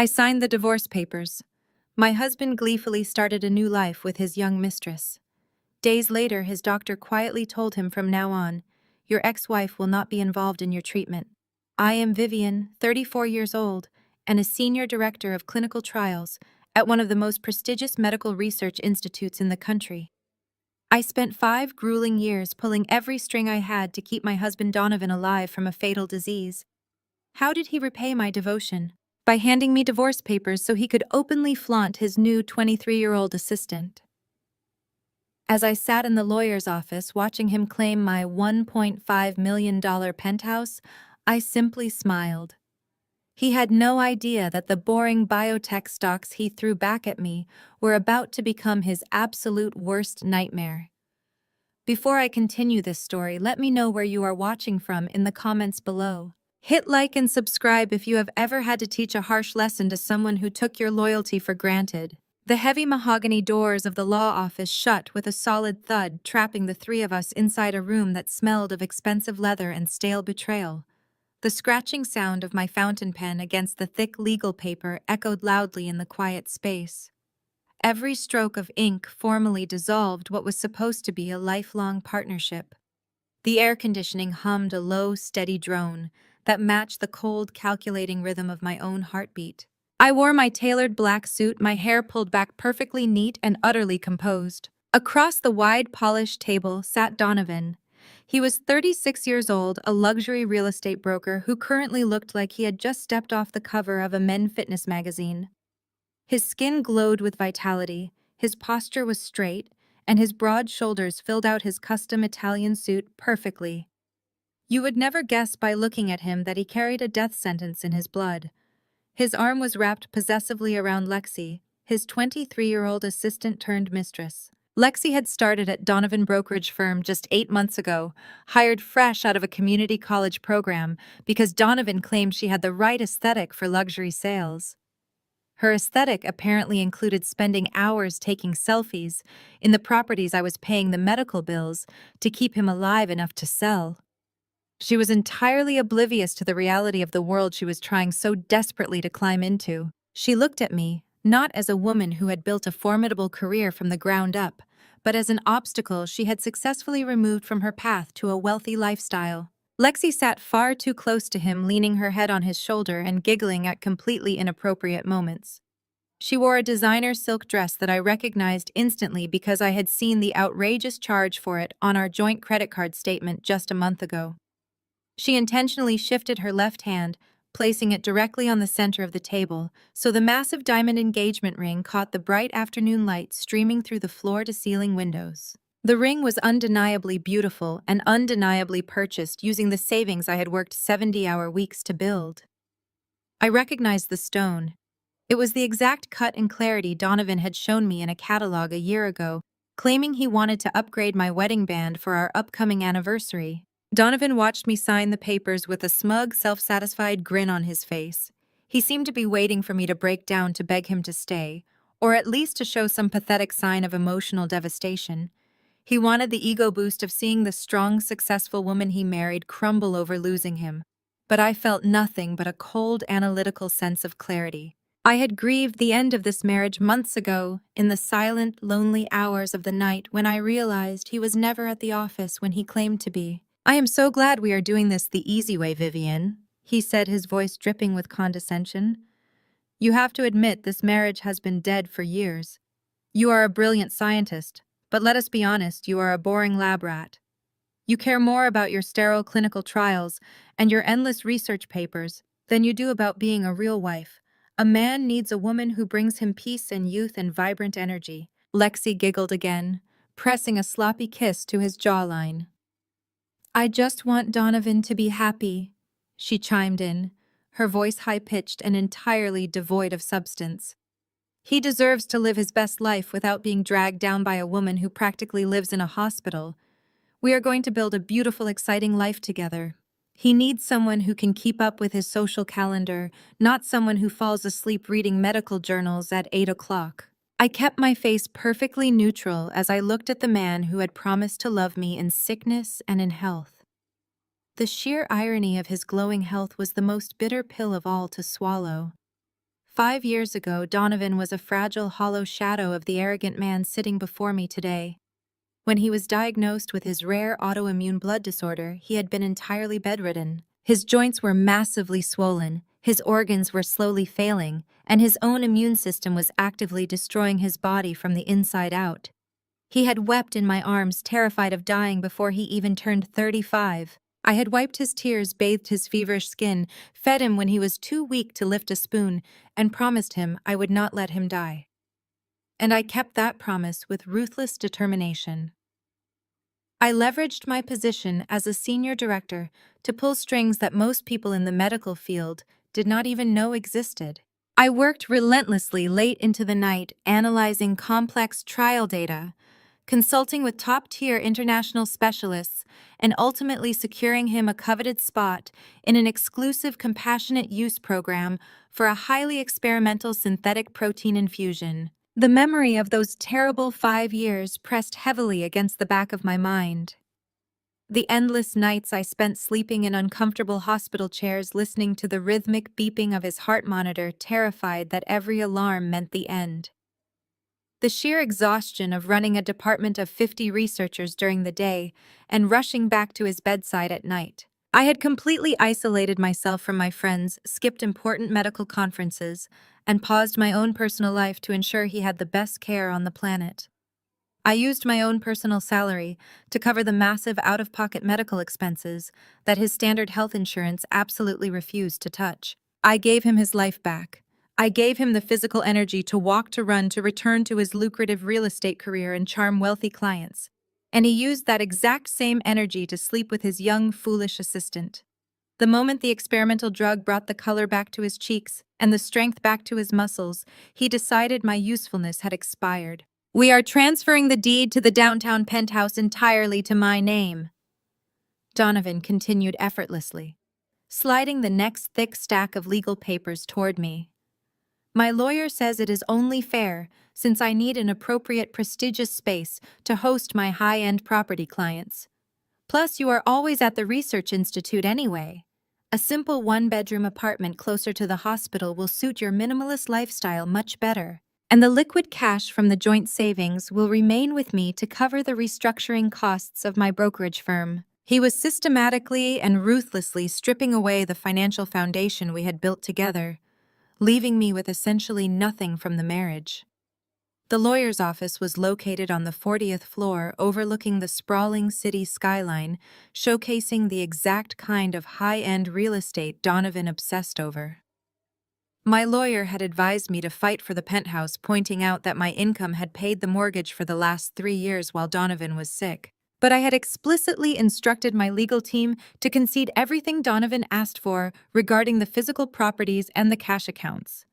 I signed the divorce papers. My husband gleefully started a new life with his young mistress. Days later, his doctor quietly told him from now on, "Your ex-wife will not be involved in your treatment." I am Vivian, 34 years old, and a senior director of clinical trials at one of the most prestigious medical research institutes in the country. I spent 5 grueling years pulling every string I had to keep my husband Donovan alive from a fatal disease. How did he repay my devotion? By handing me divorce papers so he could openly flaunt his new 23-year-old assistant. As I sat in the lawyer's office watching him claim my $1.5 million penthouse, I simply smiled. He had no idea that the boring biotech stocks he threw back at me were about to become his absolute worst nightmare. Before I continue this story, let me know where you are watching from in the comments below. Hit like and subscribe if you have ever had to teach a harsh lesson to someone who took your loyalty for granted. The heavy mahogany doors of the law office shut with a solid thud, trapping the three of us inside a room that smelled of expensive leather and stale betrayal. The scratching sound of my fountain pen against the thick legal paper echoed loudly in the quiet space. Every stroke of ink formally dissolved what was supposed to be a lifelong partnership. The air conditioning hummed a low, steady drone that matched the cold, calculating rhythm of my own heartbeat. I wore my tailored black suit, my hair pulled back perfectly neat and utterly composed. Across the wide, polished table sat Donovan. He was 36 years old, a luxury real estate broker who currently looked like he had just stepped off the cover of a men's fitness magazine. His skin glowed with vitality, his posture was straight, and his broad shoulders filled out his custom Italian suit perfectly. You would never guess by looking at him that he carried a death sentence in his blood. His arm was wrapped possessively around Lexi, his 23-year-old assistant-turned-mistress. Lexi had started at Donovan brokerage firm just 8 months ago, hired fresh out of a community college program because Donovan claimed she had the right aesthetic for luxury sales. Her aesthetic apparently included spending hours taking selfies in the properties I was paying the medical bills to keep him alive enough to sell. She was entirely oblivious to the reality of the world she was trying so desperately to climb into. She looked at me, not as a woman who had built a formidable career from the ground up, but as an obstacle she had successfully removed from her path to a wealthy lifestyle. Lexi sat far too close to him, leaning her head on his shoulder and giggling at completely inappropriate moments. She wore a designer silk dress that I recognized instantly because I had seen the outrageous charge for it on our joint credit card statement just a month ago. She intentionally shifted her left hand, placing it directly on the center of the table, so the massive diamond engagement ring caught the bright afternoon light streaming through the floor-to-ceiling windows. The ring was undeniably beautiful and undeniably purchased using the savings I had worked 70-hour weeks to build. I recognized the stone. It was the exact cut and clarity Donovan had shown me in a catalog a year ago, claiming he wanted to upgrade my wedding band for our upcoming anniversary. Donovan watched me sign the papers with a smug, self-satisfied grin on his face. He seemed to be waiting for me to break down to beg him to stay, or at least to show some pathetic sign of emotional devastation. He wanted the ego boost of seeing the strong, successful woman he married crumble over losing him. But I felt nothing but a cold, analytical sense of clarity. I had grieved the end of this marriage months ago, in the silent, lonely hours of the night when I realized he was never at the office when he claimed to be. "I am so glad we are doing this the easy way, Vivian," he said, his voice dripping with condescension. "You have to admit this marriage has been dead for years. You are a brilliant scientist, but let us be honest, you are a boring lab rat. You care more about your sterile clinical trials and your endless research papers than you do about being a real wife. A man needs a woman who brings him peace and youth and vibrant energy." Lexi giggled again, pressing a sloppy kiss to his jawline. "I just want Donovan to be happy," she chimed in, her voice high-pitched and entirely devoid of substance. "He deserves to live his best life without being dragged down by a woman who practically lives in a hospital. We are going to build a beautiful, exciting life together. He needs someone who can keep up with his social calendar, not someone who falls asleep reading medical journals at 8 o'clock. I kept my face perfectly neutral as I looked at the man who had promised to love me in sickness and in health. The sheer irony of his glowing health was the most bitter pill of all to swallow. 5 years ago, Donovan was a fragile, hollow shadow of the arrogant man sitting before me today. When he was diagnosed with his rare autoimmune blood disorder, he had been entirely bedridden. His joints were massively swollen, his organs were slowly failing, and his own immune system was actively destroying his body from the inside out. He had wept in my arms, terrified of dying before he even turned 35. I had wiped his tears, bathed his feverish skin, fed him when he was too weak to lift a spoon, and promised him I would not let him die. And I kept that promise with ruthless determination. I leveraged my position as a senior director to pull strings that most people in the medical field did not even know existed. I worked relentlessly late into the night, analyzing complex trial data, consulting with top-tier international specialists, and ultimately securing him a coveted spot in an exclusive compassionate use program for a highly experimental synthetic protein infusion. The memory of those terrible 5 years pressed heavily against the back of my mind. The endless nights I spent sleeping in uncomfortable hospital chairs listening to the rhythmic beeping of his heart monitor, terrified that every alarm meant the end. The sheer exhaustion of running a department of 50 researchers during the day and rushing back to his bedside at night. I had completely isolated myself from my friends, skipped important medical conferences, and paused my own personal life to ensure he had the best care on the planet. I used my own personal salary to cover the massive out-of-pocket medical expenses that his standard health insurance absolutely refused to touch. I gave him his life back. I gave him the physical energy to walk, to run, to return to his lucrative real estate career and charm wealthy clients. And he used that exact same energy to sleep with his young, foolish assistant. The moment the experimental drug brought the color back to his cheeks and the strength back to his muscles, he decided my usefulness had expired. "We are transferring the deed to the downtown penthouse entirely to my name," Donovan continued effortlessly, sliding the next thick stack of legal papers toward me. "My lawyer says it is only fair, since I need an appropriate, prestigious space to host my high-end property clients. Plus, you are always at the Research Institute anyway. A simple one-bedroom apartment closer to the hospital will suit your minimalist lifestyle much better. And the liquid cash from the joint savings will remain with me to cover the restructuring costs of my brokerage firm." He was systematically and ruthlessly stripping away the financial foundation we had built together, leaving me with essentially nothing from the marriage. The lawyer's office was located on the 40th floor, overlooking the sprawling city skyline, showcasing the exact kind of high-end real estate Donovan obsessed over. My lawyer had advised me to fight for the penthouse, pointing out that my income had paid the mortgage for the last 3 years while Donovan was sick. But I had explicitly instructed my legal team to concede everything Donovan asked for regarding the physical properties and the cash accounts.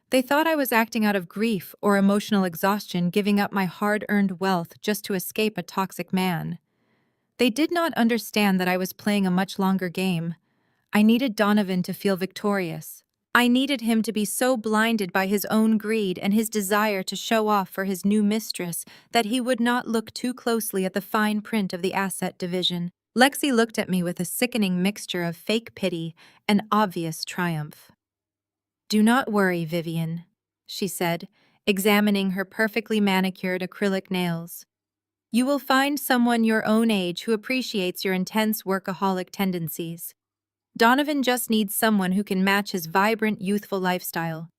They thought I was acting out of grief or emotional exhaustion, giving up my hard-earned wealth just to escape a toxic man. They did not understand that I was playing a much longer game. I needed Donovan to feel victorious. I needed him to be so blinded by his own greed and his desire to show off for his new mistress that he would not look too closely at the fine print of the asset division. Lexi looked at me with a sickening mixture of fake pity and obvious triumph. "Do not worry, Vivian," she said, examining her perfectly manicured acrylic nails. "You will find someone your own age who appreciates your intense workaholic tendencies. Donovan just needs someone who can match his vibrant, youthful lifestyle.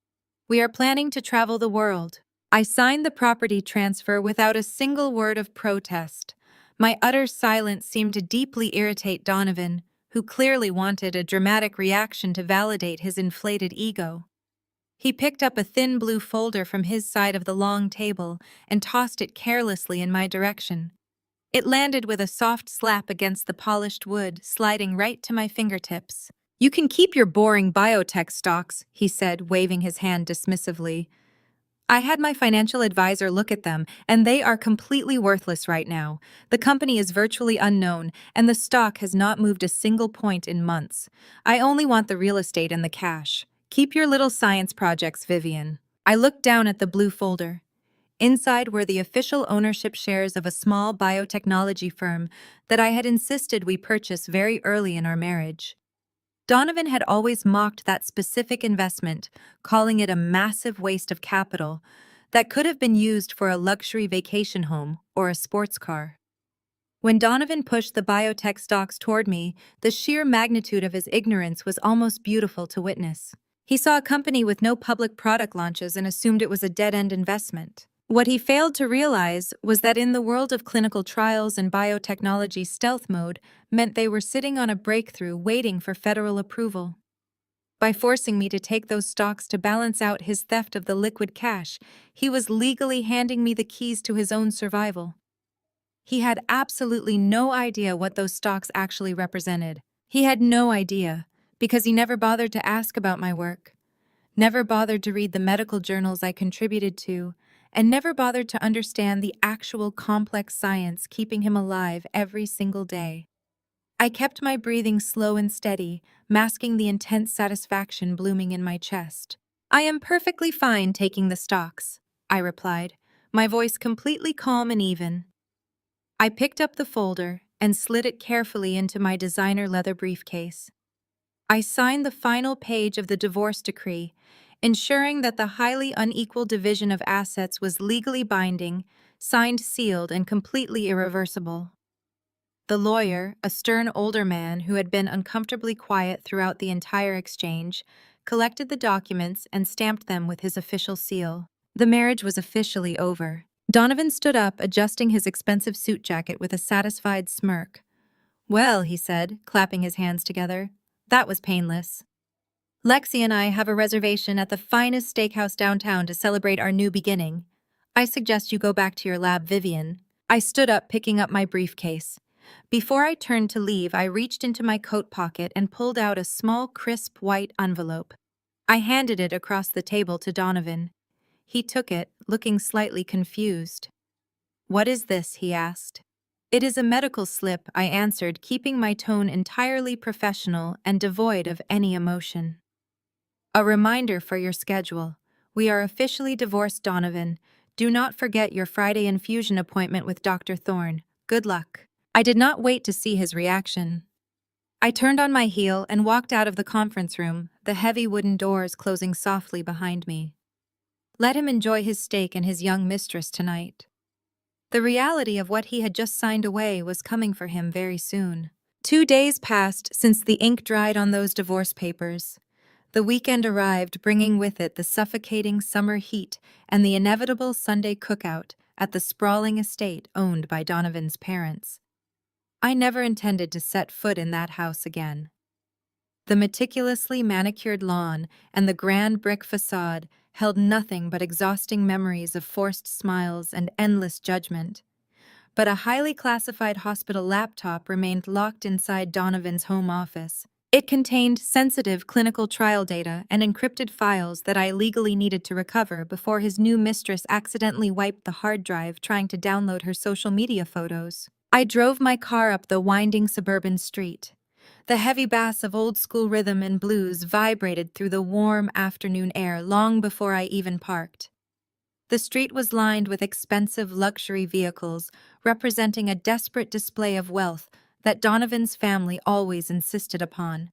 We are planning to travel the world." I signed the property transfer without a single word of protest. My utter silence seemed to deeply irritate Donovan, who clearly wanted a dramatic reaction to validate his inflated ego. He picked up a thin blue folder from his side of the long table and tossed it carelessly in my direction. It landed with a soft slap against the polished wood, sliding right to my fingertips. "You can keep your boring biotech stocks," he said, waving his hand dismissively. "I had my financial advisor look at them, and they are completely worthless right now. The company is virtually unknown, and the stock has not moved a single point in months. I only want the real estate and the cash. Keep your little science projects, Vivian." I looked down at the blue folder. Inside were the official ownership shares of a small biotechnology firm that I had insisted we purchase very early in our marriage. Donovan had always mocked that specific investment, calling it a massive waste of capital that could have been used for a luxury vacation home or a sports car. When Donovan pushed the biotech stocks toward me, the sheer magnitude of his ignorance was almost beautiful to witness. He saw a company with no public product launches and assumed it was a dead-end investment. What he failed to realize was that in the world of clinical trials and biotechnology, stealth mode meant they were sitting on a breakthrough waiting for federal approval. By forcing me to take those stocks to balance out his theft of the liquid cash, he was legally handing me the keys to his own survival. He had absolutely no idea what those stocks actually represented. He had no idea, because he never bothered to ask about my work, never bothered to read the medical journals I contributed to, and never bothered to understand the actual complex science keeping him alive every single day. I kept my breathing slow and steady, masking the intense satisfaction blooming in my chest. "I am perfectly fine taking the stocks," I replied, my voice completely calm and even. I picked up the folder and slid it carefully into my designer leather briefcase. I signed the final page of the divorce decree, ensuring that the highly unequal division of assets was legally binding, signed, sealed, and completely irreversible. The lawyer, a stern older man who had been uncomfortably quiet throughout the entire exchange, collected the documents and stamped them with his official seal. The marriage was officially over. Donovan stood up, adjusting his expensive suit jacket with a satisfied smirk. "Well," he said, clapping his hands together, "that was painless. Lexi and I have a reservation at the finest steakhouse downtown to celebrate our new beginning. I suggest you go back to your lab, Vivian." I stood up, picking up my briefcase. Before I turned to leave, I reached into my coat pocket and pulled out a small, crisp white envelope. I handed it across the table to Donovan. He took it, looking slightly confused. "What is this?" he asked. "It is a medical slip," I answered, keeping my tone entirely professional and devoid of any emotion. "A reminder for your schedule. We are officially divorced, Donovan. Do not forget your Friday infusion appointment with Dr. Thorne. Good luck." I did not wait to see his reaction. I turned on my heel and walked out of the conference room, the heavy wooden doors closing softly behind me. Let him enjoy his steak and his young mistress tonight. The reality of what he had just signed away was coming for him very soon. 2 days passed since the ink dried on those divorce papers. The weekend arrived, bringing with it the suffocating summer heat and the inevitable Sunday cookout at the sprawling estate owned by Donovan's parents. I never intended to set foot in that house again. The meticulously manicured lawn and the grand brick facade held nothing but exhausting memories of forced smiles and endless judgment. But a highly classified hospital laptop remained locked inside Donovan's home office. It contained sensitive clinical trial data and encrypted files that I legally needed to recover before his new mistress accidentally wiped the hard drive trying to download her social media photos. I drove my car up the winding suburban street. The heavy bass of old-school rhythm and blues vibrated through the warm afternoon air long before I even parked. The street was lined with expensive luxury vehicles, representing a desperate display of wealth that Donovan's family always insisted upon.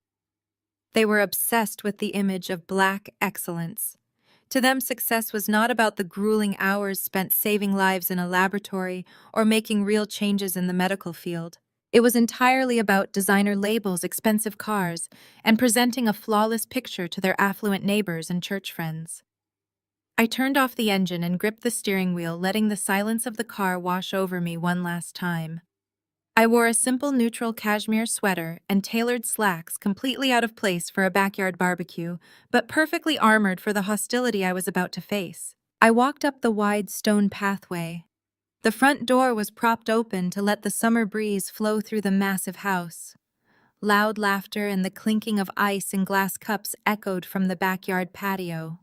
They were obsessed with the image of black excellence. To them, success was not about the grueling hours spent saving lives in a laboratory or making real changes in the medical field. It was entirely about designer labels, expensive cars, and presenting a flawless picture to their affluent neighbors and church friends. I turned off the engine and gripped the steering wheel, letting the silence of the car wash over me one last time. I wore a simple neutral cashmere sweater and tailored slacks, completely out of place for a backyard barbecue, but perfectly armored for the hostility I was about to face. I walked up the wide stone pathway. The front door was propped open to let the summer breeze flow through the massive house. Loud laughter and the clinking of ice in glass cups echoed from the backyard patio.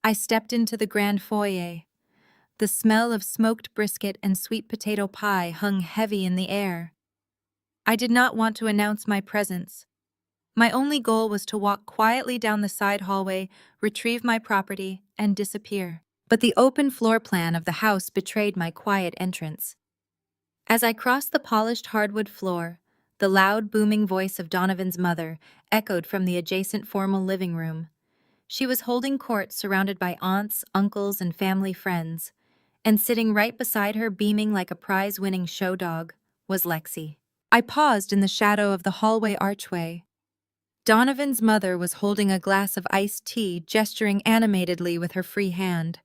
I stepped into the grand foyer. The smell of smoked brisket and sweet potato pie hung heavy in the air. I did not want to announce my presence. My only goal was to walk quietly down the side hallway, retrieve my property, and disappear. But the open floor plan of the house betrayed my quiet entrance. As I crossed the polished hardwood floor, The loud, booming voice of Donovan's mother echoed from the adjacent formal living room. She was holding court surrounded by aunts, uncles, and family friends, and sitting right beside her, beaming like a prize-winning show dog, was Lexi. I paused in the shadow of the hallway archway. Donovan's mother was holding a glass of iced tea, gesturing animatedly with her free hand.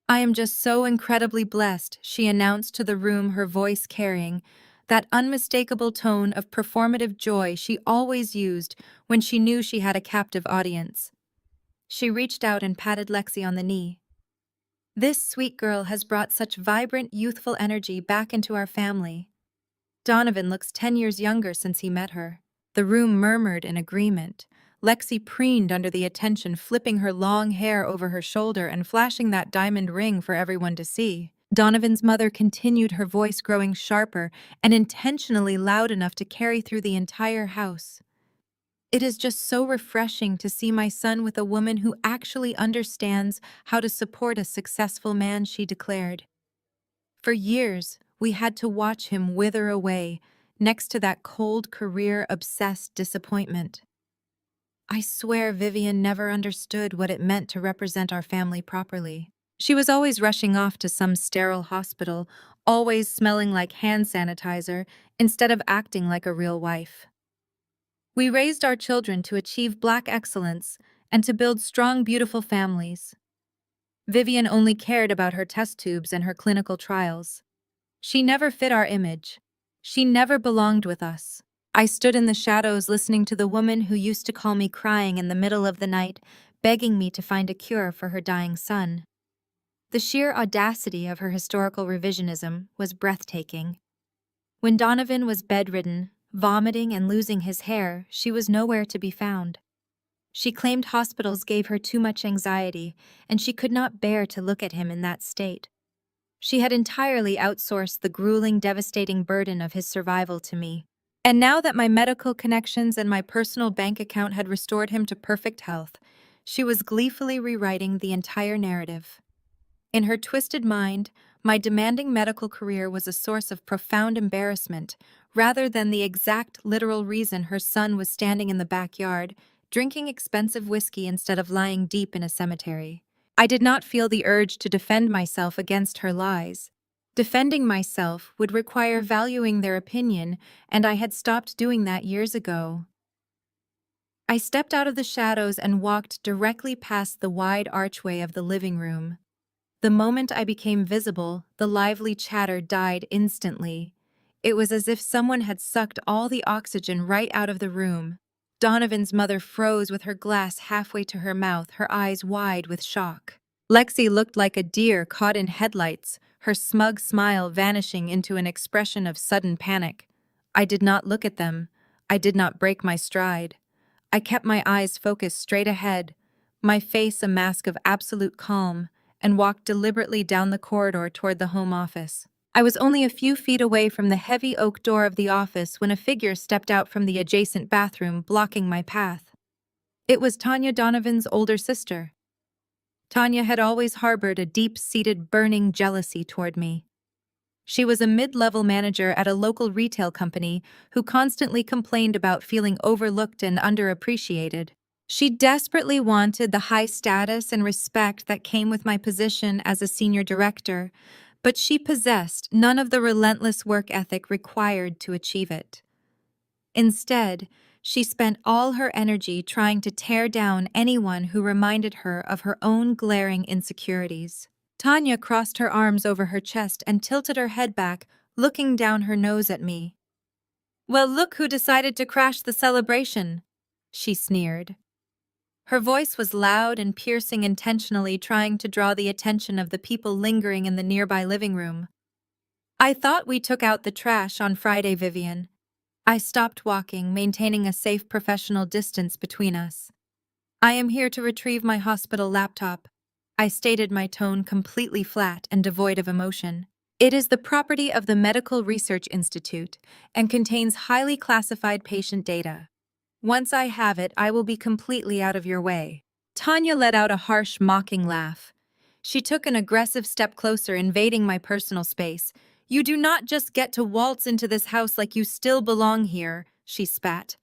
"I am just so incredibly blessed," she announced to the room, her voice carrying that unmistakable tone of performative joy she always used when she knew she had a captive audience. She reached out and patted Lexi on the knee. "This sweet girl has brought such vibrant, youthful energy back into our family. Donovan looks 10 years younger since he met her." The room murmured in agreement. Lexi preened under the attention, flipping her long hair over her shoulder and flashing that diamond ring for everyone to see. Donovan's mother continued, her voice growing sharper and intentionally loud enough to carry through the entire house. "It is just so refreshing to see my son with a woman who actually understands how to support a successful man," she declared. "For years, we had to watch him wither away next to that cold, career-obsessed disappointment. I swear Vivian never understood what it meant to represent our family properly. She was always rushing off to some sterile hospital, always smelling like hand sanitizer, instead of acting like a real wife. We raised our children to achieve Black excellence and to build strong, beautiful families. Vivian only cared about her test tubes and her clinical trials. She never fit our image. She never belonged with us." I stood in the shadows listening to the woman who used to call me crying in the middle of the night, begging me to find a cure for her dying son. The sheer audacity of her historical revisionism was breathtaking. When Donovan was bedridden, vomiting and losing his hair, she was nowhere to be found. She claimed hospitals gave her too much anxiety, and she could not bear to look at him in that state. She had entirely outsourced the grueling, devastating burden of his survival to me. And now that my medical connections and my personal bank account had restored him to perfect health, she was gleefully rewriting the entire narrative. In her twisted mind, my demanding medical career was a source of profound embarrassment, rather than the exact literal reason her son was standing in the backyard, drinking expensive whiskey instead of lying deep in a cemetery. I did not feel the urge to defend myself against her lies. Defending myself would require valuing their opinion, and I had stopped doing that years ago. I stepped out of the shadows and walked directly past the wide archway of the living room. The moment I became visible, the lively chatter died instantly. It was as if someone had sucked all the oxygen right out of the room. Donovan's mother froze with her glass halfway to her mouth, her eyes wide with shock. Lexi looked like a deer caught in headlights, her smug smile vanishing into an expression of sudden panic. I did not look at them. I did not break my stride. I kept my eyes focused straight ahead, my face a mask of absolute calm, and walked deliberately down the corridor toward the home office. I was only a few feet away from the heavy oak door of the office when a figure stepped out from the adjacent bathroom, blocking my path. It was Tanya, Donovan's older sister. Tanya had always harbored a deep-seated, burning jealousy toward me. She was a mid-level manager at a local retail company who constantly complained about feeling overlooked and underappreciated. She desperately wanted the high status and respect that came with my position as a senior director, but she possessed none of the relentless work ethic required to achieve it. Instead, she spent all her energy trying to tear down anyone who reminded her of her own glaring insecurities. Tanya crossed her arms over her chest and tilted her head back, looking down her nose at me. "Well, look who decided to crash the celebration," she sneered. Her voice was loud and piercing, intentionally trying to draw the attention of the people lingering in the nearby living room. "I thought we took out the trash on Friday, Vivian." I stopped walking, maintaining a safe professional distance between us. "I am here to retrieve my hospital laptop." I stated, my tone completely flat and devoid of emotion. "It is the property of the Medical Research Institute and contains highly classified patient data. Once I have it, I will be completely out of your way." Tanya let out a harsh, mocking laugh. She took an aggressive step closer, invading my personal space, You do not just get to waltz into this house like you still belong here, she spat.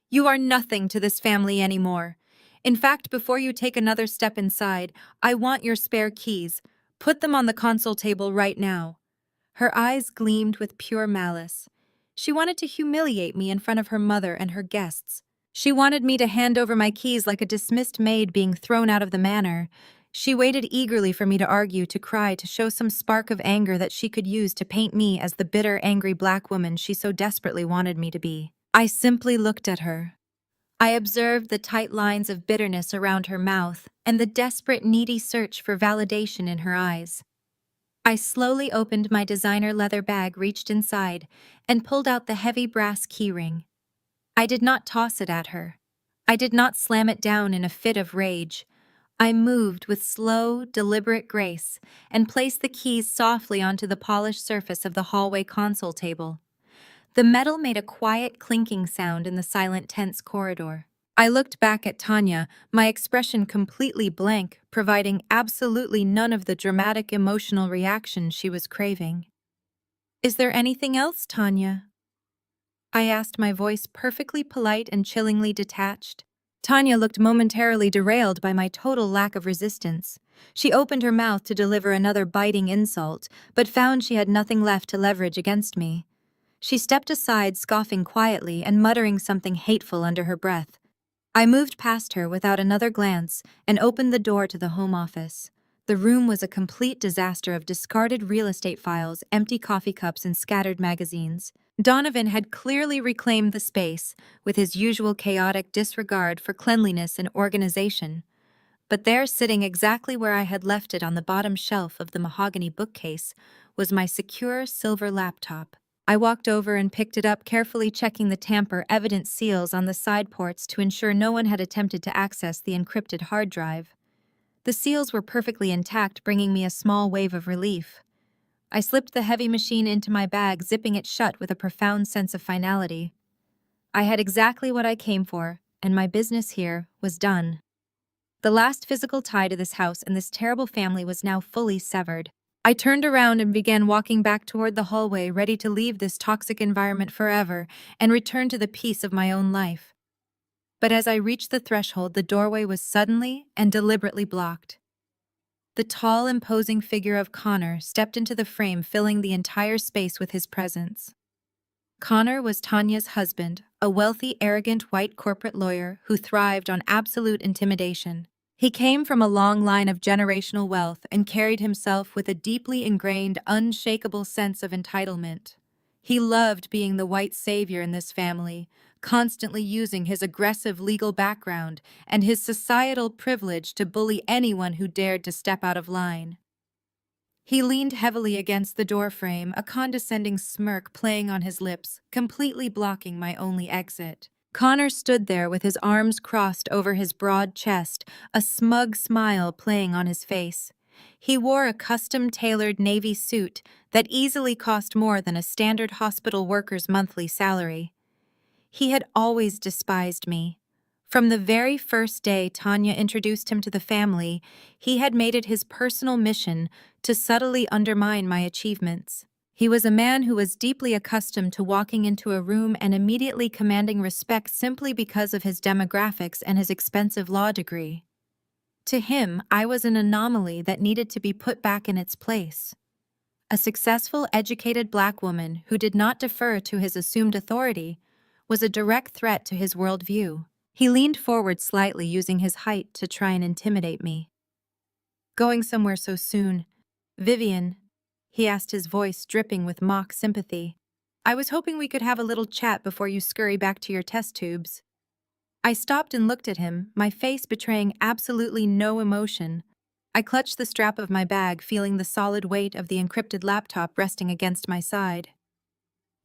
You are nothing to this family anymore. In fact, before you take another step inside, I want your spare keys. Put them on the console table right now. Her eyes gleamed with pure malice. She wanted to humiliate me in front of her mother and her guests. She wanted me to hand over my keys like a dismissed maid being thrown out of the manor. She waited eagerly for me to argue, to cry, to show some spark of anger that she could use to paint me as the bitter, angry black woman she so desperately wanted me to be. I simply looked at her. I observed the tight lines of bitterness around her mouth and the desperate, needy search for validation in her eyes. I slowly opened my designer leather bag, reached inside, and pulled out the heavy brass keyring. I did not toss it at her. I did not slam it down in a fit of rage. I moved with slow, deliberate grace and placed the keys softly onto the polished surface of the hallway console table. The metal made a quiet clinking sound in the silent, tense corridor. I looked back at Tanya, my expression completely blank, providing absolutely none of the dramatic emotional reaction she was craving. "Is there anything else, Tanya?" I asked, my voice perfectly polite and chillingly detached. Tanya looked momentarily derailed by my total lack of resistance. She opened her mouth to deliver another biting insult, but found she had nothing left to leverage against me. She stepped aside, scoffing quietly and muttering something hateful under her breath. I moved past her without another glance and opened the door to the home office. The room was a complete disaster of discarded real estate files, empty coffee cups, and scattered magazines. Donovan had clearly reclaimed the space with his usual chaotic disregard for cleanliness and organization. But there, sitting exactly where I had left it on the bottom shelf of the mahogany bookcase, was my secure silver laptop. I walked over and picked it up, carefully checking the tamper-evident seals on the side ports to ensure no one had attempted to access the encrypted hard drive. The seals were perfectly intact, bringing me a small wave of relief. I slipped the heavy machine into my bag, zipping it shut with a profound sense of finality. I had exactly what I came for, and my business here was done. The last physical tie to this house and this terrible family was now fully severed. I turned around and began walking back toward the hallway, ready to leave this toxic environment forever and return to the peace of my own life. But as I reached the threshold, the doorway was suddenly and deliberately blocked. The tall, imposing figure of Connor stepped into the frame, filling the entire space with his presence. Connor was Tanya's husband, a wealthy, arrogant white corporate lawyer who thrived on absolute intimidation. He came from a long line of generational wealth and carried himself with a deeply ingrained, unshakable sense of entitlement. He loved being the white savior in this family, constantly using his aggressive legal background and his societal privilege to bully anyone who dared to step out of line. He leaned heavily against the doorframe, a condescending smirk playing on his lips, completely blocking my only exit. Connor stood there with his arms crossed over his broad chest, a smug smile playing on his face. He wore a custom-tailored navy suit that easily cost more than a standard hospital worker's monthly salary. He had always despised me. From the very first day Tanya introduced him to the family, he had made it his personal mission to subtly undermine my achievements. He was a man who was deeply accustomed to walking into a room and immediately commanding respect simply because of his demographics and his expensive law degree. To him, I was an anomaly that needed to be put back in its place. A successful, educated black woman who did not defer to his assumed authority was a direct threat to his worldview. He leaned forward slightly, using his height to try and intimidate me. "Going somewhere so soon, Vivian?" he asked, his voice dripping with mock sympathy. "I was hoping we could have a little chat before you scurry back to your test tubes." I stopped and looked at him, my face betraying absolutely no emotion. I clutched the strap of my bag, feeling the solid weight of the encrypted laptop resting against my side.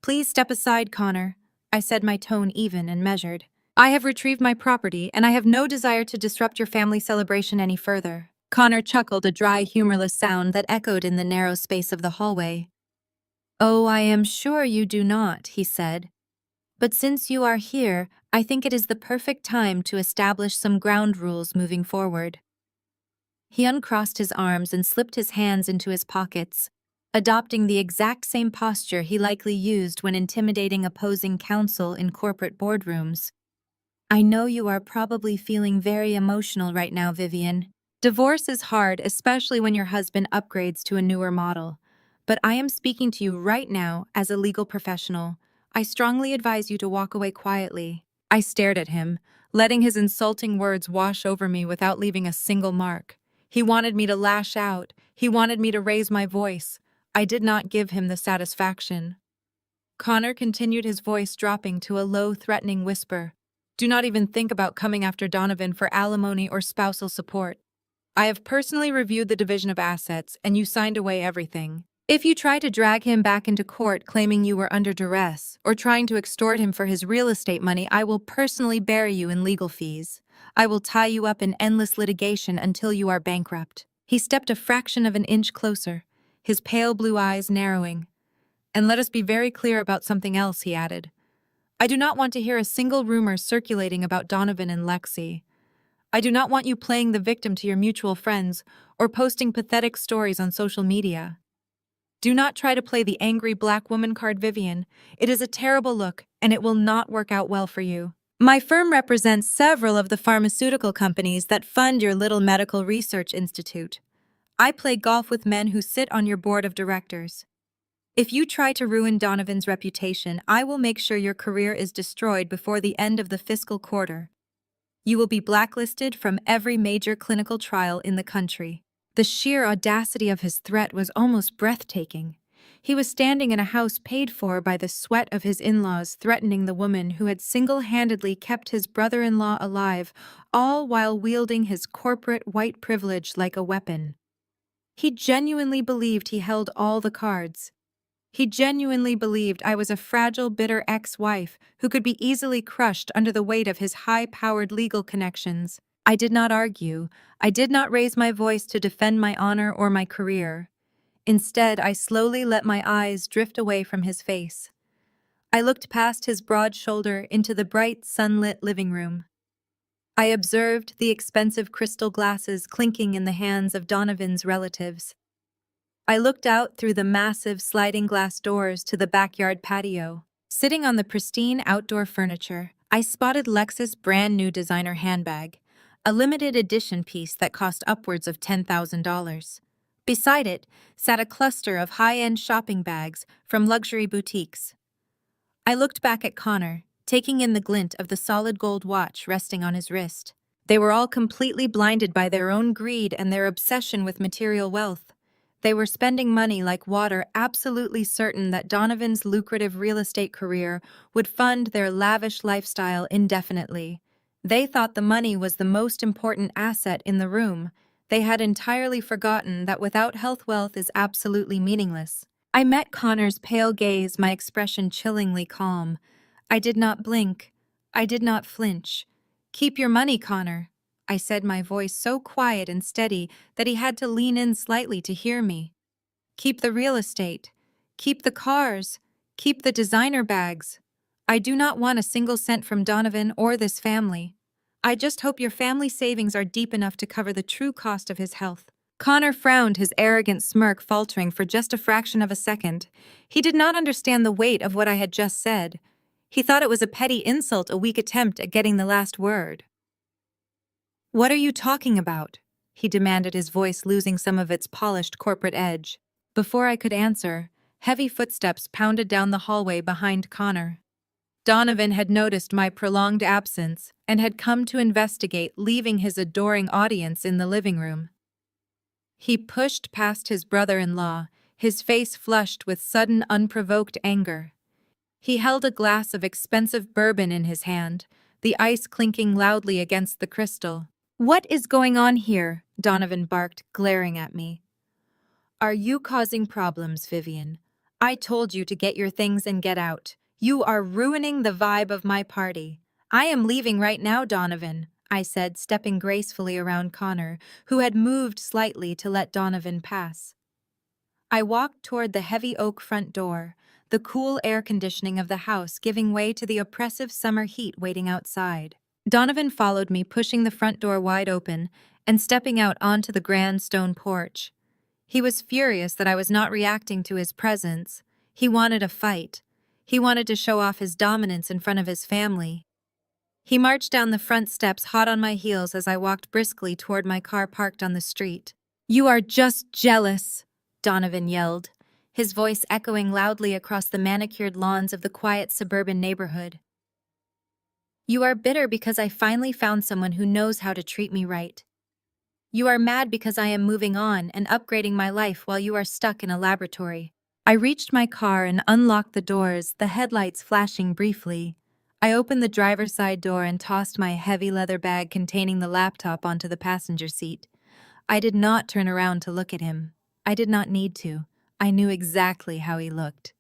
"Please step aside, Connor," I said, my tone even and measured. "I have retrieved my property, and I have no desire to disrupt your family celebration any further." Connor chuckled, a dry, humorless sound that echoed in the narrow space of the hallway. "Oh, I am sure you do not," he said. "But since you are here, I think it is the perfect time to establish some ground rules moving forward." He uncrossed his arms and slipped his hands into his pockets. adopting the exact same posture he likely used when intimidating opposing counsel in corporate boardrooms. I know you are probably feeling very emotional right now, Vivian. Divorce is hard, especially when your husband upgrades to a newer model. But I am speaking to you right now as a legal professional. I strongly advise you to walk away quietly. I stared at him, letting his insulting words wash over me without leaving a single mark. He wanted me to lash out. He wanted me to raise my voice. I did not give him the satisfaction. Connor continued, his voice dropping to a low, threatening whisper. Do not even think about coming after Donovan for alimony or spousal support. I have personally reviewed the division of assets, and you signed away everything. If you try to drag him back into court claiming you were under duress, or trying to extort him for his real estate money, I will personally bury you in legal fees. I will tie you up in endless litigation until you are bankrupt. He stepped a fraction of an inch closer, his pale blue eyes narrowing. And let us be very clear about something else, he added. I do not want to hear a single rumor circulating about Donovan and Lexi. I do not want you playing the victim to your mutual friends or posting pathetic stories on social media. Do not try to play the angry black woman card, Vivian. It is a terrible look, and it will not work out well for you. My firm represents several of the pharmaceutical companies that fund your little medical research institute. I play golf with men who sit on your board of directors. If you try to ruin Donovan's reputation, I will make sure your career is destroyed before the end of the fiscal quarter. You will be blacklisted from every major clinical trial in the country. The sheer audacity of his threat was almost breathtaking. He was standing in a house paid for by the sweat of his in-laws, threatening the woman who had single-handedly kept his brother-in-law alive, all while wielding his corporate white privilege like a weapon. He genuinely believed he held all the cards. He genuinely believed I was a fragile, bitter ex-wife who could be easily crushed under the weight of his high-powered legal connections. I did not argue. I did not raise my voice to defend my honor or my career. Instead, I slowly let my eyes drift away from his face. I looked past his broad shoulder into the bright, sunlit living room. I observed the expensive crystal glasses clinking in the hands of Donovan's relatives. I looked out through the massive sliding glass doors to the backyard patio. Sitting on the pristine outdoor furniture, I spotted Lex's brand new designer handbag, a limited edition piece that cost upwards of $10,000. Beside it sat a cluster of high-end shopping bags from luxury boutiques. I looked back at Connor, taking in the glint of the solid gold watch resting on his wrist. They were all completely blinded by their own greed and their obsession with material wealth. They were spending money like water, absolutely certain that Donovan's lucrative real estate career would fund their lavish lifestyle indefinitely. They thought the money was the most important asset in the room. They had entirely forgotten that without health, wealth is absolutely meaningless. I met Connor's pale gaze, my expression chillingly calm. I did not blink. I did not flinch. Keep your money, Connor, I said, my voice so quiet and steady that he had to lean in slightly to hear me. Keep the real estate. Keep the cars. Keep the designer bags. I do not want a single cent from Donovan or this family. I just hope your family savings are deep enough to cover the true cost of his health. Connor frowned, his arrogant smirk faltering for just a fraction of a second. He did not understand the weight of what I had just said. He thought it was a petty insult, a weak attempt at getting the last word. What are you talking about? He demanded, his voice losing some of its polished corporate edge. Before I could answer, heavy footsteps pounded down the hallway behind Connor. Donovan had noticed my prolonged absence and had come to investigate, leaving his adoring audience in the living room. He pushed past his brother-in-law, his face flushed with sudden, unprovoked anger. He held a glass of expensive bourbon in his hand, the ice clinking loudly against the crystal. What is going on here? Donovan barked, glaring at me. Are you causing problems, Vivian? I told you to get your things and get out. You are ruining the vibe of my party. I am leaving right now, Donovan, I said, stepping gracefully around Connor, who had moved slightly to let Donovan pass. I walked toward the heavy oak front door, the cool air conditioning of the house giving way to the oppressive summer heat waiting outside. Donovan followed me, pushing the front door wide open and stepping out onto the grand stone porch. He was furious that I was not reacting to his presence. He wanted a fight. He wanted to show off his dominance in front of his family. He marched down the front steps hot on my heels as I walked briskly toward my car parked on the street. "You are just jealous," Donovan yelled, his voice echoing loudly across the manicured lawns of the quiet suburban neighborhood. "You are bitter because I finally found someone who knows how to treat me right. You are mad because I am moving on and upgrading my life while you are stuck in a laboratory." I reached my car and unlocked the doors, the headlights flashing briefly. I opened the driver's side door and tossed my heavy leather bag containing the laptop onto the passenger seat. I did not turn around to look at him. I did not need to. I knew exactly how he looked.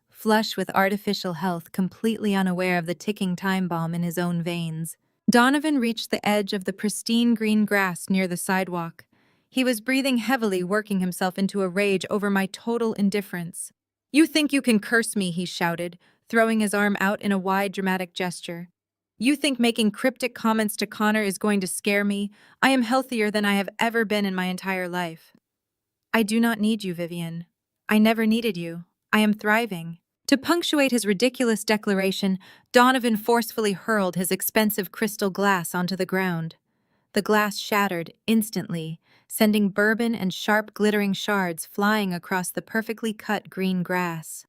Flush with artificial health, completely unaware of the ticking time bomb in his own veins. Donovan reached the edge of the pristine green grass near the sidewalk. He was breathing heavily, working himself into a rage over my total indifference. "You think you can curse me," he shouted, throwing his arm out in a wide, dramatic gesture. "You think making cryptic comments to Connor is going to scare me? I am healthier than I have ever been in my entire life." "I do not need you, Vivian. I never needed you. I am thriving." To punctuate his ridiculous declaration, Donovan forcefully hurled his expensive crystal glass onto the ground. The glass shattered instantly, sending bourbon and sharp glittering shards flying across the perfectly cut green grass.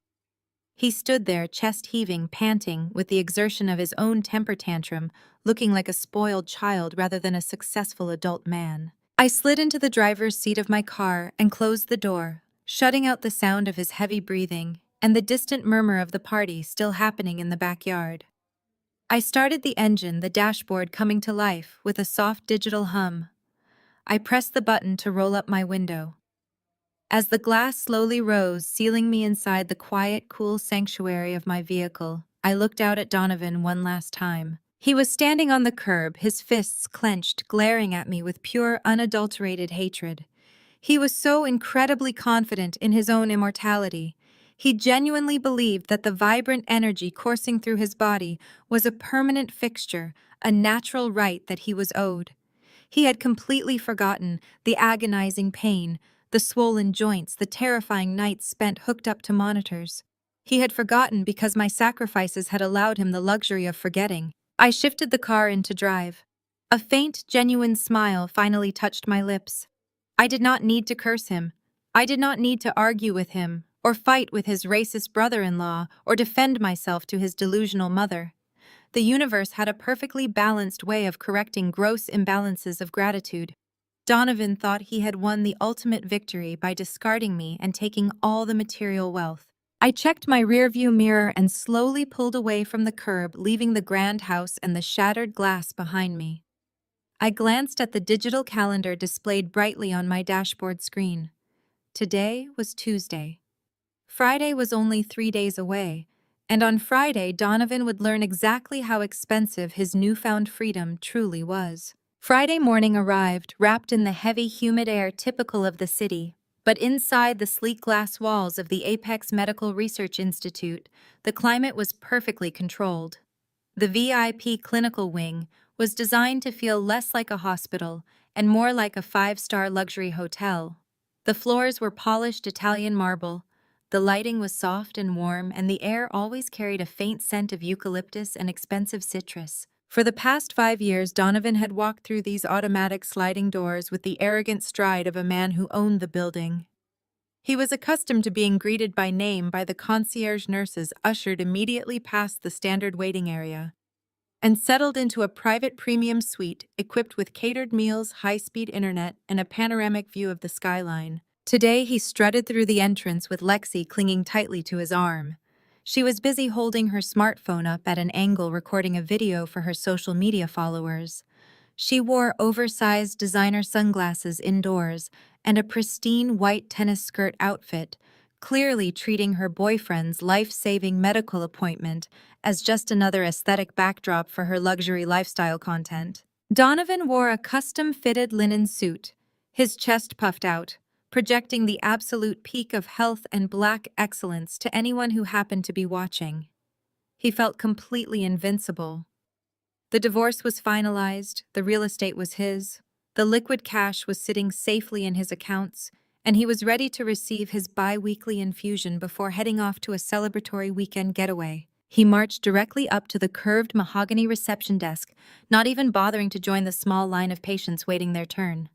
He stood there, chest heaving, panting, with the exertion of his own temper tantrum, looking like a spoiled child rather than a successful adult man. I slid into the driver's seat of my car and closed the door, shutting out the sound of his heavy breathing and the distant murmur of the party still happening in the backyard. I started the engine, the dashboard coming to life with a soft digital hum. I pressed the button to roll up my window. As the glass slowly rose, sealing me inside the quiet, cool sanctuary of my vehicle, I looked out at Donovan one last time. He was standing on the curb, his fists clenched, glaring at me with pure, unadulterated hatred. He was so incredibly confident in his own immortality. He genuinely believed that the vibrant energy coursing through his body was a permanent fixture, a natural right that he was owed. He had completely forgotten the agonizing pain, the swollen joints, the terrifying nights spent hooked up to monitors. He had forgotten because my sacrifices had allowed him the luxury of forgetting. I shifted the car into drive. A faint, genuine smile finally touched my lips. I did not need to curse him. I did not need to argue with him, or fight with his racist brother-in-law, or defend myself to his delusional mother. The universe had a perfectly balanced way of correcting gross imbalances of gratitude. Donovan thought he had won the ultimate victory by discarding me and taking all the material wealth. I checked my rearview mirror and slowly pulled away from the curb, leaving the grand house and the shattered glass behind me. I glanced at the digital calendar displayed brightly on my dashboard screen. Today was Tuesday. Friday was only 3 days away, and on Friday Donovan would learn exactly how expensive his newfound freedom truly was. Friday morning arrived, wrapped in the heavy, humid air typical of the city, but inside the sleek glass walls of the Apex Medical Research Institute, the climate was perfectly controlled. The VIP clinical wing was designed to feel less like a hospital and more like a 5-star luxury hotel. The floors were polished Italian marble, the lighting was soft and warm, and the air always carried a faint scent of eucalyptus and expensive citrus. For the past 5 years, Donovan had walked through these automatic sliding doors with the arrogant stride of a man who owned the building. He was accustomed to being greeted by name by the concierge nurses ushered immediately past the standard waiting area, and settled into a private premium suite equipped with catered meals, high-speed internet, and a panoramic view of the skyline. Today, he strutted through the entrance with Lexi clinging tightly to his arm. She was busy holding her smartphone up at an angle recording a video for her social media followers. She wore oversized designer sunglasses indoors and a pristine white tennis skirt outfit, clearly treating her boyfriend's life-saving medical appointment as just another aesthetic backdrop for her luxury lifestyle content. Donovan wore a custom-fitted linen suit, his chest puffed out, projecting the absolute peak of health and black excellence to anyone who happened to be watching. He felt completely invincible. The divorce was finalized, the real estate was his, the liquid cash was sitting safely in his accounts, and he was ready to receive his bi-weekly infusion before heading off to a celebratory weekend getaway. He marched directly up to the curved mahogany reception desk, not even bothering to join the small line of patients waiting their turn.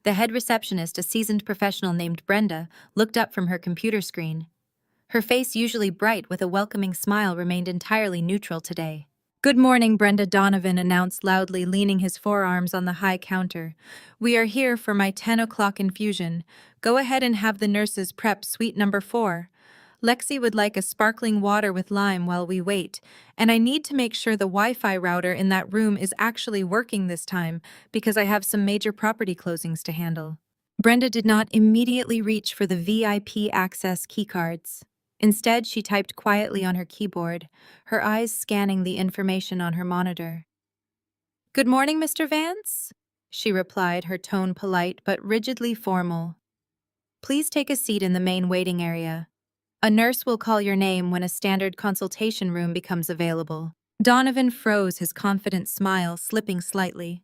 The head receptionist, a seasoned professional named Brenda, looked up from her computer screen. Her face, usually bright with a welcoming smile, remained entirely neutral today. "Good morning," Brenda, Donovan announced loudly, leaning his forearms on the high counter. "We are here for my 10 o'clock infusion. Go ahead and have the nurses prep suite number 4. Lexi would like a sparkling water with lime while we wait, and I need to make sure the Wi-Fi router in that room is actually working this time because I have some major property closings to handle." Brenda did not immediately reach for the VIP access keycards. Instead, she typed quietly on her keyboard, her eyes scanning the information on her monitor. "Good morning, Mr. Vance," she replied, her tone polite but rigidly formal. "Please take a seat in the main waiting area. A nurse will call your name when a standard consultation room becomes available." Donovan froze, his confident smile slipping slightly.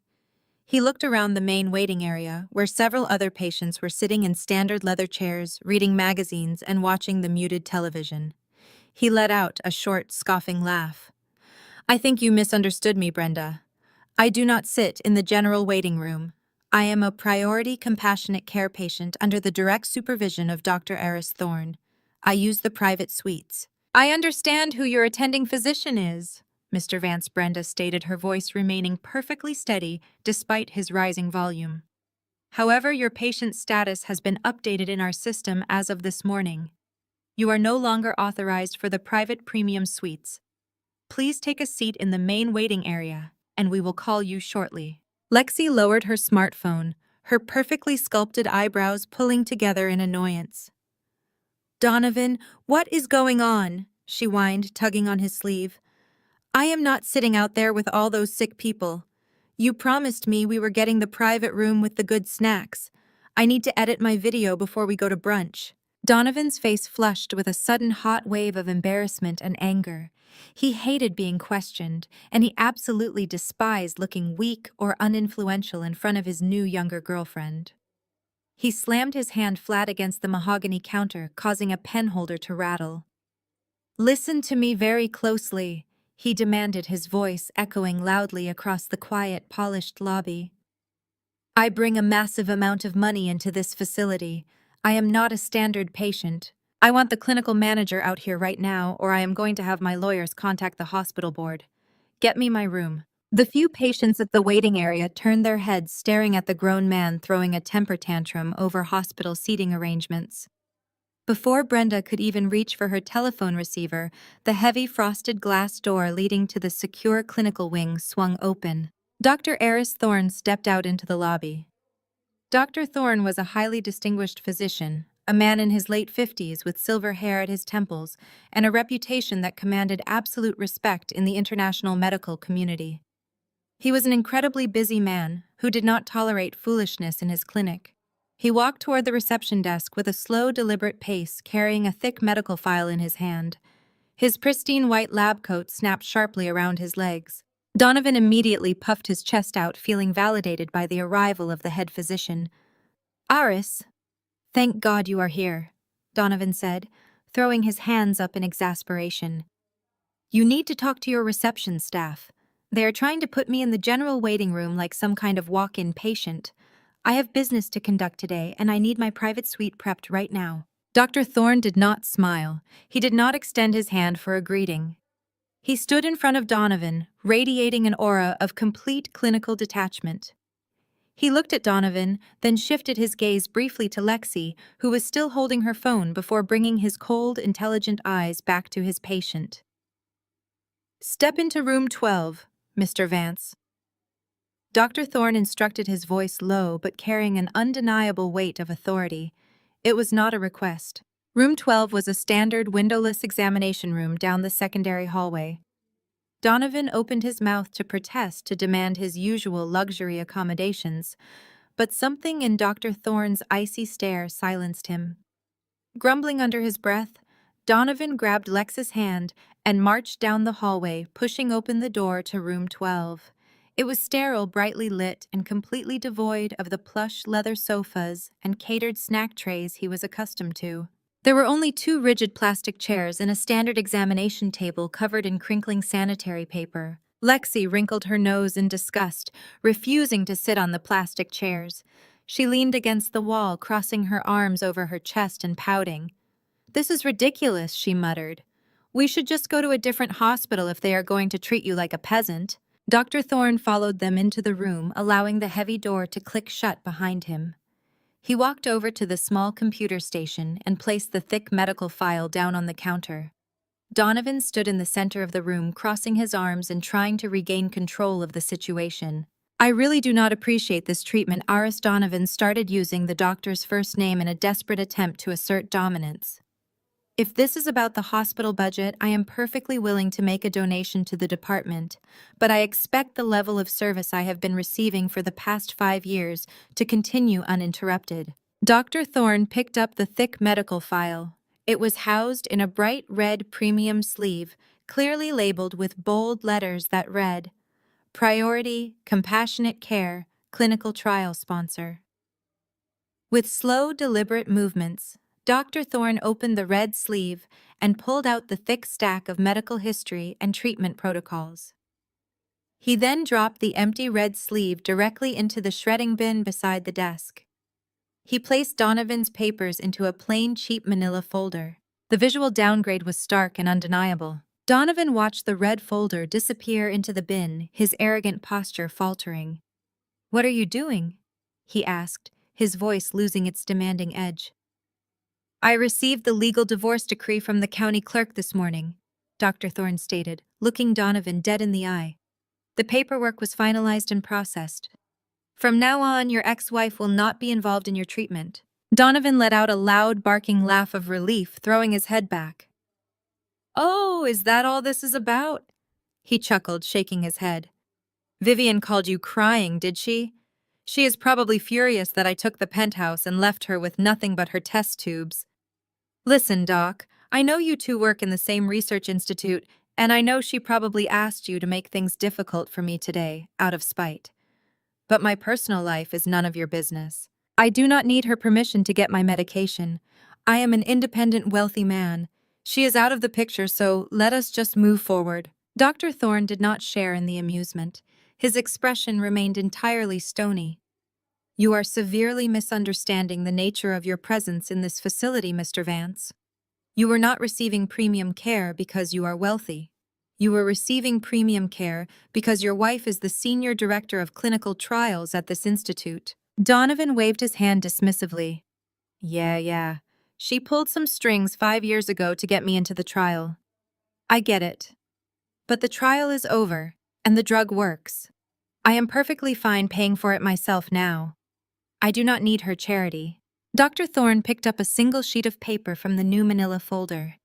He looked around the main waiting area, where several other patients were sitting in standard leather chairs, reading magazines and watching the muted television. He let out a short, scoffing laugh. "I think you misunderstood me, Brenda. I do not sit in the general waiting room. I am a priority compassionate care patient under the direct supervision of Dr. Eris Thorne. I use the private suites." "I understand who your attending physician is," Mr. Vance, Brenda stated, her voice remaining perfectly steady despite his rising volume. "However, your patient status has been updated in our system as of this morning. You are no longer authorized for the private premium suites. Please take a seat in the main waiting area, and we will call you shortly." Lexi lowered her smartphone, her perfectly sculpted eyebrows pulling together in annoyance. "Donovan, what is going on?" she whined, tugging on his sleeve. "I am not sitting out there with all those sick people. You promised me we were getting the private room with the good snacks. I need to edit my video before we go to brunch." Donovan's face flushed with a sudden hot wave of embarrassment and anger. He hated being questioned, and he absolutely despised looking weak or uninfluential in front of his new younger girlfriend. He slammed his hand flat against the mahogany counter, causing a pen holder to rattle. "Listen to me very closely," he demanded, his voice echoing loudly across the quiet, polished lobby. "I bring a massive amount of money into this facility. I am not a standard patient. I want the clinical manager out here right now, or I am going to have my lawyers contact the hospital board. Get me my room." The few patients at the waiting area turned their heads, staring at the grown man throwing a temper tantrum over hospital seating arrangements. Before Brenda could even reach for her telephone receiver, the heavy frosted glass door leading to the secure clinical wing swung open. Dr. Eris Thorne stepped out into the lobby. Dr. Thorne was a highly distinguished physician, a man in his late 50s with silver hair at his temples and a reputation that commanded absolute respect in the international medical community. He was an incredibly busy man who did not tolerate foolishness in his clinic. He walked toward the reception desk with a slow, deliberate pace, carrying a thick medical file in his hand. His pristine white lab coat snapped sharply around his legs. Donovan immediately puffed his chest out, feeling validated by the arrival of the head physician. "Aris, thank God you are here," Donovan said, throwing his hands up in exasperation. "You need to talk to your reception staff. They are trying to put me in the general waiting room like some kind of walk-in patient. I have business to conduct today, and I need my private suite prepped right now." Dr. Thorne did not smile. He did not extend his hand for a greeting. He stood in front of Donovan, radiating an aura of complete clinical detachment. He looked at Donovan, then shifted his gaze briefly to Lexi, who was still holding her phone, before bringing his cold, intelligent eyes back to his patient. "Step into room 12, Mr. Vance." Dr. Thorne instructed, his voice low but carrying an undeniable weight of authority. It was not a request. Room 12 was a standard windowless examination room down the secondary hallway. Donovan opened his mouth to protest, to demand his usual luxury accommodations, but something in Dr. Thorne's icy stare silenced him. Grumbling under his breath, Donovan grabbed Lex's hand and marched down the hallway, pushing open the door to room 12. It was sterile, brightly lit, and completely devoid of the plush leather sofas and catered snack trays he was accustomed to. There were only two rigid plastic chairs and a standard examination table covered in crinkling sanitary paper. Lexi wrinkled her nose in disgust, refusing to sit on the plastic chairs. She leaned against the wall, crossing her arms over her chest and pouting. "This is ridiculous," she muttered. "We should just go to a different hospital if they are going to treat you like a peasant." Dr. Thorne followed them into the room, allowing the heavy door to click shut behind him. He walked over to the small computer station and placed the thick medical file down on the counter. Donovan stood in the center of the room, crossing his arms and trying to regain control of the situation. "I really do not appreciate this treatment." Donovan started using the doctor's first name in a desperate attempt to assert dominance. "If this is about the hospital budget, I am perfectly willing to make a donation to the department, but I expect the level of service I have been receiving for the past 5 years to continue uninterrupted." Dr. Thorne picked up the thick medical file. It was housed in a bright red premium sleeve, clearly labeled with bold letters that read, "Priority, Compassionate Care, Clinical Trial Sponsor." With slow, deliberate movements, Dr. Thorne opened the red sleeve and pulled out the thick stack of medical history and treatment protocols. He then dropped the empty red sleeve directly into the shredding bin beside the desk. He placed Donovan's papers into a plain, cheap manila folder. The visual downgrade was stark and undeniable. Donovan watched the red folder disappear into the bin, his arrogant posture faltering. "What are you doing?" he asked, his voice losing its demanding edge. "I received the legal divorce decree from the county clerk this morning," Dr. Thorne stated, looking Donovan dead in the eye. "The paperwork was finalized and processed. From now on, your ex-wife will not be involved in your treatment." Donovan let out a loud, barking laugh of relief, throwing his head back. "Oh, is that all this is about?" he chuckled, shaking his head. "Vivian called you crying, did she? She is probably furious that I took the penthouse and left her with nothing but her test tubes. Listen, Doc, I know you two work in the same research institute, and I know she probably asked you to make things difficult for me today, out of spite. But my personal life is none of your business. I do not need her permission to get my medication. I am an independent, wealthy man. She is out of the picture, so let us just move forward." Dr. Thorne did not share in the amusement. His expression remained entirely stony. "You are severely misunderstanding the nature of your presence in this facility, Mr. Vance. You are not receiving premium care because you are wealthy. You are receiving premium care because your wife is the senior director of clinical trials at this institute." Donovan waved his hand dismissively. Yeah. She pulled some strings 5 years ago to get me into the trial. I get it. But the trial is over, and the drug works. I am perfectly fine paying for it myself now. I do not need her charity." Dr. Thorne picked up a single sheet of paper from the new manila folder.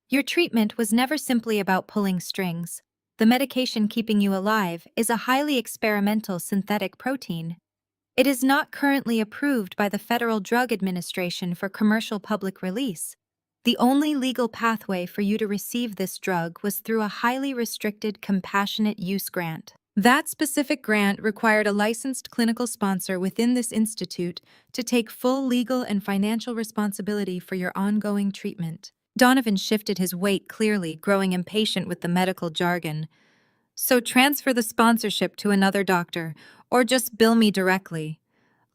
"Your treatment was never simply about pulling strings. The medication keeping you alive is a highly experimental synthetic protein. It is not currently approved by the Federal Drug Administration for commercial public release. The only legal pathway for you to receive this drug was through a highly restricted compassionate use grant. That specific grant required a licensed clinical sponsor within this institute to take full legal and financial responsibility for your ongoing treatment." Donovan shifted his weight clearly, growing impatient with the medical jargon. "So transfer the sponsorship to another doctor, or just bill me directly.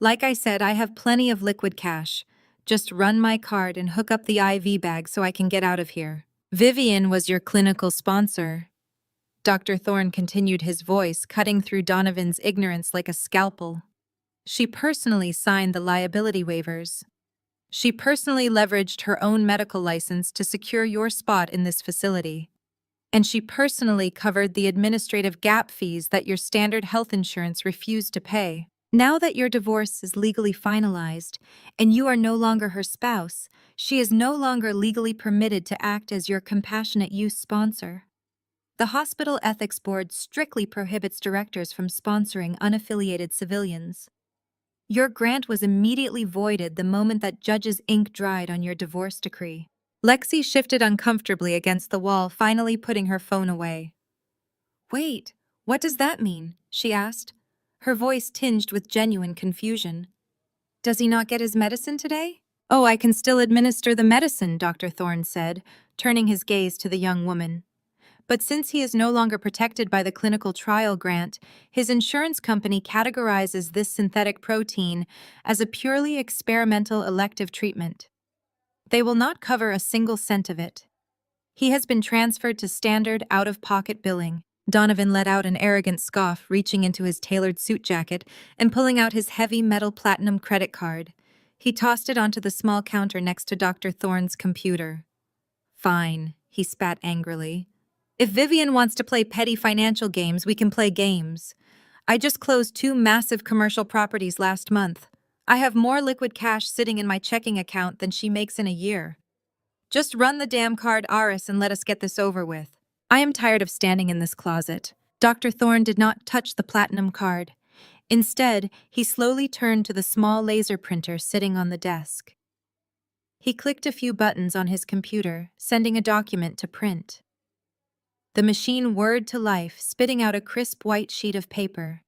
Like I said, I have plenty of liquid cash. Just run my card and hook up the IV bag so I can get out of here." "Vivian was your clinical sponsor." Dr. Thorne continued, his voice cutting through Donovan's ignorance like a scalpel. "She personally signed the liability waivers. She personally leveraged her own medical license to secure your spot in this facility. And she personally covered the administrative gap fees that your standard health insurance refused to pay. Now that your divorce is legally finalized and you are no longer her spouse, she is no longer legally permitted to act as your compassionate use sponsor. The Hospital Ethics Board strictly prohibits directors from sponsoring unaffiliated civilians. Your grant was immediately voided the moment that judge's ink dried on your divorce decree." Lexi shifted uncomfortably against the wall, finally putting her phone away. "Wait, "What does that mean?" she asked, her voice tinged with genuine confusion. "Does he not get his medicine today?" "Oh, I can still administer the medicine," Dr. Thorne said, turning his gaze to the young woman. "But since he is no longer protected by the clinical trial grant, his insurance company categorizes this synthetic protein as a purely experimental elective treatment. They will not cover a single cent of it. He has been transferred to standard out-of-pocket billing." Donovan let out an arrogant scoff, reaching into his tailored suit jacket and pulling out his heavy metal platinum credit card. He tossed it onto the small counter next to Dr. Thorne's computer. "Fine," he spat angrily. "If Vivian wants to play petty financial games, we can play games. I just closed 2 massive commercial properties last month. I have more liquid cash sitting in my checking account than she makes in a year. Just run the damn card, Aris, and let us get this over with. I am tired of standing in this closet." Dr. Thorne did not touch the platinum card. Instead, he slowly turned to the small laser printer sitting on the desk. He clicked a few buttons on his computer, sending a document to print. The machine whirred to life, spitting out a crisp white sheet of paper.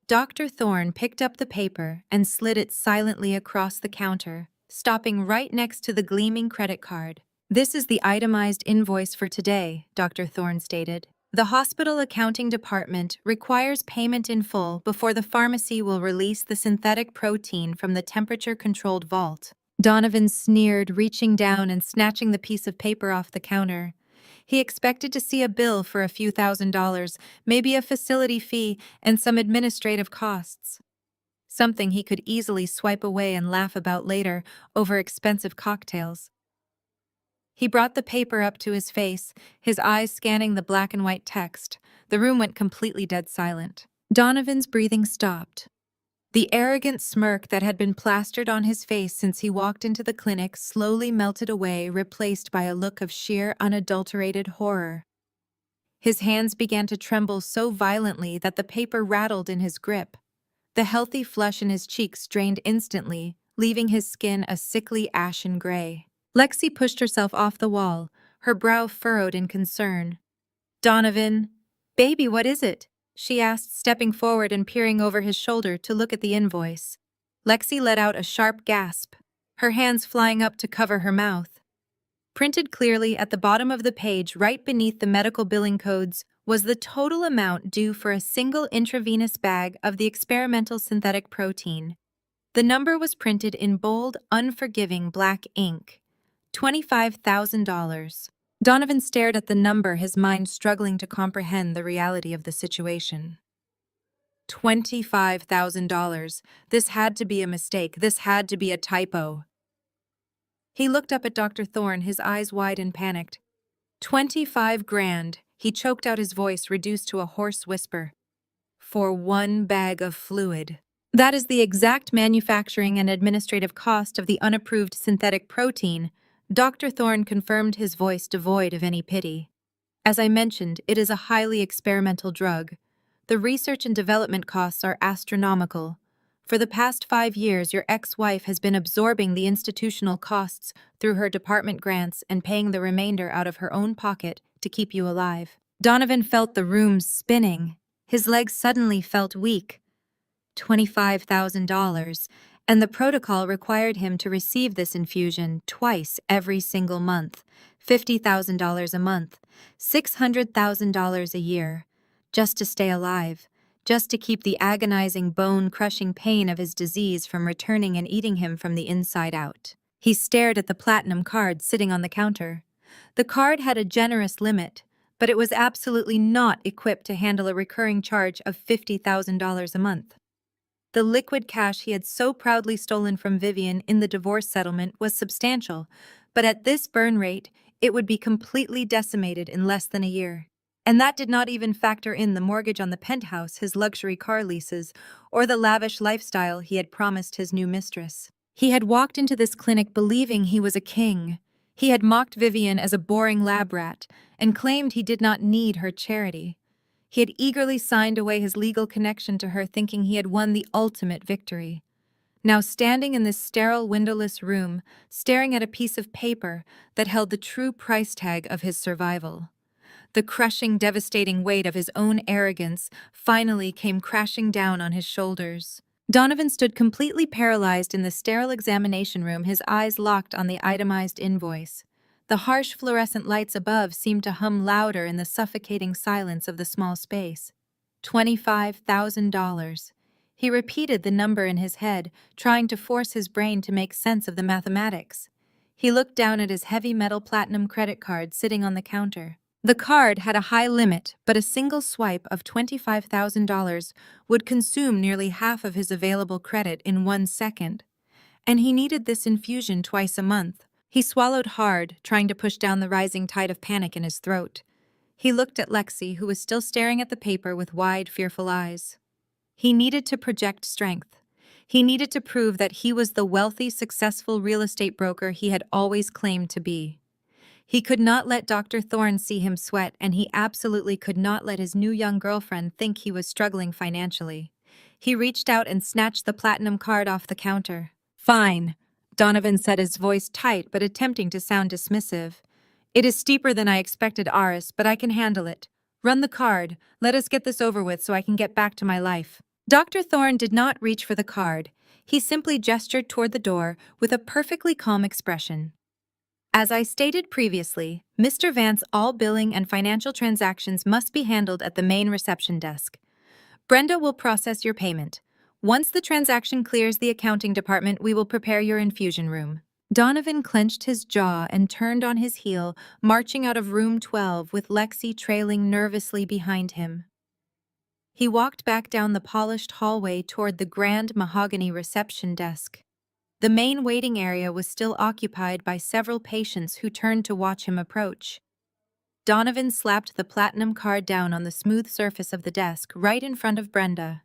Dr. Thorne picked up the paper and slid it silently across the counter, stopping right next to the gleaming credit card. "This is the itemized invoice for today," Dr. Thorne stated. "The hospital accounting department requires payment in full before the pharmacy will release the synthetic protein from the temperature-controlled vault." Donovan sneered, reaching down and snatching the piece of paper off the counter. He expected to see a bill for a few $1,000s, maybe a facility fee, and some administrative costs. Something he could easily swipe away and laugh about later over expensive cocktails. He brought the paper up to his face, his eyes scanning the black and white text. The room went completely dead silent. Donovan's breathing stopped. The arrogant smirk that had been plastered on his face since he walked into the clinic slowly melted away, replaced by a look of sheer, unadulterated horror. His hands began to tremble so violently that the paper rattled in his grip. The healthy flush in his cheeks drained instantly, leaving his skin a sickly ashen gray. Lexi pushed herself off the wall, her brow furrowed in concern. "Donovan, baby, what is it?" she asked, stepping forward and peering over his shoulder to look at the invoice. Lexi let out a sharp gasp, her hands flying up to cover her mouth. Printed clearly at the bottom of the page, right beneath the medical billing codes, was the total amount due for a single intravenous bag of the experimental synthetic protein. The number was printed in bold, unforgiving black ink. $25,000. Donovan stared at the number, his mind struggling to comprehend the reality of the situation. $25,000. This had to be a mistake. This had to be a typo. He looked up at Dr. Thorne, his eyes wide and panicked. 25 grand. He choked out, his voice reduced to a hoarse whisper. For 1 bag of fluid. That is the exact manufacturing and administrative cost of the unapproved synthetic protein. Dr. Thorne confirmed, his voice devoid of any pity. "As I mentioned, it is a highly experimental drug. The research and development costs are astronomical. For the past 5 years, your ex-wife has been absorbing the institutional costs through her department grants and paying the remainder out of her own pocket to keep you alive." Donovan felt the room spinning. His legs suddenly felt weak. $25,000, and the protocol required him to receive this infusion twice every single month, $50,000 a month, $600,000 a year, just to stay alive, just to keep the agonizing, bone-crushing pain of his disease from returning and eating him from the inside out. He stared at the platinum card sitting on the counter. The card had a generous limit, but it was absolutely not equipped to handle a recurring charge of $50,000 a month. The liquid cash he had so proudly stolen from Vivian in the divorce settlement was substantial, but at this burn rate, it would be completely decimated in less than a year. And that did not even factor in the mortgage on the penthouse, his luxury car leases, or the lavish lifestyle he had promised his new mistress. He had walked into this clinic believing he was a king. He had mocked Vivian as a boring lab rat and claimed he did not need her charity. He had eagerly signed away his legal connection to her, thinking he had won the ultimate victory. Now, standing in this sterile, windowless room, staring at a piece of paper that held the true price tag of his survival. The crushing, devastating weight of his own arrogance finally came crashing down on his shoulders. Donovan stood completely paralyzed in the sterile examination room, his eyes locked on the itemized invoice. The harsh fluorescent lights above seemed to hum louder in the suffocating silence of the small space. $25,000. He repeated the number in his head, trying to force his brain to make sense of the mathematics. He looked down at his heavy metal platinum credit card sitting on the counter. The card had a high limit, but a single swipe of $25,000 would consume nearly half of his available credit in 1 second. And he needed this infusion twice a month. He swallowed hard, trying to push down the rising tide of panic in his throat. He looked at Lexi, who was still staring at the paper with wide, fearful eyes. He needed to project strength. He needed to prove that he was the wealthy, successful real estate broker he had always claimed to be. He could not let Dr. Thorne see him sweat, and he absolutely could not let his new young girlfriend think he was struggling financially. He reached out and snatched the platinum card off the counter. "Fine," Donovan said, his voice tight but attempting to sound dismissive. "It is steeper than I expected, Aris, but I can handle it. Run the card. Let us get this over with so I can get back to my life." Dr. Thorne did not reach for the card. He simply gestured toward the door with a perfectly calm expression. "As I stated previously, Mr. Vance, all billing and financial transactions must be handled at the main reception desk. Brenda will process your payment. Once the transaction clears the accounting department, we will prepare your infusion room." Donovan clenched his jaw and turned on his heel, marching out of room 12 with Lexi trailing nervously behind him. He walked back down the polished hallway toward the grand mahogany reception desk. The main waiting area was still occupied by several patients who turned to watch him approach. Donovan slapped the platinum card down on the smooth surface of the desk right in front of Brenda.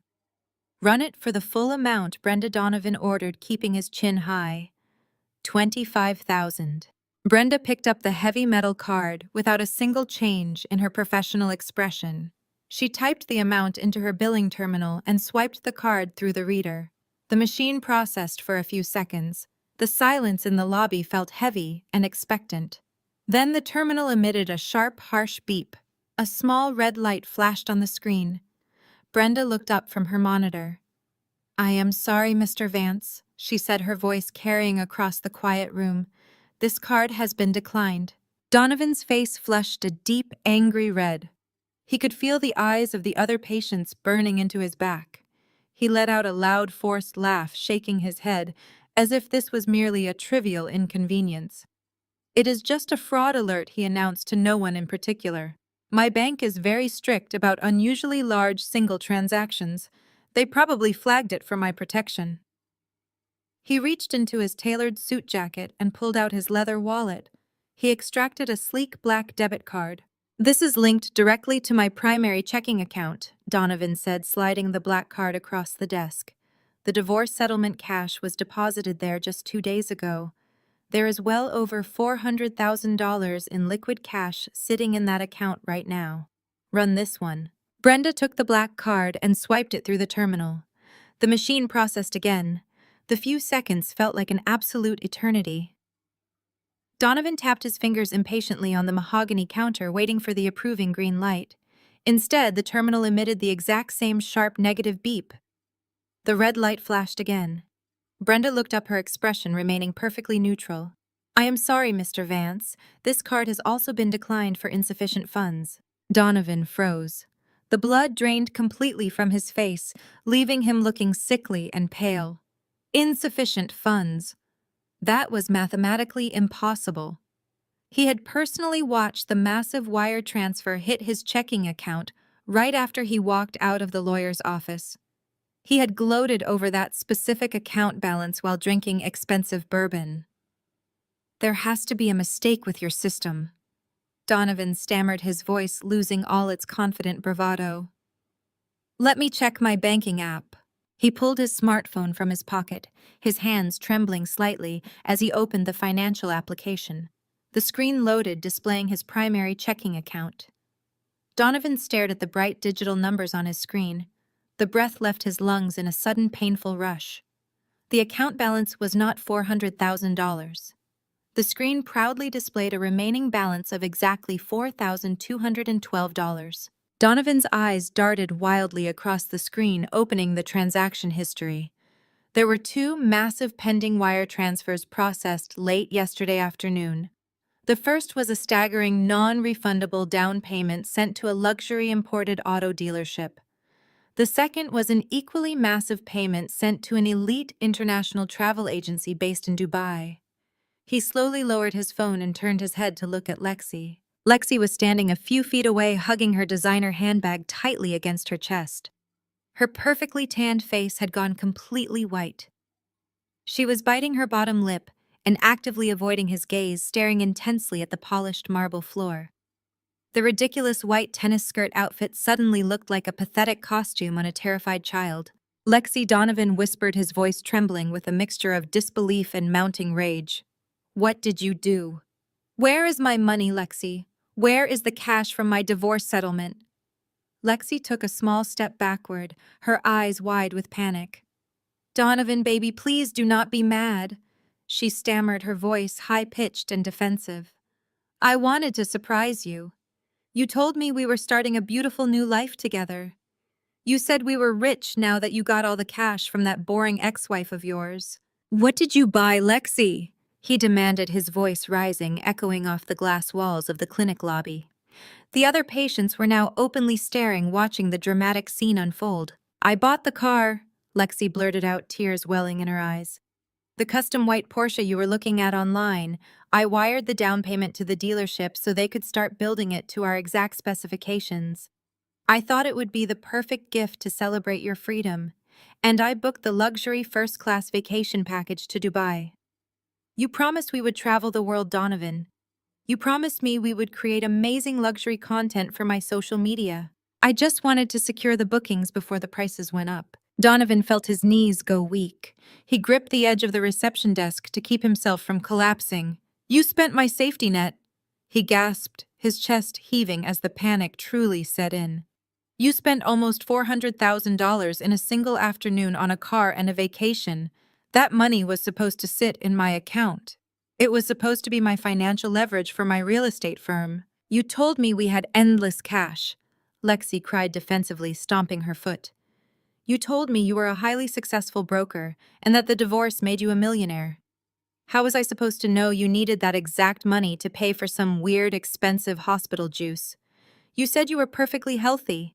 "Run it for the full amount," Brenda Donovan ordered, keeping his chin high. 25,000. Brenda picked up the heavy metal card without a single change in her professional expression. She typed the amount into her billing terminal and swiped the card through the reader. The machine processed for a few seconds. The silence in the lobby felt heavy and expectant. Then the terminal emitted a sharp, harsh beep. A small red light flashed on the screen. Brenda looked up from her monitor. "I am sorry, Mr. Vance," she said, her voice carrying across the quiet room. "This card has been declined." Donovan's face flushed a deep, angry red. He could feel the eyes of the other patients burning into his back. He let out a loud, forced laugh, shaking his head, as if this was merely a trivial inconvenience. "It is just a fraud alert," he announced to no one in particular. "My bank is very strict about unusually large single transactions. They probably flagged it for my protection." He reached into his tailored suit jacket and pulled out his leather wallet. He extracted a sleek black debit card. "This is linked directly to my primary checking account," Donovan said, sliding the black card across the desk. "The divorce settlement cash was deposited there just 2 days ago. There is well over $400,000 in liquid cash sitting in that account right now. Run this one." Brenda took the black card and swiped it through the terminal. The machine processed again. The few seconds felt like an absolute eternity. Donovan tapped his fingers impatiently on the mahogany counter, waiting for the approving green light. Instead, the terminal emitted the exact same sharp negative beep. The red light flashed again. Brenda looked up, her expression remaining perfectly neutral. "I am sorry, Mr. Vance. This card has also been declined for insufficient funds." Donovan froze. The blood drained completely from his face, leaving him looking sickly and pale. Insufficient funds. That was mathematically impossible. He had personally watched the massive wire transfer hit his checking account right after he walked out of the lawyer's office. He had gloated over that specific account balance while drinking expensive bourbon. "There has to be a mistake with your system," Donovan stammered, his voice losing all its confident bravado. "Let me check my banking app." He pulled his smartphone from his pocket, his hands trembling slightly as he opened the financial application. The screen loaded, displaying his primary checking account. Donovan stared at the bright digital numbers on his screen. The breath left his lungs in a sudden painful rush. The account balance was not $400,000. The screen proudly displayed a remaining balance of exactly $4,212. Donovan's eyes darted wildly across the screen, opening the transaction history. There were two massive pending wire transfers processed late yesterday afternoon. The first was a staggering non-refundable down payment sent to a luxury imported auto dealership. The second was an equally massive payment sent to an elite international travel agency based in Dubai. He slowly lowered his phone and turned his head to look at Lexi. Lexi was standing a few feet away, hugging her designer handbag tightly against her chest. Her perfectly tanned face had gone completely white. She was biting her bottom lip and actively avoiding his gaze, staring intensely at the polished marble floor. The ridiculous white tennis skirt outfit suddenly looked like a pathetic costume on a terrified child. Donovan whispered, his voice trembling with a mixture of disbelief and mounting rage. "What did you do? Where is my money, Lexi? Where is the cash from my divorce settlement?" Lexi took a small step backward, her eyes wide with panic. "Donovan, baby, please do not be mad," she stammered, her voice high-pitched and defensive. "I wanted to surprise you. You told me we were starting a beautiful new life together. You said we were rich now that you got all the cash from that boring ex-wife of yours." "What did you buy, Lexi?" he demanded, his voice rising, echoing off the glass walls of the clinic lobby. The other patients were now openly staring, watching the dramatic scene unfold. "I bought the car," Lexi blurted out, tears welling in her eyes. "The custom white Porsche you were looking at online. I wired the down payment to the dealership so they could start building it to our exact specifications. I thought it would be the perfect gift to celebrate your freedom, and I booked the luxury first-class vacation package to Dubai. You promised we would travel the world, Donovan. You promised me we would create amazing luxury content for my social media. I just wanted to secure the bookings before the prices went up." Donovan felt his knees go weak. He gripped the edge of the reception desk to keep himself from collapsing. "You spent my safety net," he gasped, his chest heaving as the panic truly set in. "You spent almost $400,000 in a single afternoon on a car and a vacation. That money was supposed to sit in my account. It was supposed to be my financial leverage for my real estate firm. You told me we had endless cash," Lexi cried defensively, stomping her foot. "You told me you were a highly successful broker and that the divorce made you a millionaire. How was I supposed to know you needed that exact money to pay for some weird, expensive hospital juice? You said you were perfectly healthy.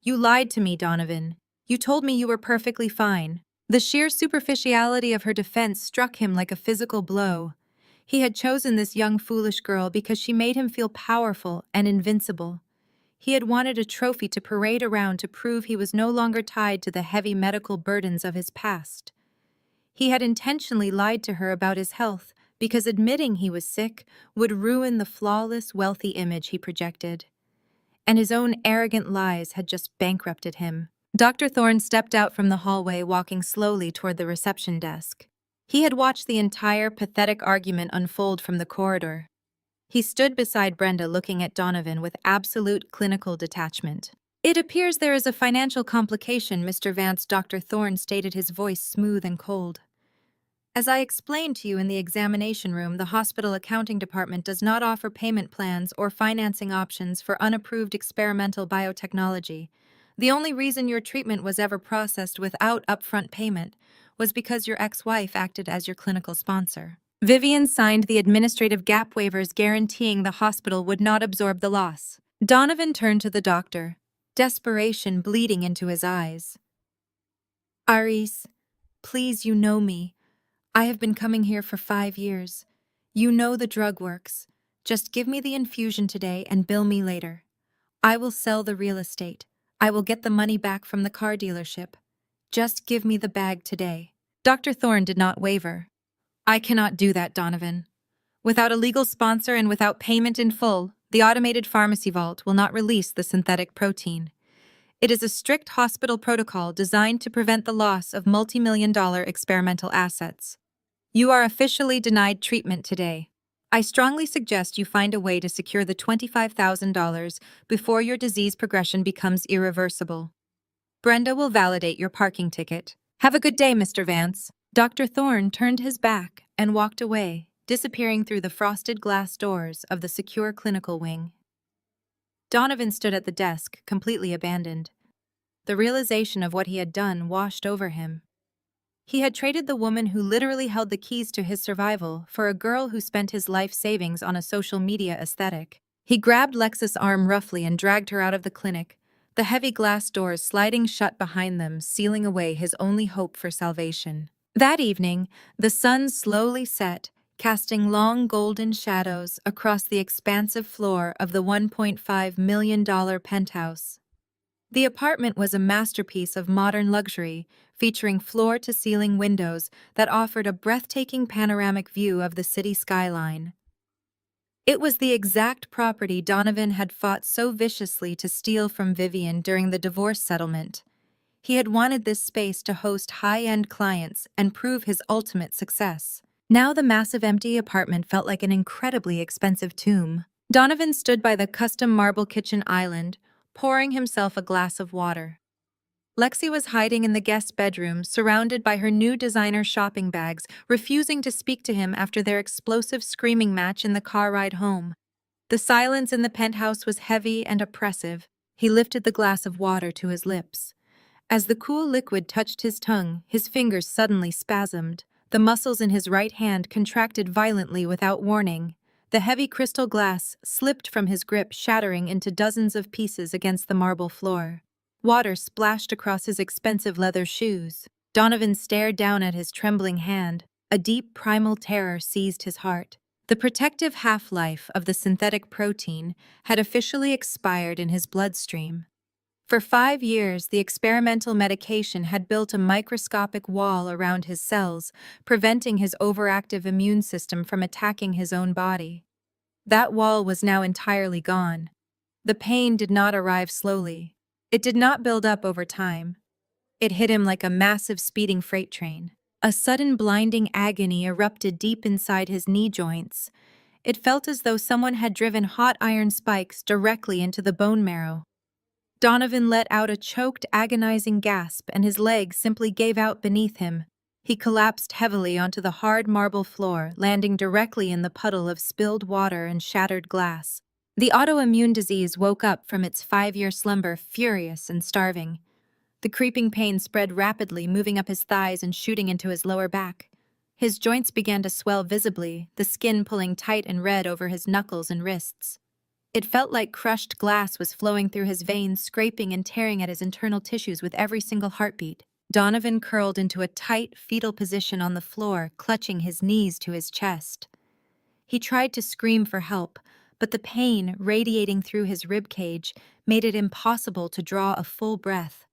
You lied to me, Donovan. You told me you were perfectly fine." The sheer superficiality of her defense struck him like a physical blow. He had chosen this young, foolish girl because she made him feel powerful and invincible. He had wanted a trophy to parade around to prove he was no longer tied to the heavy medical burdens of his past. He had intentionally lied to her about his health because admitting he was sick would ruin the flawless, wealthy image he projected. And his own arrogant lies had just bankrupted him. Dr. Thorne stepped out from the hallway, walking slowly toward the reception desk. He had watched the entire pathetic argument unfold from the corridor. He stood beside Brenda, looking at Donovan with absolute clinical detachment. "It appears there is a financial complication, Mr. Vance," Dr. Thorne stated, his voice smooth and cold. "As I explained to you in the examination room, the hospital accounting department does not offer payment plans or financing options for unapproved experimental biotechnology. The only reason your treatment was ever processed without upfront payment was because your ex-wife acted as your clinical sponsor. Vivian signed the administrative gap waivers guaranteeing the hospital would not absorb the loss." Donovan turned to the doctor, desperation bleeding into his eyes. "Aris, please, you know me. I have been coming here for 5 years. You know the drug works. Just give me the infusion today and bill me later. I will sell the real estate. I will get the money back from the car dealership. Just give me the bag today." Dr. Thorne did not waver. "I cannot do that, Donovan. Without a legal sponsor and without payment in full, the automated pharmacy vault will not release the synthetic protein. It is a strict hospital protocol designed to prevent the loss of multi-million-dollar experimental assets. You are officially denied treatment today. I strongly suggest you find a way to secure the $25,000 before your disease progression becomes irreversible. Brenda will validate your parking ticket. Have a good day, Mr. Vance." Dr. Thorne turned his back and walked away, disappearing through the frosted glass doors of the secure clinical wing. Donovan stood at the desk, completely abandoned. The realization of what he had done washed over him. He had traded the woman who literally held the keys to his survival for a girl who spent his life savings on a social media aesthetic. He grabbed Lex's arm roughly and dragged her out of the clinic, the heavy glass doors sliding shut behind them, sealing away his only hope for salvation. That evening, the sun slowly set, casting long golden shadows across the expansive floor of the $1.5 million penthouse. The apartment was a masterpiece of modern luxury, featuring floor-to-ceiling windows that offered a breathtaking panoramic view of the city skyline. It was the exact property Donovan had fought so viciously to steal from Vivian during the divorce settlement. He had wanted this space to host high-end clients and prove his ultimate success. Now the massive empty apartment felt like an incredibly expensive tomb. Donovan stood by the custom marble kitchen island, pouring himself a glass of water. Lexi was hiding in the guest bedroom, surrounded by her new designer shopping bags, refusing to speak to him after their explosive screaming match in the car ride home. The silence in the penthouse was heavy and oppressive. He lifted the glass of water to his lips. As the cool liquid touched his tongue, his fingers suddenly spasmed. The muscles in his right hand contracted violently without warning. The heavy crystal glass slipped from his grip, shattering into dozens of pieces against the marble floor. Water splashed across his expensive leather shoes. Donovan stared down at his trembling hand. A deep primal terror seized his heart. The protective half-life of the synthetic protein had officially expired in his bloodstream. For 5 years, the experimental medication had built a microscopic wall around his cells, preventing his overactive immune system from attacking his own body. That wall was now entirely gone. The pain did not arrive slowly. It did not build up over time. It hit him like a massive speeding freight train. A sudden blinding agony erupted deep inside his knee joints. It felt as though someone had driven hot iron spikes directly into the bone marrow. Donovan let out a choked, agonizing gasp, and his legs simply gave out beneath him. He collapsed heavily onto the hard marble floor, landing directly in the puddle of spilled water and shattered glass. The autoimmune disease woke up from its 5-year slumber, furious and starving. The creeping pain spread rapidly, moving up his thighs and shooting into his lower back. His joints began to swell visibly, the skin pulling tight and red over his knuckles and wrists. It felt like crushed glass was flowing through his veins, scraping and tearing at his internal tissues with every single heartbeat. Donovan curled into a tight, fetal position on the floor, clutching his knees to his chest. He tried to scream for help, but the pain radiating through his ribcage made it impossible to draw a full breath.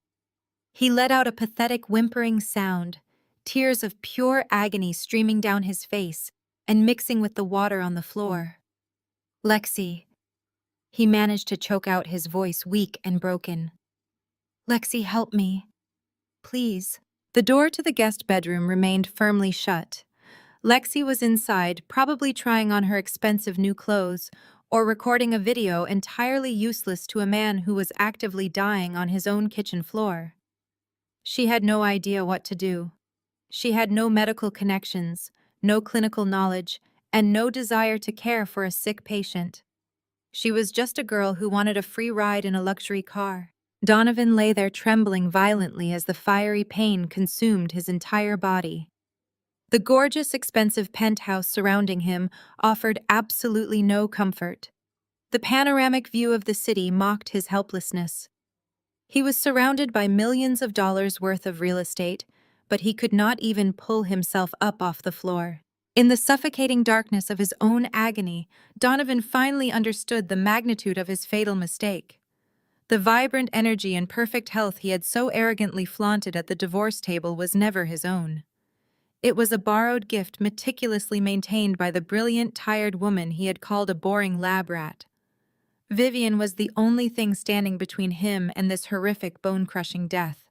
He let out a pathetic whimpering sound, tears of pure agony streaming down his face and mixing with the water on the floor. "Lexi." He managed to choke out, his voice weak and broken. "Lexi, help me. Please." The door to the guest bedroom remained firmly shut. Lexi was inside, probably trying on her expensive new clothes or recording a video entirely useless to a man who was actively dying on his own kitchen floor. She had no idea what to do. She had no medical connections, no clinical knowledge, and no desire to care for a sick patient. She was just a girl who wanted a free ride in a luxury car. Donovan lay there trembling violently as the fiery pain consumed his entire body. The gorgeous, expensive penthouse surrounding him offered absolutely no comfort. The panoramic view of the city mocked his helplessness. He was surrounded by millions of dollars worth of real estate, but he could not even pull himself up off the floor. In the suffocating darkness of his own agony, Donovan finally understood the magnitude of his fatal mistake. The vibrant energy and perfect health he had so arrogantly flaunted at the divorce table was never his own. It was a borrowed gift meticulously maintained by the brilliant, tired woman he had called a boring lab rat. Vivian was the only thing standing between him and this horrific, bone-crushing death,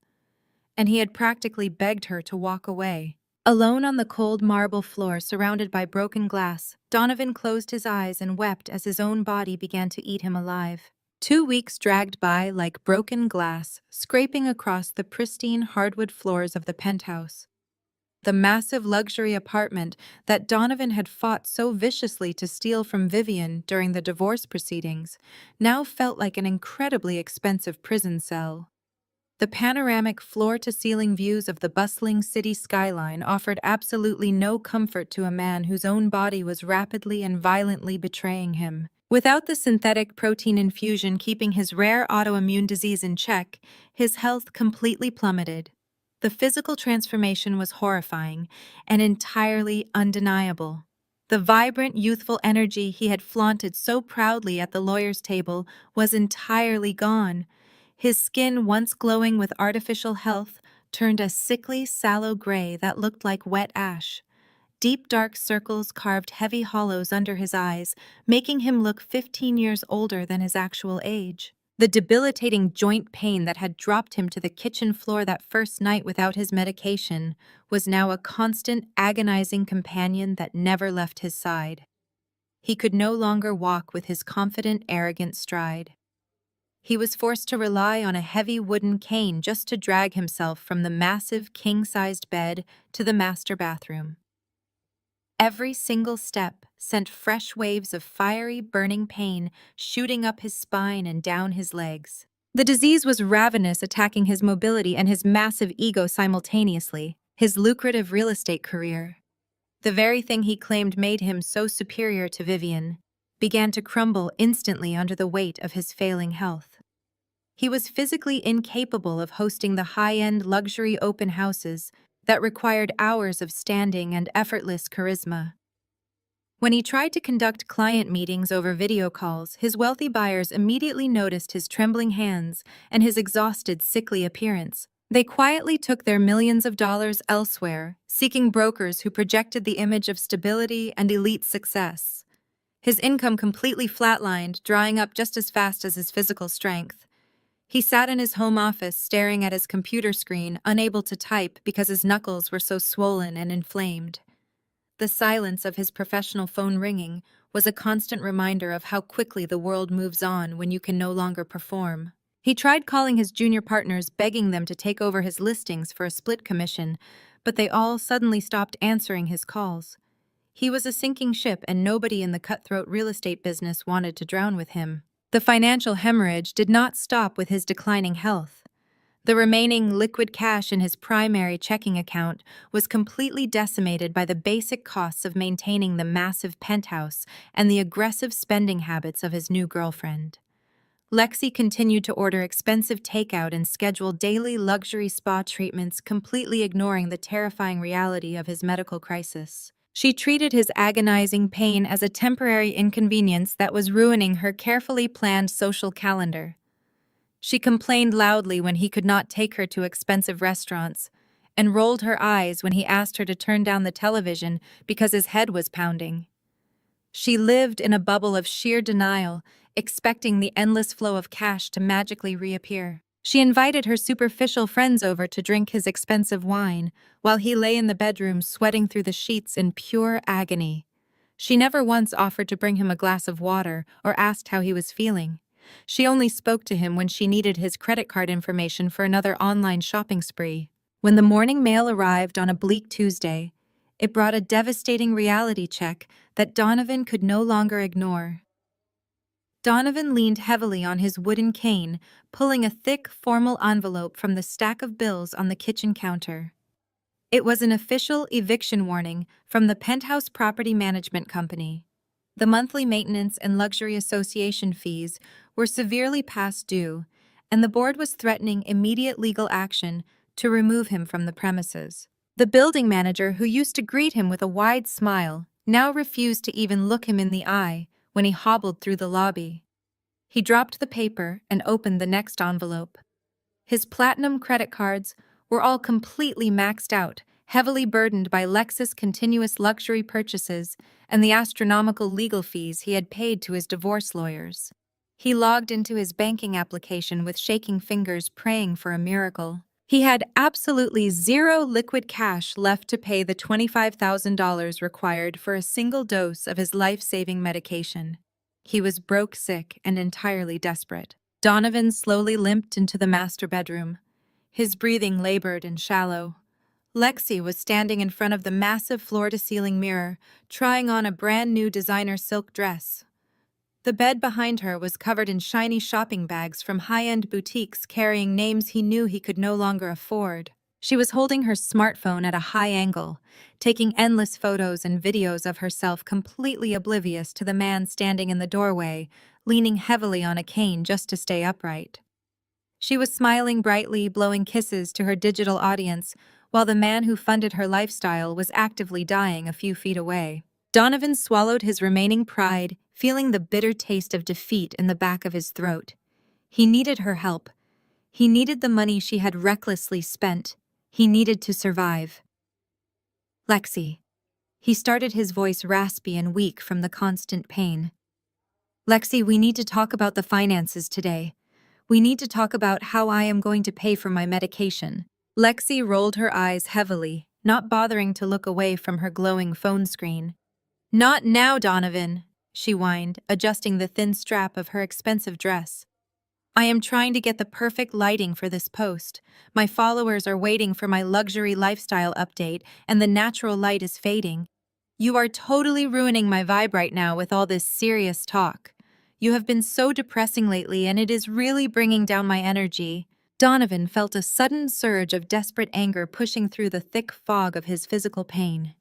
and he had practically begged her to walk away. Alone on the cold marble floor surrounded by broken glass, Donovan closed his eyes and wept as his own body began to eat him alive. 2 weeks dragged by like broken glass, scraping across the pristine hardwood floors of the penthouse. The massive luxury apartment that Donovan had fought so viciously to steal from Vivian during the divorce proceedings now felt like an incredibly expensive prison cell. The panoramic floor-to-ceiling views of the bustling city skyline offered absolutely no comfort to a man whose own body was rapidly and violently betraying him. Without the synthetic protein infusion keeping his rare autoimmune disease in check, his health completely plummeted. The physical transformation was horrifying and entirely undeniable. The vibrant, youthful energy he had flaunted so proudly at the lawyer's table was entirely gone. His skin, once glowing with artificial health, turned a sickly, sallow gray that looked like wet ash. Deep dark circles carved heavy hollows under his eyes, making him look 15 years older than his actual age. The debilitating joint pain that had dropped him to the kitchen floor that first night without his medication was now a constant, agonizing companion that never left his side. He could no longer walk with his confident, arrogant stride. He was forced to rely on a heavy wooden cane just to drag himself from the massive king-sized bed to the master bathroom. Every single step sent fresh waves of fiery, burning pain shooting up his spine and down his legs. The disease was ravenous, attacking his mobility and his massive ego simultaneously, his lucrative real estate career. The very thing he claimed made him so superior to Vivian began to crumble instantly under the weight of his failing health. He was physically incapable of hosting the high-end luxury open houses that required hours of standing and effortless charisma. When he tried to conduct client meetings over video calls, his wealthy buyers immediately noticed his trembling hands and his exhausted, sickly appearance. They quietly took their millions of dollars elsewhere, seeking brokers who projected the image of stability and elite success. His income completely flatlined, drying up just as fast as his physical strength. He sat in his home office staring at his computer screen, unable to type because his knuckles were so swollen and inflamed. The silence of his professional phone ringing was a constant reminder of how quickly the world moves on when you can no longer perform. He tried calling his junior partners, begging them to take over his listings for a split commission, but they all suddenly stopped answering his calls. He was a sinking ship, and nobody in the cutthroat real estate business wanted to drown with him. The financial hemorrhage did not stop with his declining health. The remaining liquid cash in his primary checking account was completely decimated by the basic costs of maintaining the massive penthouse and the aggressive spending habits of his new girlfriend. Lexi continued to order expensive takeout and schedule daily luxury spa treatments, completely ignoring the terrifying reality of his medical crisis. She treated his agonizing pain as a temporary inconvenience that was ruining her carefully planned social calendar. She complained loudly when he could not take her to expensive restaurants, and rolled her eyes when he asked her to turn down the television because his head was pounding. She lived in a bubble of sheer denial, expecting the endless flow of cash to magically reappear. She invited her superficial friends over to drink his expensive wine, while he lay in the bedroom sweating through the sheets in pure agony. She never once offered to bring him a glass of water or asked how he was feeling. She only spoke to him when she needed his credit card information for another online shopping spree. When the morning mail arrived on a bleak Tuesday, it brought a devastating reality check that Donovan could no longer ignore. Donovan leaned heavily on his wooden cane, pulling a thick, formal envelope from the stack of bills on the kitchen counter. It was an official eviction warning from the Penthouse Property Management Company. The monthly maintenance and luxury association fees were severely past due, and the board was threatening immediate legal action to remove him from the premises. The building manager, who used to greet him with a wide smile, now refused to even look him in the eye when he hobbled through the lobby. He dropped the paper and opened the next envelope. His platinum credit cards were all completely maxed out, heavily burdened by Lexus continuous luxury purchases and the astronomical legal fees he had paid to his divorce lawyers. He logged into his banking application with shaking fingers, praying for a miracle. He had absolutely zero liquid cash left to pay the $25,000 required for a single dose of his life-saving medication. He was broke, sick, and entirely desperate. Donovan slowly limped into the master bedroom, his breathing labored and shallow. Lexi was standing in front of the massive floor-to-ceiling mirror, trying on a brand-new designer silk dress. The bed behind her was covered in shiny shopping bags from high-end boutiques carrying names he knew he could no longer afford. She was holding her smartphone at a high angle, taking endless photos and videos of herself completely oblivious to the man standing in the doorway, leaning heavily on a cane just to stay upright. She was smiling brightly, blowing kisses to her digital audience, while the man who funded her lifestyle was actively dying a few feet away. Donovan swallowed his remaining pride, feeling the bitter taste of defeat in the back of his throat. He needed her help. He needed the money she had recklessly spent. He needed to survive. Lexi. He started, his voice raspy and weak from the constant pain. Lexi, we need to talk about the finances today. We need to talk about how I am going to pay for my medication. Lexi rolled her eyes heavily, not bothering to look away from her glowing phone screen. Not now, Donovan, she whined, adjusting the thin strap of her expensive dress. I am trying to get the perfect lighting for this post. My followers are waiting for my luxury lifestyle update, and the natural light is fading. You are totally ruining my vibe right now with all this serious talk. You have been so depressing lately, and it is really bringing down my energy. Donovan felt a sudden surge of desperate anger pushing through the thick fog of his physical pain.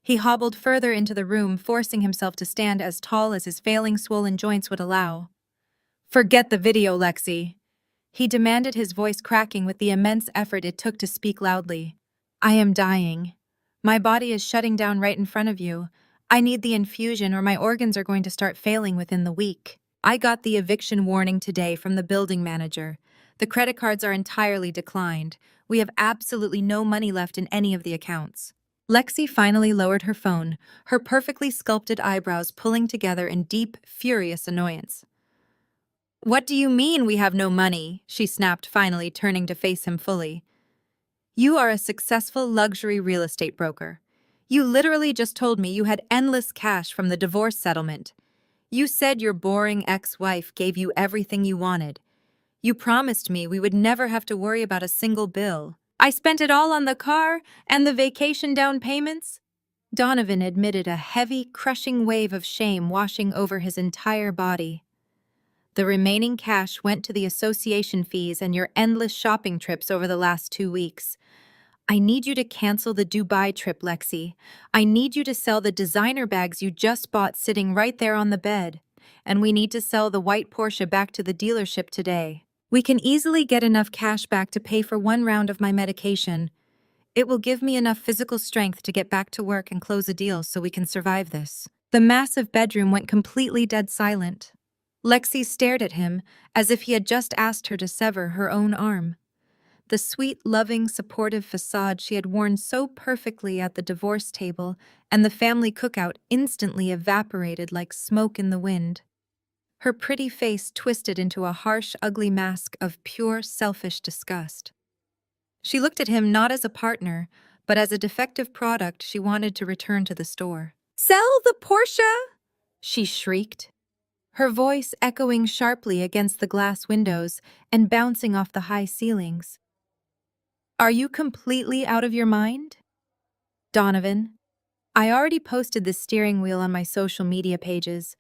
He hobbled further into the room, forcing himself to stand as tall as his failing swollen joints would allow. Forget the video, Lexi, he demanded, his voice cracking with the immense effort it took to speak loudly. I am dying. My body is shutting down right in front of you. I need the infusion or my organs are going to start failing within the week. I got the eviction warning today from the building manager. The credit cards are entirely declined. We have absolutely no money left in any of the accounts. Lexi finally lowered her phone, her perfectly sculpted eyebrows pulling together in deep, furious annoyance. What do you mean we have no money? She snapped, finally turning to face him fully. You are a successful luxury real estate broker. You literally just told me you had endless cash from the divorce settlement. You said your boring ex-wife gave you everything you wanted. You promised me we would never have to worry about a single bill. I spent it all on the car and the vacation down payments. Donovan admitted, a heavy, crushing wave of shame washing over his entire body. The remaining cash went to the association fees and your endless shopping trips over the last 2 weeks. I need you to cancel the Dubai trip, Lexi. I need you to sell the designer bags you just bought sitting right there on the bed. And we need to sell the white Porsche back to the dealership today. We can easily get enough cash back to pay for 1 round of my medication. It will give me enough physical strength to get back to work and close a deal so we can survive this. The massive bedroom went completely dead silent. Lexi stared at him as if he had just asked her to sever her own arm. The sweet, loving, supportive facade she had worn so perfectly at the divorce table and the family cookout instantly evaporated like smoke in the wind. Her pretty face twisted into a harsh, ugly mask of pure, selfish disgust. She looked at him not as a partner, but as a defective product she wanted to return to the store. "Sell the Porsche?" she shrieked, her voice echoing sharply against the glass windows and bouncing off the high ceilings. Are you completely out of your mind? Donovan, I already posted the steering wheel on my social media pages.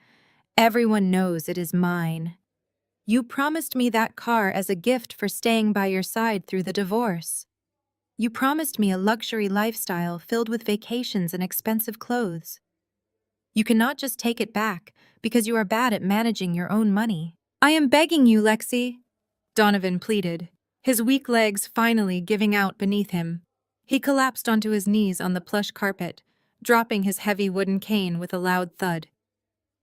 Everyone knows it is mine. You promised me that car as a gift for staying by your side through the divorce. You promised me a luxury lifestyle filled with vacations and expensive clothes. You cannot just take it back because you are bad at managing your own money. I am begging you, Lexi, Donovan pleaded, his weak legs finally giving out beneath him. He collapsed onto his knees on the plush carpet, dropping his heavy wooden cane with a loud thud.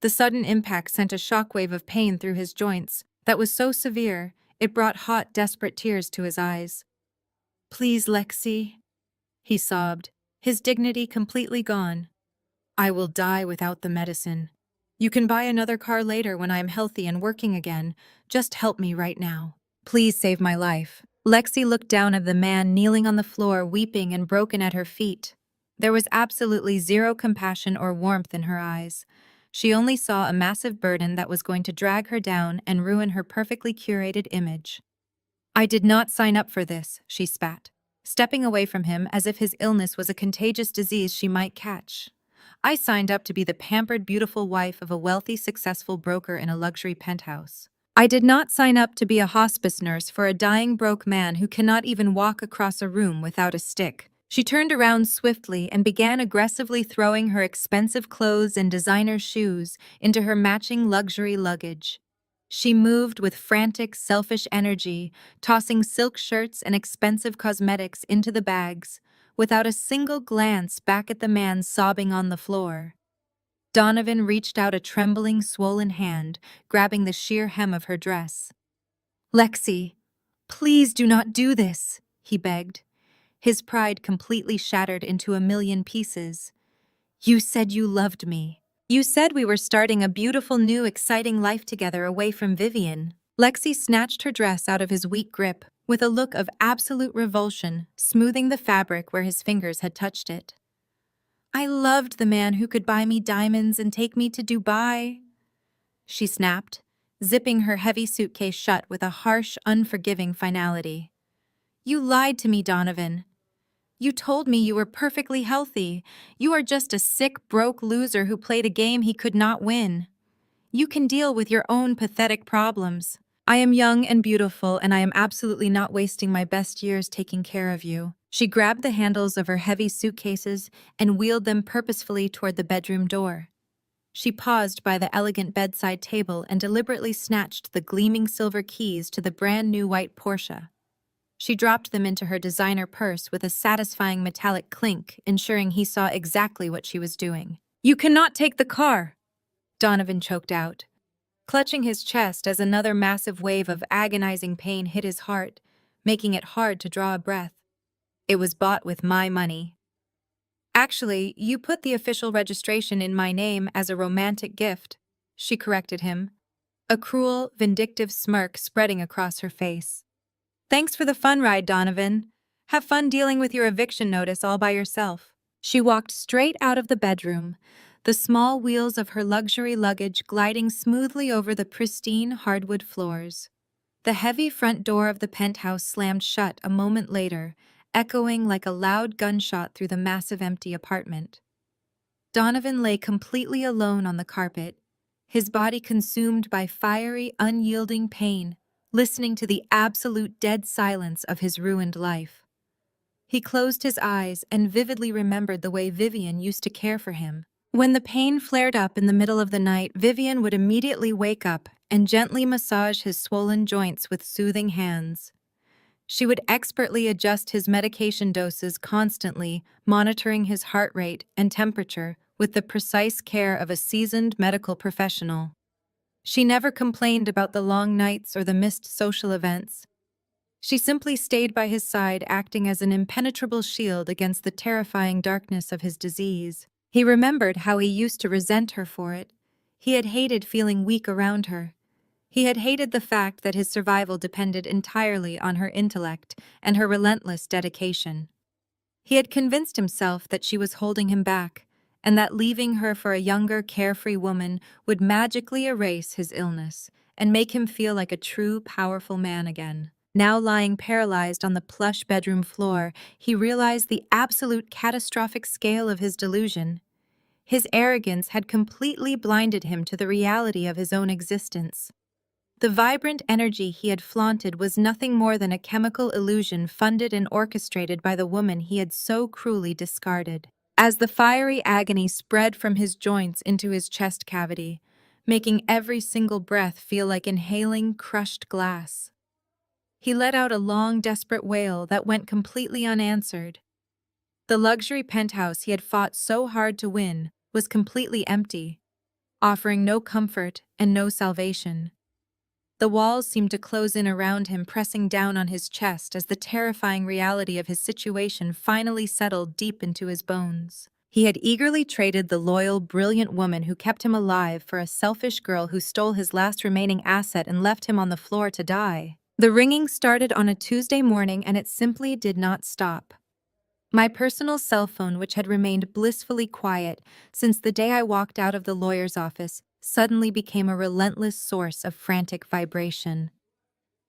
The sudden impact sent a shockwave of pain through his joints that was so severe it brought hot, desperate tears to his eyes. Please, Lexi, he sobbed, his dignity completely gone. I will die without the medicine. You can buy another car later when I am healthy and working again. Just help me right now. Please save my life. Lexi looked down at the man kneeling on the floor, weeping and broken at her feet. There was absolutely zero compassion or warmth in her eyes. She only saw a massive burden that was going to drag her down and ruin her perfectly curated image. I did not sign up for this, she spat. stepping away from him as if his illness was a contagious disease she might catch. I signed up to be the pampered, beautiful wife of a wealthy, successful broker in a luxury penthouse. I did not sign up to be a hospice nurse for a dying, broke man who cannot even walk across a room without a stick. She turned around swiftly and began aggressively throwing her expensive clothes and designer shoes into her matching luxury luggage. She moved with frantic, selfish energy, tossing silk shirts and expensive cosmetics into the bags, without a single glance back at the man sobbing on the floor. Donovan reached out a trembling, swollen hand, grabbing the sheer hem of her dress. "Lexi, please do not do this," he begged, his pride completely shattered into a million pieces. "You said you loved me. You said we were starting a beautiful, new, exciting life together away from Vivian." Lexi snatched her dress out of his weak grip, with a look of absolute revulsion, smoothing the fabric where his fingers had touched it. "I loved the man who could buy me diamonds and take me to Dubai," she snapped, zipping her heavy suitcase shut with a harsh, unforgiving finality. "You lied to me, Donovan. You told me you were perfectly healthy. You are just a sick, broke loser who played a game he could not win. You can deal with your own pathetic problems. I am young and beautiful, and I am absolutely not wasting my best years taking care of you." She grabbed the handles of her heavy suitcases and wheeled them purposefully toward the bedroom door. She paused by the elegant bedside table and deliberately snatched the gleaming silver keys to the brand-new white Porsche. She dropped them into her designer purse with a satisfying metallic clink, ensuring he saw exactly what she was doing. "You cannot take the car," Donovan choked out, clutching his chest as another massive wave of agonizing pain hit his heart, making it hard to draw a breath. "It was bought with my money." "Actually, you put the official registration in my name as a romantic gift," she corrected him, a cruel, vindictive smirk spreading across her face. "Thanks for the fun ride, Donovan. Have fun dealing with your eviction notice all by yourself." She walked straight out of the bedroom, the small wheels of her luxury luggage gliding smoothly over the pristine hardwood floors. The heavy front door of the penthouse slammed shut a moment later, echoing like a loud gunshot through the massive empty apartment. Donovan lay completely alone on the carpet, his body consumed by fiery, unyielding pain, listening to the absolute dead silence of his ruined life. He closed his eyes and vividly remembered the way Vivian used to care for him. When the pain flared up in the middle of the night, Vivian would immediately wake up and gently massage his swollen joints with soothing hands. She would expertly adjust his medication doses constantly, monitoring his heart rate and temperature with the precise care of a seasoned medical professional. She never complained about the long nights or the missed social events. She simply stayed by his side, acting as an impenetrable shield against the terrifying darkness of his disease. He remembered how he used to resent her for it. He had hated feeling weak around her. He had hated the fact that his survival depended entirely on her intellect and her relentless dedication. He had convinced himself that she was holding him back, and that leaving her for a younger, carefree woman would magically erase his illness and make him feel like a true, powerful man again. Now lying paralyzed on the plush bedroom floor, he realized the absolute catastrophic scale of his delusion. His arrogance had completely blinded him to the reality of his own existence. The vibrant energy he had flaunted was nothing more than a chemical illusion funded and orchestrated by the woman he had so cruelly discarded. As the fiery agony spread from his joints into his chest cavity, making every single breath feel like inhaling crushed glass, he let out a long, desperate wail that went completely unanswered. The luxury penthouse he had fought so hard to win was completely empty, offering no comfort and no salvation. The walls seemed to close in around him, pressing down on his chest as the terrifying reality of his situation finally settled deep into his bones. He had eagerly traded the loyal, brilliant woman who kept him alive for a selfish girl who stole his last remaining asset and left him on the floor to die. The ringing started on a Tuesday morning, and it simply did not stop. My personal cell phone, which had remained blissfully quiet since the day I walked out of the lawyer's office, suddenly became a relentless source of frantic vibration.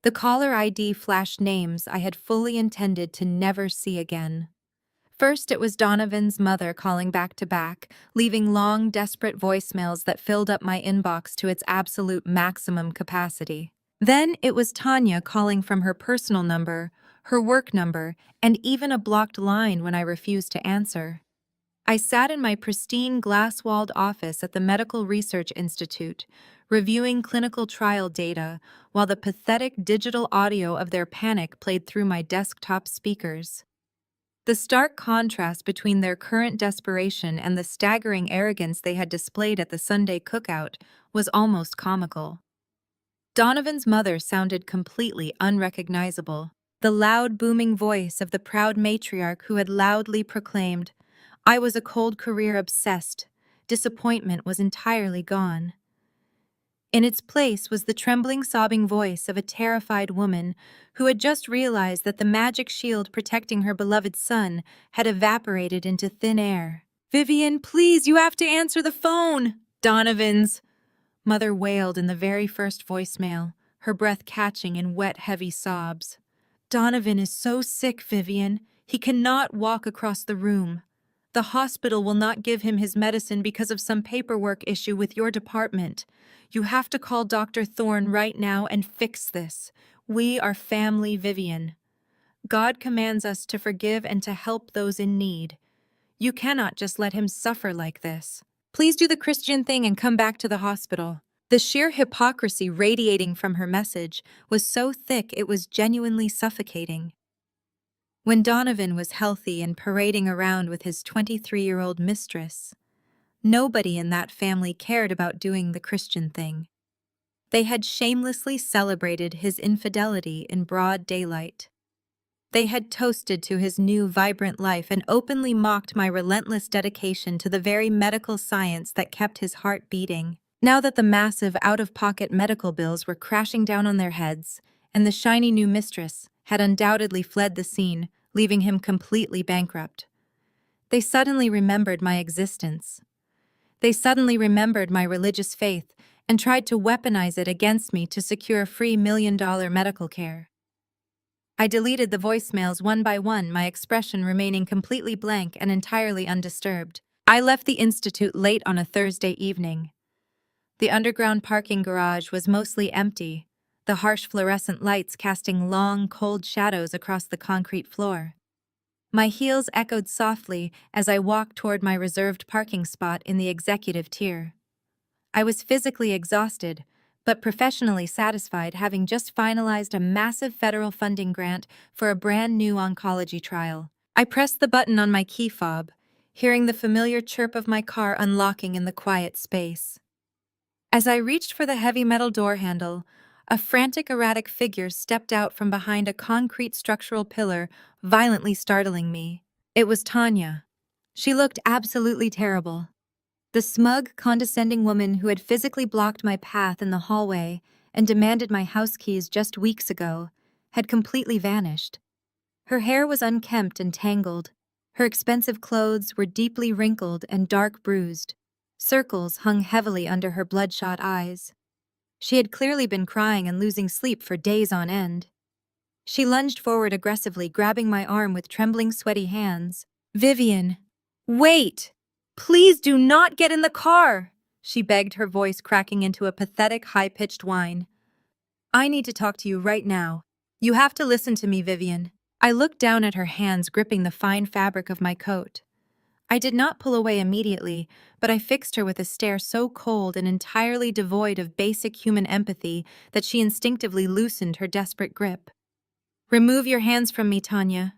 The caller ID flashed names I had fully intended to never see again. First, it was Donovan's mother calling back to back, leaving long, desperate voicemails that filled up my inbox to its absolute maximum capacity. Then it was Tanya calling from her personal number, her work number, and even a blocked line when I refused to answer. I sat in my pristine glass-walled office at the Medical Research Institute, reviewing clinical trial data while the pathetic digital audio of their panic played through my desktop speakers. The stark contrast between their current desperation and the staggering arrogance they had displayed at the Sunday cookout was almost comical. Donovan's mother sounded completely unrecognizable, the loud, booming voice of the proud matriarch who had loudly proclaimed, "I was a cold career obsessed. Disappointment was entirely gone." In its place was the trembling, sobbing voice of a terrified woman who had just realized that the magic shield protecting her beloved son had evaporated into thin air. "Vivian, please, you have to answer the phone!" Donovan's mother wailed in the very first voicemail, her breath catching in wet, heavy sobs. "Donovan is so sick, Vivian. He cannot walk across the room. The hospital will not give him his medicine because of some paperwork issue with your department. You have to call Dr. Thorne right now and fix this. We are family, Vivian. God commands us to forgive and to help those in need. You cannot just let him suffer like this. Please do the Christian thing and come back to the hospital." The sheer hypocrisy radiating from her message was so thick it was genuinely suffocating. When Donovan was healthy and parading around with his 23-year-old mistress, nobody in that family cared about doing the Christian thing. They had shamelessly celebrated his infidelity in broad daylight. They had toasted to his new, vibrant life and openly mocked my relentless dedication to the very medical science that kept his heart beating. Now that the massive, out-of-pocket medical bills were crashing down on their heads, and the shiny new mistress had undoubtedly fled the scene, leaving him completely bankrupt, they suddenly remembered my existence. They suddenly remembered my religious faith and tried to weaponize it against me to secure free $1 million medical care. I deleted the voicemails one by one, my expression remaining completely blank and entirely undisturbed. I left the institute late on a Thursday evening. The underground parking garage was mostly empty, the harsh fluorescent lights casting long, cold shadows across the concrete floor. My heels echoed softly as I walked toward my reserved parking spot in the executive tier. I was physically exhausted, but professionally satisfied, having just finalized a massive federal funding grant for a brand new oncology trial. I pressed the button on my key fob, hearing the familiar chirp of my car unlocking in the quiet space. As I reached for the heavy metal door handle, a frantic, erratic figure stepped out from behind a concrete structural pillar, violently startling me. It was Tanya. She looked absolutely terrible. The smug, condescending woman who had physically blocked my path in the hallway and demanded my house keys just weeks ago had completely vanished. Her hair was unkempt and tangled. Her expensive clothes were deeply wrinkled and dark bruised. Circles hung heavily under her bloodshot eyes. She had clearly been crying and losing sleep for days on end. She lunged forward aggressively, grabbing my arm with trembling, sweaty hands. "Vivian, wait! Please do not get in the car!" she begged, her voice cracking into a pathetic, high-pitched whine. "I need to talk to you right now. You have to listen to me, Vivian." I looked down at her hands gripping the fine fabric of my coat. I did not pull away immediately, but I fixed her with a stare so cold and entirely devoid of basic human empathy that she instinctively loosened her desperate grip. "Remove your hands from me, Tanya."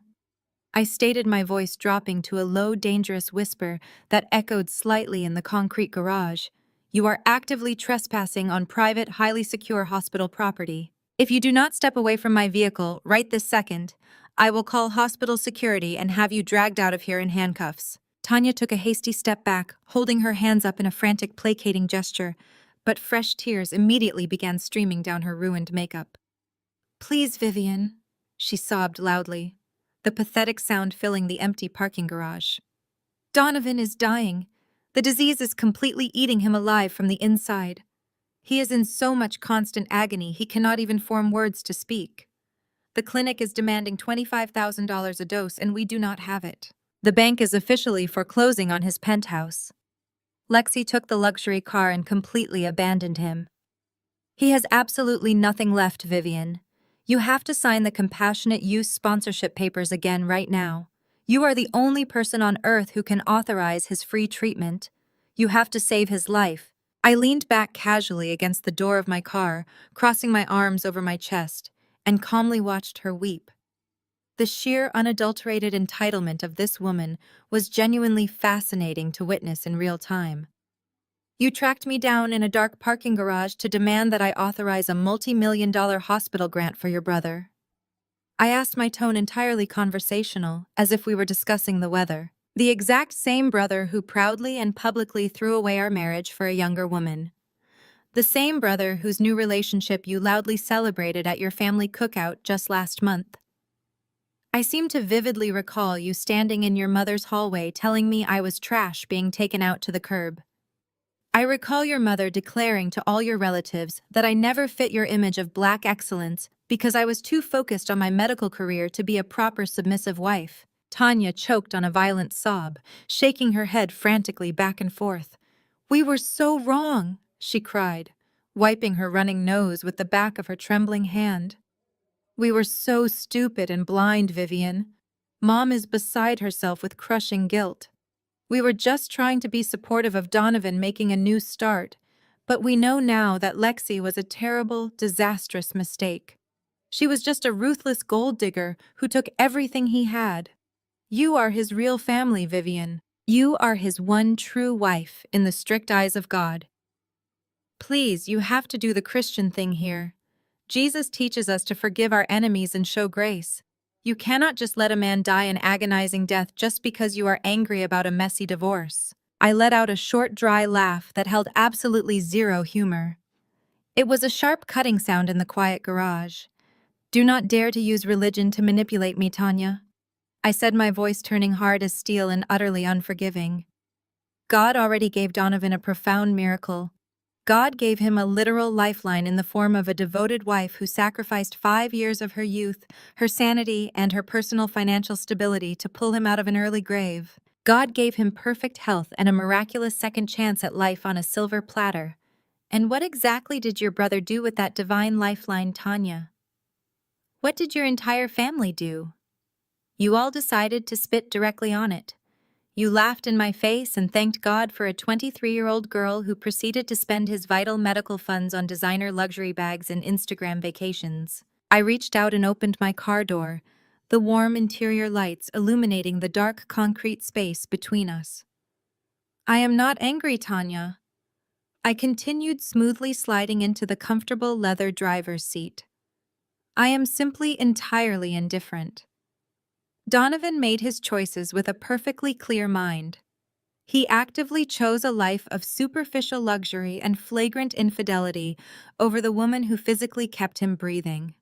I stated, my voice dropping to a low, dangerous whisper that echoed slightly in the concrete garage. "You are actively trespassing on private, highly secure hospital property. If you do not step away from my vehicle right this second, I will call hospital security and have you dragged out of here in handcuffs." Tanya took a hasty step back, holding her hands up in a frantic, placating gesture, but fresh tears immediately began streaming down her ruined makeup. "Please, Vivian," she sobbed loudly, the pathetic sound filling the empty parking garage. "Donovan is dying. The disease is completely eating him alive from the inside. He is in so much constant agony he cannot even form words to speak. The clinic is demanding $25,000 a dose and we do not have it. The bank is officially foreclosing on his penthouse. Lexi took the luxury car and completely abandoned him. He has absolutely nothing left, Vivian. You have to sign the compassionate use sponsorship papers again right now. You are the only person on earth who can authorize his free treatment. You have to save his life. I leaned back casually against the door of my car, crossing my arms over my chest, and calmly watched her weep. The sheer, unadulterated entitlement of this woman was genuinely fascinating to witness in real time. You tracked me down in a dark parking garage to demand that I authorize a multi-million-dollar hospital grant for your brother. I asked, my tone entirely conversational, as if we were discussing the weather. The exact same brother who proudly and publicly threw away our marriage for a younger woman. The same brother whose new relationship you loudly celebrated at your family cookout just last month. I seem to vividly recall you standing in your mother's hallway telling me I was trash being taken out to the curb. I recall your mother declaring to all your relatives that I never fit your image of black excellence because I was too focused on my medical career to be a proper submissive wife. Tanya choked on a violent sob, shaking her head frantically back and forth. We were so wrong, she cried, wiping her running nose with the back of her trembling hand. We were so stupid and blind, Vivian. Mom is beside herself with crushing guilt. We were just trying to be supportive of Donovan making a new start, but we know now that Lexi was a terrible, disastrous mistake. She was just a ruthless gold digger who took everything he had. You are his real family, Vivian. You are his one true wife in the strict eyes of God. Please, you have to do the Christian thing here. Jesus teaches us to forgive our enemies and show grace. You cannot just let a man die an agonizing death just because you are angry about a messy divorce. I let out a short, dry laugh that held absolutely zero humor. It was a sharp cutting sound in the quiet garage. Do not dare to use religion to manipulate me, Tanya. I said, my voice turning hard as steel and utterly unforgiving. God already gave Donovan a profound miracle. God gave him a literal lifeline in the form of a devoted wife who sacrificed 5 years of her youth, her sanity, and her personal financial stability to pull him out of an early grave. God gave him perfect health and a miraculous second chance at life on a silver platter. And what exactly did your brother do with that divine lifeline, Tanya? What did your entire family do? You all decided to spit directly on it. You laughed in my face and thanked God for a 23-year-old girl who proceeded to spend his vital medical funds on designer luxury bags and Instagram vacations. I reached out and opened my car door, the warm interior lights illuminating the dark concrete space between us. I am not angry, Tanya. I continued smoothly sliding into the comfortable leather driver's seat. I am simply entirely indifferent. Donovan made his choices with a perfectly clear mind. He actively chose a life of superficial luxury and flagrant infidelity over the woman who physically kept him breathing.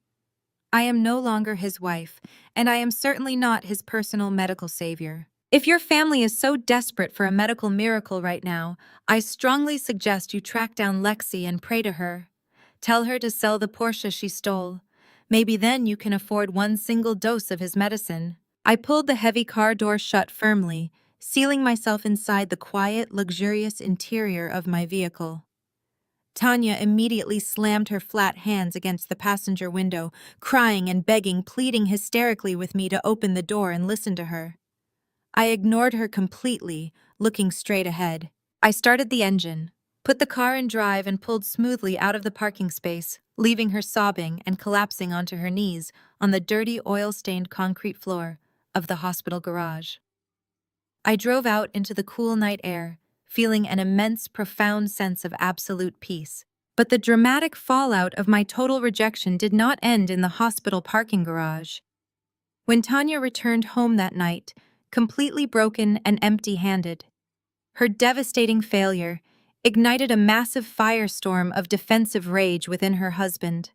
I am no longer his wife, and I am certainly not his personal medical savior. If your family is so desperate for a medical miracle right now, I strongly suggest you track down Lexi and pray to her. Tell her to sell the Porsche she stole. Maybe then you can afford one single dose of his medicine. I pulled the heavy car door shut firmly, sealing myself inside the quiet, luxurious interior of my vehicle. Tanya immediately slammed her flat hands against the passenger window, crying and begging, pleading hysterically with me to open the door and listen to her. I ignored her completely, looking straight ahead. I started the engine, put the car in drive, and pulled smoothly out of the parking space, leaving her sobbing and collapsing onto her knees on the dirty, oil-stained concrete floor of the hospital garage. I drove out into the cool night air, feeling an immense, profound sense of absolute peace. But the dramatic fallout of my total rejection did not end in the hospital parking garage. When Tanya returned home that night, completely broken and empty-handed, her devastating failure ignited a massive firestorm of defensive rage within her husband.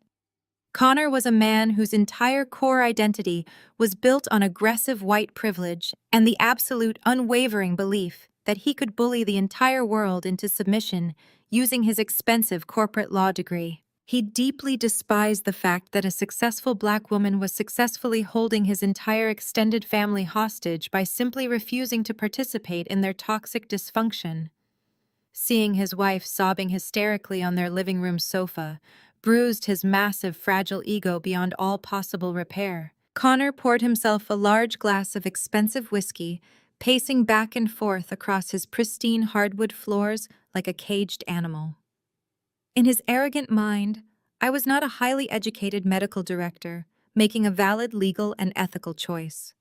Connor was a man whose entire core identity was built on aggressive white privilege and the absolute unwavering belief that he could bully the entire world into submission using his expensive corporate law degree. He deeply despised the fact that a successful Black woman was successfully holding his entire extended family hostage by simply refusing to participate in their toxic dysfunction. Seeing his wife sobbing hysterically on their living room sofa bruised his massive, fragile ego beyond all possible repair. Connor poured himself a large glass of expensive whiskey, pacing back and forth across his pristine hardwood floors like a caged animal. In his arrogant mind, I was not a highly educated medical director, making a valid legal and ethical choice.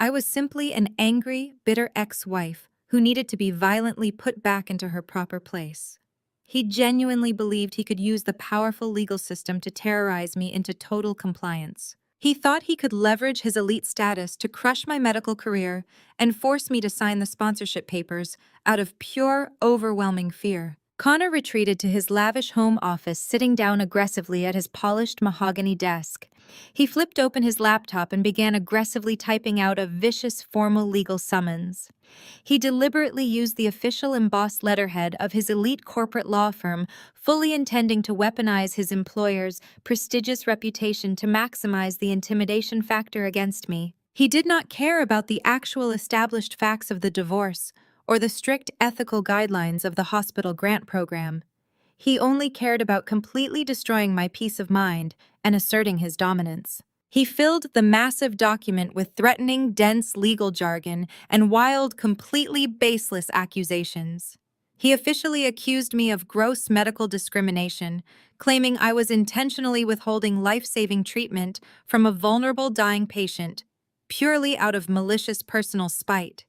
I was simply an angry, bitter ex-wife who needed to be violently put back into her proper place. He genuinely believed he could use the powerful legal system to terrorize me into total compliance. He thought he could leverage his elite status to crush my medical career and force me to sign the sponsorship papers out of pure, overwhelming fear. Connor retreated to his lavish home office, sitting down aggressively at his polished mahogany desk. He flipped open his laptop and began aggressively typing out a vicious formal legal summons. He deliberately used the official embossed letterhead of his elite corporate law firm, fully intending to weaponize his employer's prestigious reputation to maximize the intimidation factor against me. He did not care about the actual established facts of the divorce or the strict ethical guidelines of the hospital grant program. He only cared about completely destroying my peace of mind and asserting his dominance. He filled the massive document with threatening, dense legal jargon and wild, completely baseless accusations. He officially accused me of gross medical discrimination, claiming I was intentionally withholding life-saving treatment from a vulnerable dying patient, purely out of malicious personal spite.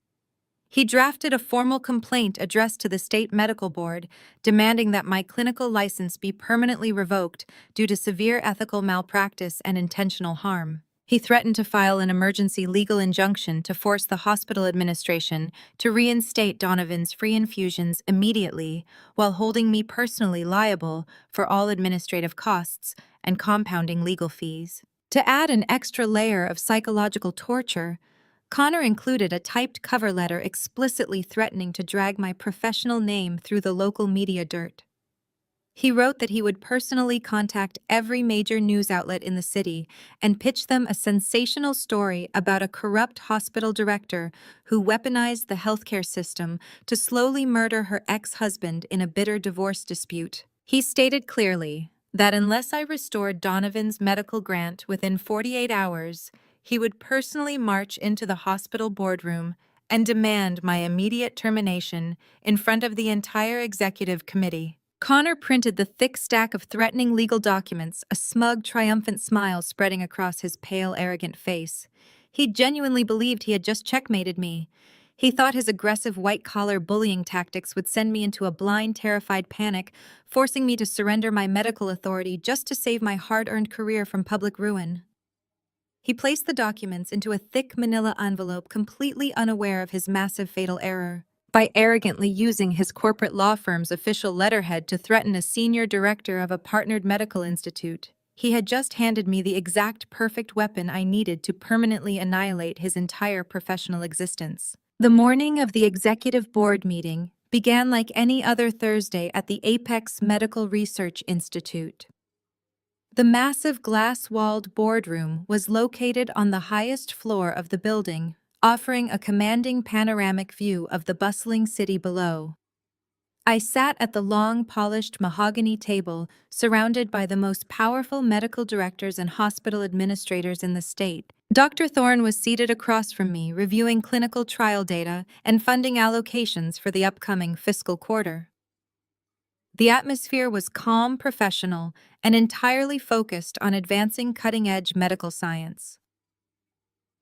He drafted a formal complaint addressed to the state medical board, demanding that my clinical license be permanently revoked due to severe ethical malpractice and intentional harm. He threatened to file an emergency legal injunction to force the hospital administration to reinstate Donovan's free infusions immediately, while holding me personally liable for all administrative costs and compounding legal fees. To add an extra layer of psychological torture, Connor included a typed cover letter explicitly threatening to drag my professional name through the local media dirt. He wrote that he would personally contact every major news outlet in the city and pitch them a sensational story about a corrupt hospital director who weaponized the healthcare system to slowly murder her ex-husband in a bitter divorce dispute. He stated clearly that unless I restored Donovan's medical grant within 48 hours, he would personally march into the hospital boardroom and demand my immediate termination in front of the entire executive committee. Connor printed the thick stack of threatening legal documents, a smug, triumphant smile spreading across his pale, arrogant face. He genuinely believed he had just checkmated me. He thought his aggressive white-collar bullying tactics would send me into a blind, terrified panic, forcing me to surrender my medical authority just to save my hard-earned career from public ruin. He placed the documents into a thick manila envelope, completely unaware of his massive fatal error. By arrogantly using his corporate law firm's official letterhead to threaten a senior director of a partnered medical institute, he had just handed me the exact perfect weapon I needed to permanently annihilate his entire professional existence. The morning of the executive board meeting began like any other Thursday at the Apex Medical Research Institute. The massive glass-walled boardroom was located on the highest floor of the building, offering a commanding panoramic view of the bustling city below. I sat at the long, polished mahogany table, surrounded by the most powerful medical directors and hospital administrators in the state. Dr. Thorne was seated across from me, reviewing clinical trial data and funding allocations for the upcoming fiscal quarter. The atmosphere was calm, professional, and entirely focused on advancing cutting-edge medical science.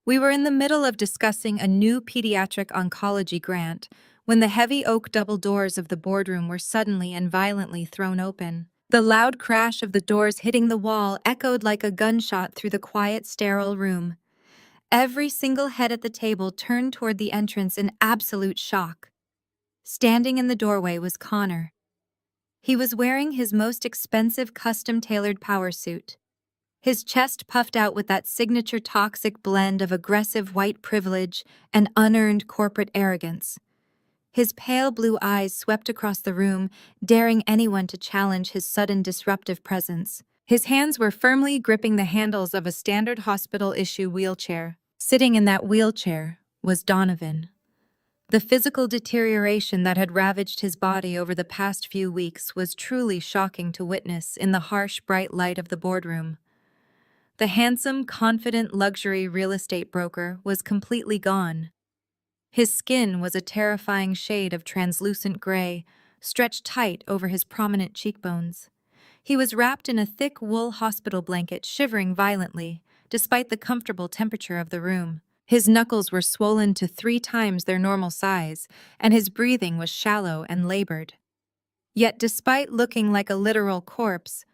We were in the middle of discussing a new pediatric oncology grant when the heavy oak double doors of the boardroom were suddenly and violently thrown open. The loud crash of the doors hitting the wall echoed like a gunshot through the quiet, sterile room. Every single head at the table turned toward the entrance in absolute shock. Standing in the doorway was Connor. He was wearing his most expensive custom-tailored power suit, his chest puffed out with that signature toxic blend of aggressive white privilege and unearned corporate arrogance. His pale blue eyes swept across the room, daring anyone to challenge his sudden disruptive presence. His hands were firmly gripping the handles of a standard hospital-issue wheelchair. Sitting in that wheelchair was Donovan. The physical deterioration that had ravaged his body over the past few weeks was truly shocking to witness in the harsh, bright light of the boardroom. The handsome, confident luxury real estate broker was completely gone. His skin was a terrifying shade of translucent gray, stretched tight over his prominent cheekbones. He was wrapped in a thick wool hospital blanket, shivering violently, despite the comfortable temperature of the room. His knuckles were swollen to 3 times their normal size, and his breathing was shallow and labored. Yet despite looking like a literal corpse,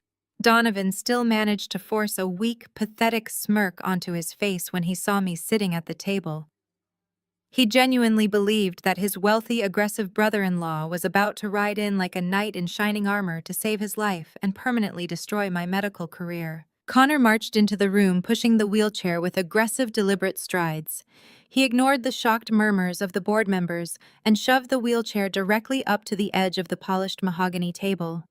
Donovan still managed to force a weak, pathetic smirk onto his face when he saw me sitting at the table. He genuinely believed that his wealthy, aggressive brother-in-law was about to ride in like a knight in shining armor to save his life and permanently destroy my medical career. Connor marched into the room, pushing the wheelchair with aggressive, deliberate strides. He ignored the shocked murmurs of the board members and shoved the wheelchair directly up to the edge of the polished mahogany table.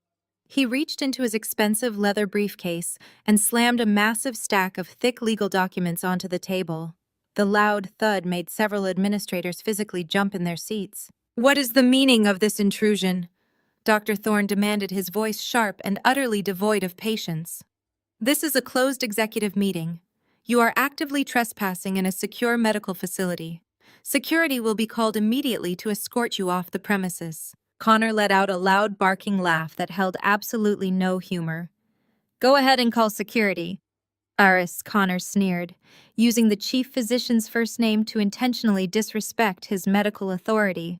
He reached into his expensive leather briefcase and slammed a massive stack of thick legal documents onto the table. The loud thud made several administrators physically jump in their seats. "What is the meaning of this intrusion?" Dr. Thorne demanded, his voice sharp and utterly devoid of patience. "This is a closed executive meeting. You are actively trespassing in a secure medical facility. Security will be called immediately to escort you off the premises." Connor let out a loud, barking laugh that held absolutely no humor. "Go ahead and call security." Connor sneered, using the chief physician's first name to intentionally disrespect his medical authority.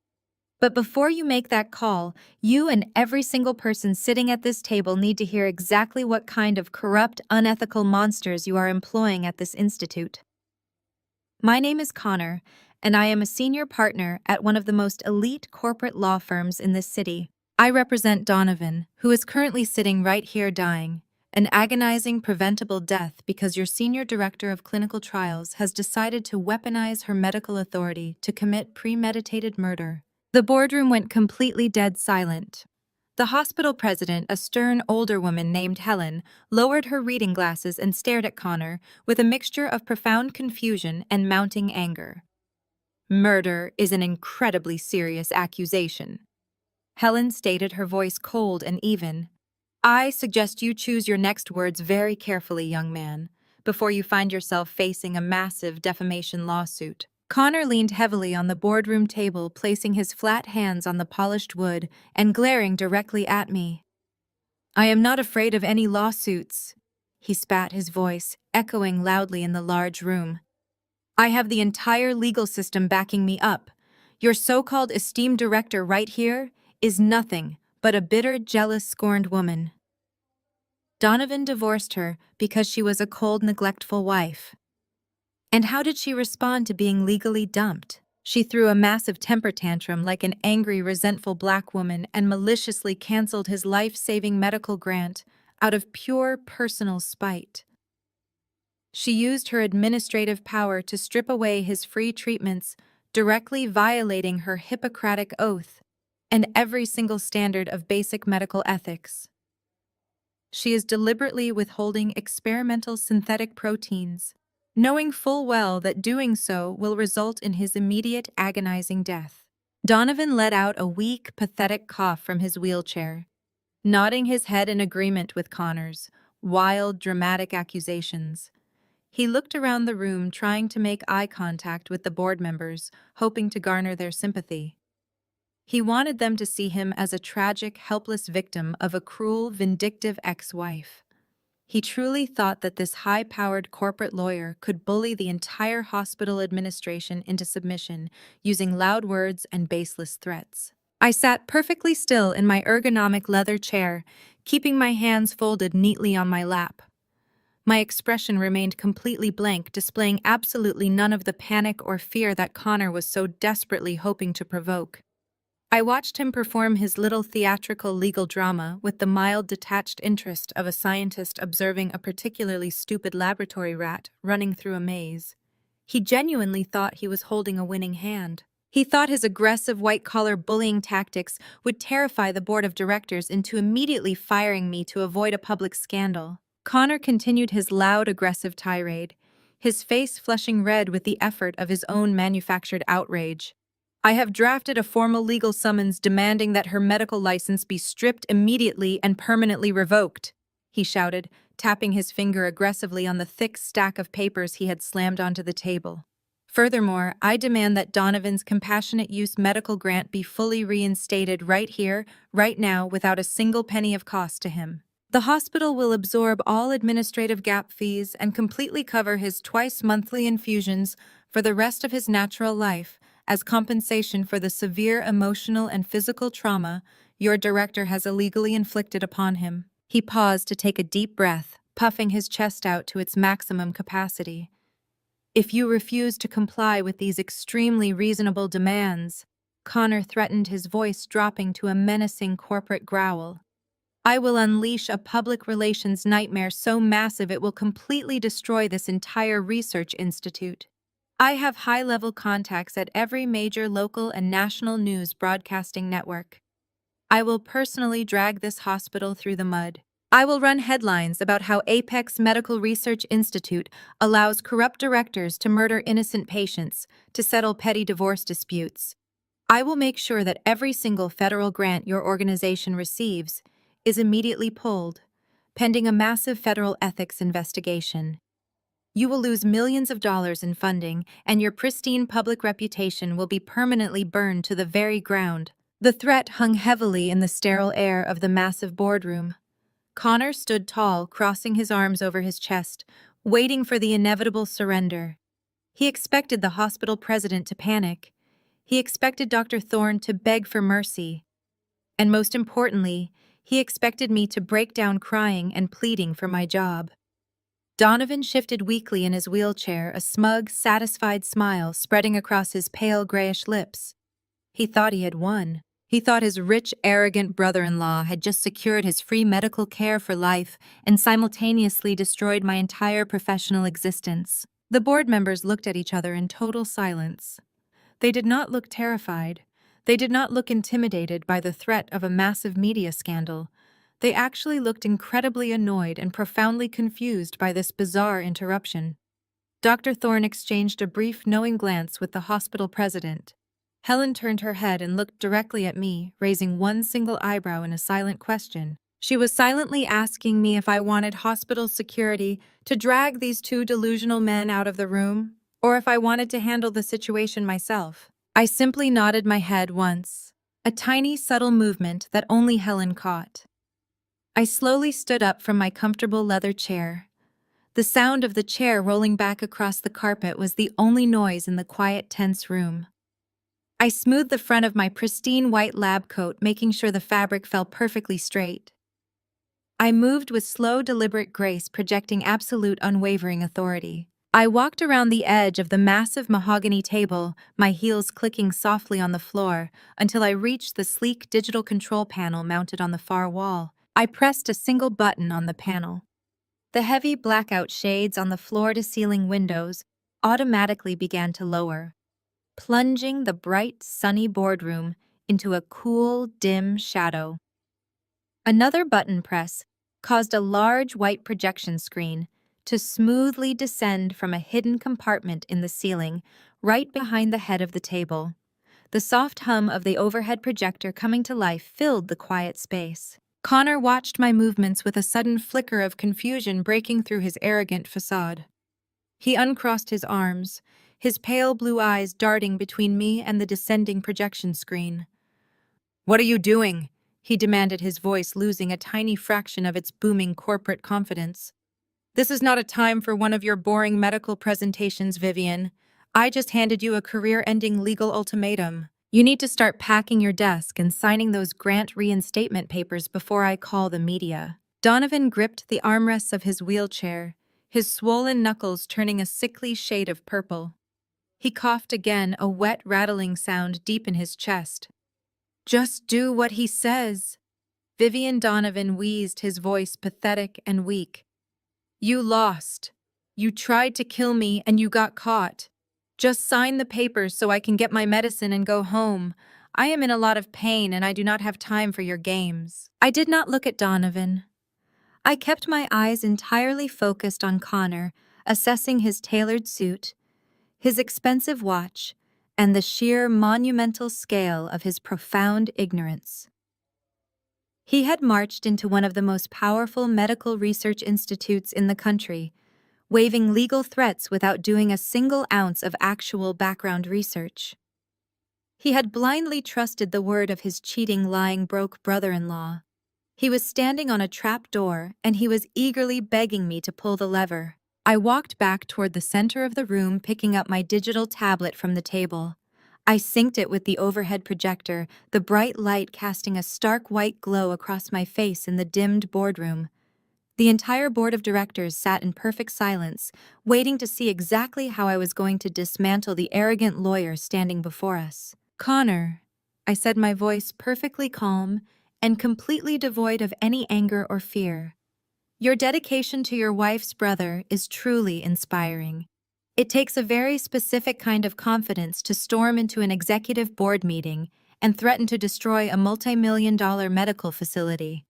"But before you make that call, you and every single person sitting at this table need to hear exactly what kind of corrupt, unethical monsters you are employing at this institute." My name is Connor, and I am a senior partner at one of the most elite corporate law firms in this city. I represent Donovan, who is currently sitting right here dying. An agonizing, preventable death because your senior director of clinical trials has decided to weaponize her medical authority to commit premeditated murder. The boardroom went completely dead silent. The hospital president, a stern older woman named Helen, lowered her reading glasses and stared at Connor with a mixture of profound confusion and mounting anger. "Murder is an incredibly serious accusation," Helen stated, her voice cold and even. "I suggest you choose your next words very carefully, young man, before you find yourself facing a massive defamation lawsuit." Connor leaned heavily on the boardroom table, placing his flat hands on the polished wood and glaring directly at me. "I am not afraid of any lawsuits," he spat, his voice echoing loudly in the large room. "I have the entire legal system backing me up. Your so-called esteemed director right here is nothing but a bitter, jealous, scorned woman. Donovan divorced her because she was a cold, neglectful wife. And how did she respond to being legally dumped? She threw a massive temper tantrum like an angry, resentful black woman and maliciously canceled his life-saving medical grant out of pure personal spite. She used her administrative power to strip away his free treatments, directly violating her Hippocratic oath and every single standard of basic medical ethics. She is deliberately withholding experimental synthetic proteins, knowing full well that doing so will result in his immediate agonizing death. Donovan let out a weak, pathetic cough from his wheelchair, nodding his head in agreement with Connor's wild, dramatic accusations. He looked around the room, trying to make eye contact with the board members, hoping to garner their sympathy. He wanted them to see him as a tragic, helpless victim of a cruel, vindictive ex-wife. He truly thought that this high-powered corporate lawyer could bully the entire hospital administration into submission using loud words and baseless threats. I sat perfectly still in my ergonomic leather chair, keeping my hands folded neatly on my lap. My expression remained completely blank, displaying absolutely none of the panic or fear that Connor was so desperately hoping to provoke. I watched him perform his little theatrical legal drama with the mild, detached interest of a scientist observing a particularly stupid laboratory rat running through a maze. He genuinely thought he was holding a winning hand. He thought his aggressive white-collar bullying tactics would terrify the board of directors into immediately firing me to avoid a public scandal. Connor continued his loud, aggressive tirade, his face flushing red with the effort of his own manufactured outrage. I have drafted a formal legal summons demanding that her medical license be stripped immediately and permanently revoked, he shouted, tapping his finger aggressively on the thick stack of papers he had slammed onto the table. Furthermore, I demand that Donovan's compassionate use medical grant be fully reinstated right here, right now, without a single penny of cost to him. The hospital will absorb all administrative gap fees and completely cover his twice-monthly infusions for the rest of his natural life as compensation for the severe emotional and physical trauma your director has illegally inflicted upon him. He paused to take a deep breath, puffing his chest out to its maximum capacity. If you refuse to comply with these extremely reasonable demands, Connor threatened, his voice dropping to a menacing corporate growl, I will unleash a public relations nightmare so massive it will completely destroy this entire research institute. I have high-level contacts at every major local and national news broadcasting network. I will personally drag this hospital through the mud. I will run headlines about how Apex Medical Research Institute allows corrupt directors to murder innocent patients to settle petty divorce disputes. I will make sure that every single federal grant your organization receives is immediately pulled, pending a massive federal ethics investigation. You will lose millions of dollars in funding, and your pristine public reputation will be permanently burned to the very ground. The threat hung heavily in the sterile air of the massive boardroom. Connor stood tall, crossing his arms over his chest, waiting for the inevitable surrender. He expected the hospital president to panic. He expected Dr. Thorne to beg for mercy. And most importantly, he expected me to break down crying and pleading for my job. Donovan shifted weakly in his wheelchair, a smug, satisfied smile spreading across his pale grayish lips. He thought he had won. He thought his rich, arrogant brother-in-law had just secured his free medical care for life and simultaneously destroyed my entire professional existence. The board members looked at each other in total silence. They did not look terrified. They did not look intimidated by the threat of a massive media scandal. They actually looked incredibly annoyed and profoundly confused by this bizarre interruption. Dr. Thorne exchanged a brief, knowing glance with the hospital president. Helen turned her head and looked directly at me, raising one single eyebrow in a silent question. She was silently asking me if I wanted hospital security to drag these two delusional men out of the room, or if I wanted to handle the situation myself. I simply nodded my head once, a tiny, subtle movement that only Helen caught. I slowly stood up from my comfortable leather chair. The sound of the chair rolling back across the carpet was the only noise in the quiet, tense room. I smoothed the front of my pristine white lab coat, making sure the fabric fell perfectly straight. I moved with slow, deliberate grace, projecting absolute, unwavering authority. I walked around the edge of the massive mahogany table, my heels clicking softly on the floor, until I reached the sleek digital control panel mounted on the far wall. I pressed a single button on the panel. The heavy blackout shades on the floor-to-ceiling windows automatically began to lower, plunging the bright, sunny boardroom into a cool, dim shadow. Another button press caused a large white projection screen to smoothly descend from a hidden compartment in the ceiling, right behind the head of the table. The soft hum of the overhead projector coming to life filled the quiet space. Connor watched my movements with a sudden flicker of confusion breaking through his arrogant facade. He uncrossed his arms, his pale blue eyes darting between me and the descending projection screen. "What are you doing?" he demanded, his voice losing a tiny fraction of its booming corporate confidence. "This is not a time for one of your boring medical presentations, Vivian. I just handed you a career-ending legal ultimatum. You need to start packing your desk and signing those grant reinstatement papers before I call the media." Donovan gripped the armrests of his wheelchair, his swollen knuckles turning a sickly shade of purple. He coughed again, a wet, rattling sound deep in his chest. "Just do what he says." Vivian. Donovan wheezed, his voice pathetic and weak. "You lost. You tried to kill me and you got caught. Just sign the papers so I can get my medicine and go home. I am in a lot of pain and I do not have time for your games. I did not look at Donovan. I kept my eyes entirely focused on Connor, assessing his tailored suit, his expensive watch, and the sheer monumental scale of his profound ignorance. He had marched into one of the most powerful medical research institutes in the country, waving legal threats without doing a single ounce of actual background research. He had blindly trusted the word of his cheating, lying, broke brother-in-law. He was standing on a trap door, and he was eagerly begging me to pull the lever. I walked back toward the center of the room, picking up my digital tablet from the table. I synced it with the overhead projector, the bright light casting a stark white glow across my face in the dimmed boardroom. The entire board of directors sat in perfect silence, waiting to see exactly how I was going to dismantle the arrogant lawyer standing before us. "Connor," I said, my voice perfectly calm and completely devoid of any anger or fear. "Your dedication to your wife's brother is truly inspiring. It takes a very specific kind of confidence to storm into an executive board meeting and threaten to destroy a multi-million-dollar medical facility.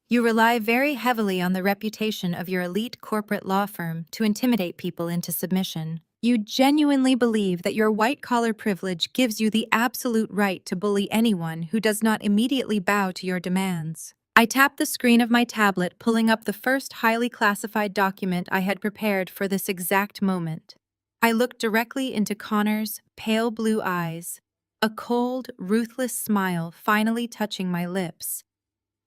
You rely very heavily on the reputation of your elite corporate law firm to intimidate people into submission. You genuinely believe that your white-collar privilege gives you the absolute right to bully anyone who does not immediately bow to your demands." I tapped the screen of my tablet, pulling up the first highly classified document I had prepared for this exact moment. I looked directly into Connor's pale blue eyes, a cold, ruthless smile finally touching my lips.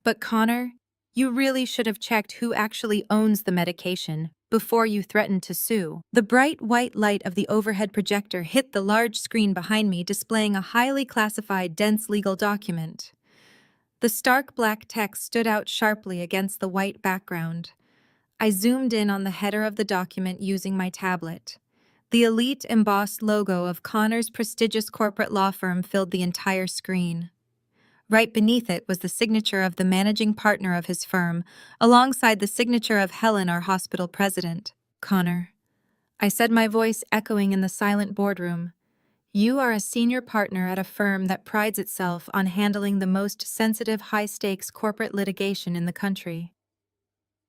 "But Connor, you really should have checked who actually owns the medication before you threatened to sue." The bright white light of the overhead projector hit the large screen behind me, displaying a highly classified, dense legal document. The stark black text stood out sharply against the white background. I zoomed in on the header of the document using my tablet. The elite embossed logo of Connor's prestigious corporate law firm filled the entire screen. Right beneath it was the signature of the managing partner of his firm, alongside the signature of Helen, our hospital president. "Connor," I said, my voice echoing in the silent boardroom, "you are a senior partner at a firm that prides itself on handling the most sensitive, high-stakes corporate litigation in the country.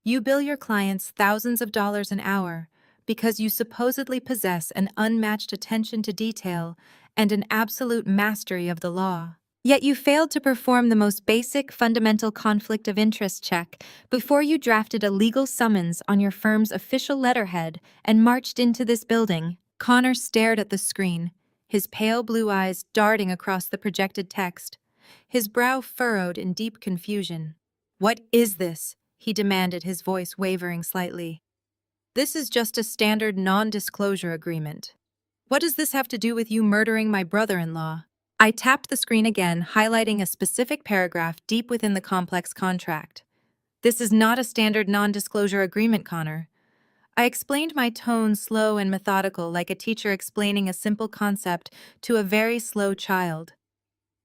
You bill your clients thousands of dollars an hour because you supposedly possess an unmatched attention to detail and an absolute mastery of the law. Yet you failed to perform the most basic, fundamental conflict of interest check before you drafted a legal summons on your firm's official letterhead and marched into this building." Connor stared at the screen, his pale blue eyes darting across the projected text, his brow furrowed in deep confusion. "What is this?" he demanded, his voice wavering slightly. "This is just a standard non-disclosure agreement. What does this have to do with you murdering my brother-in-law?" I tapped the screen again, highlighting a specific paragraph deep within the complex contract. "This is not a standard non-disclosure agreement, Connor." I explained, my tone slow and methodical, like a teacher explaining a simple concept to a very slow child.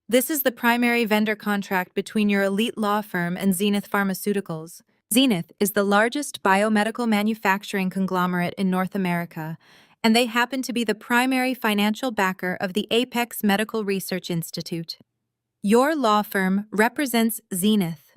"This is the primary vendor contract between your elite law firm and Zenith Pharmaceuticals. Zenith is the largest biomedical manufacturing conglomerate in North America, and they happen to be the primary financial backer of the Apex Medical Research Institute. Your law firm represents Zenith.